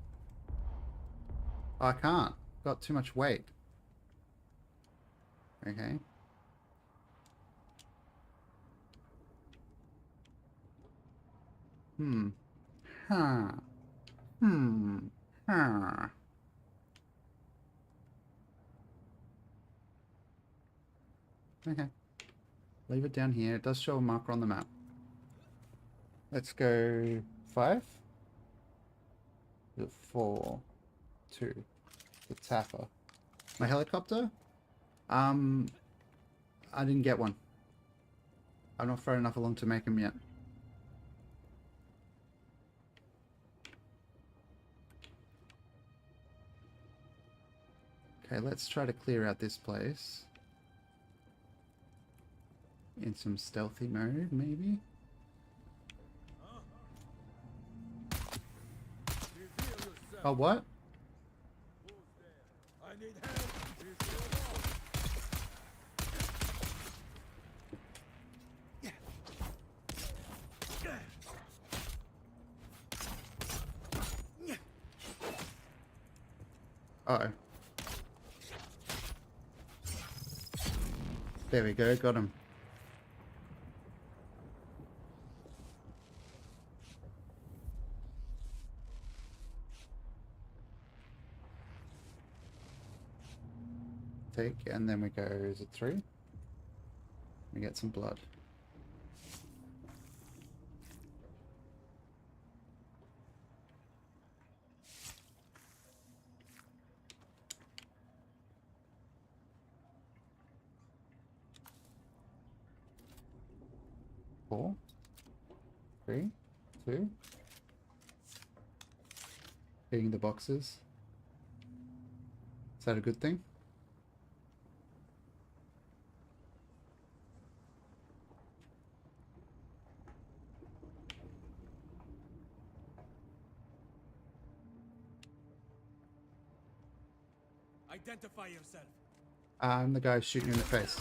Speaker 1: Oh, I can't. Got too much weight. Okay. Huh. Huh. Okay. Leave it down here. It does show a marker on the map. Let's go 5. 4. 2. The Taffer. My helicopter? I didn't get one. I'm not far enough along to make them yet. Okay, let's try to clear out this place. In some stealthy mode, maybe? Oh, what?
Speaker 8: I need help.
Speaker 1: Uh-oh. There we go, got him. Take, and then we go, is it 3? We get some blood. Four, 3, 2. Hitting the boxes. Is that a good thing?
Speaker 8: Identify yourself.
Speaker 1: I'm the guy shooting you in the face.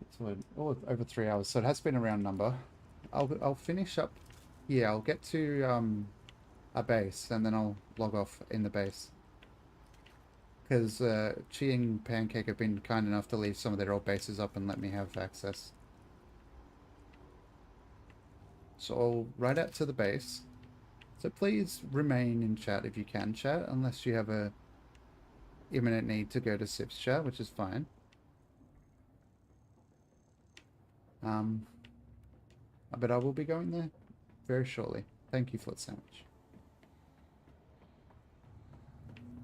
Speaker 1: It's over 3 hours, so it has been a round number. I'll finish up. Yeah, I'll get to a base and then I'll log off in the base. Because Chi and Pancake have been kind enough to leave some of their old bases up and let me have access. So I'll ride out to the base. So please remain in chat if you can chat, unless you have a imminent need to go to Sip's chat, which is fine. But I will be going there very shortly. Thank you, Foot Sandwich.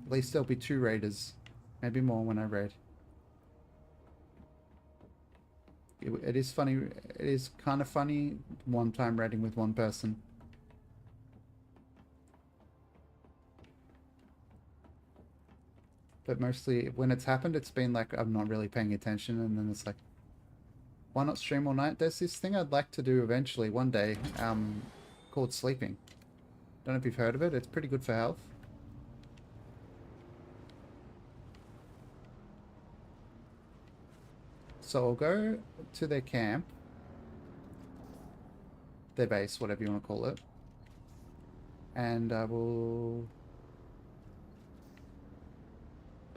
Speaker 1: At least there'll be 2 raiders. Maybe more when I raid. It is funny. It is kind of funny one time raiding with one person. But mostly when it's happened, it's been like I'm not really paying attention, and then it's like, why not stream all night? There's this thing I'd like to do eventually one day, called sleeping. Don't know if you've heard of it. It's pretty good for health. So I'll go to their camp, their base, whatever you want to call it, and I will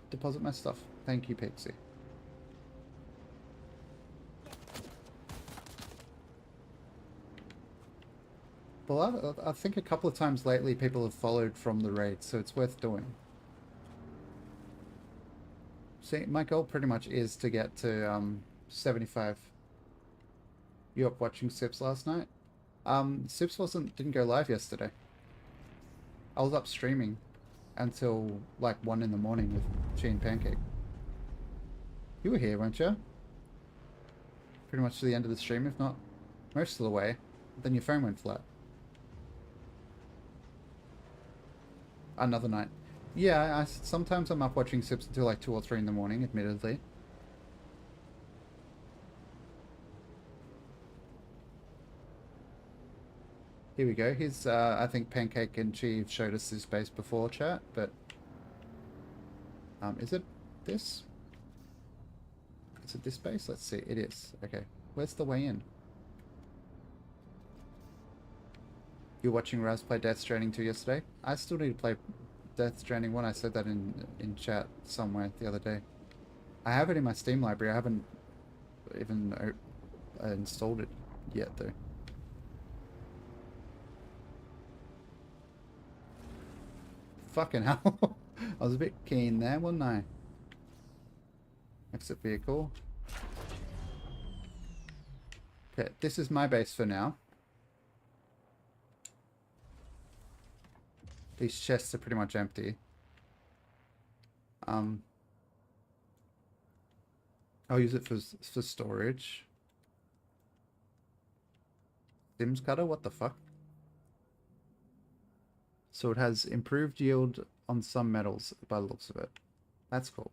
Speaker 1: deposit my stuff. Thank you, Pixie. Well, I think a couple of times lately people have followed from the raid, so it's worth doing. See, my goal pretty much is to get to 75. You up watching Sips last night? Sips didn't go live yesterday. I was up streaming until like 1 in the morning with Chi and Pancake. You were here, weren't you? Pretty much to the end of the stream, if not most of the way. Then your phone went flat. Another night. Yeah, sometimes I'm up watching Sips until like 2 or 3 in the morning, admittedly. Here we go. Here's, I think Pancake and Chi showed us this base before, chat, but... is it this? Is it this base? Let's see. It is. Okay. Where's the way in? You're watching Raz play Death Stranding 2 yesterday? I still need to play Death Stranding 1. I said that in chat somewhere the other day. I have it in my Steam library. I haven't even installed it yet, though. Fucking hell. I was a bit keen there, wasn't I? Exit vehicle. Okay, this is my base for now. These chests are pretty much empty. I'll use it for storage. Sims cutter? What the fuck? So it has improved yield on some metals by the looks of it. That's cool.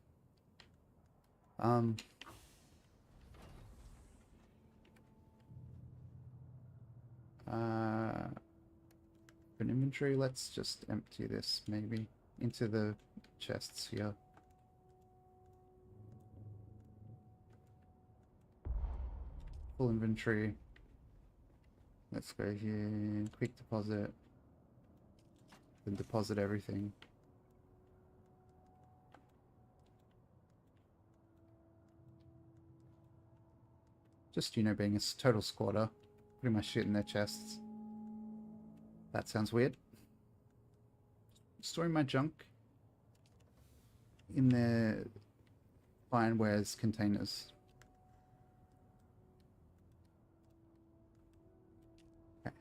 Speaker 1: For inventory, let's just empty this maybe into the chests here. Full inventory. Let's go here. Quick deposit. Then deposit everything. Just, you know, being a total squatter. Putting my shit in their chests. That sounds weird. Storing my junk in their fine wares containers. Okay.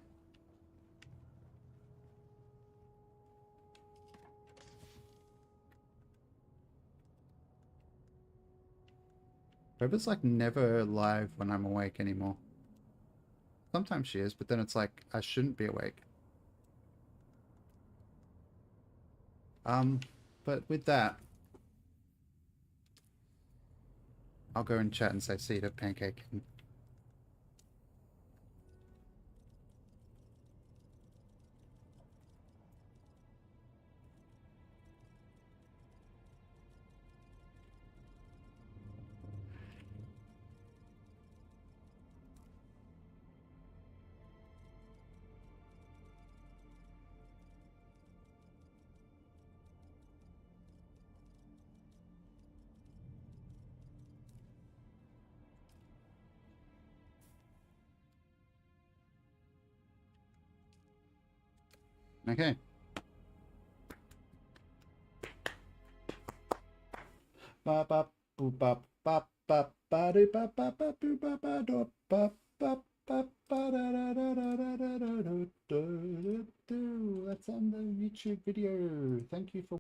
Speaker 1: Robert's like never live when I'm awake anymore. Sometimes she is, but then it's like I shouldn't be awake. But with that, I'll go and chat and say see you to Pancake. Okay. Ba ba boo ba ba ba ba do ba ba ba boo ba ba do ba ba ba ba da da da da da da da do do do. That's on the YouTube video. Thank you for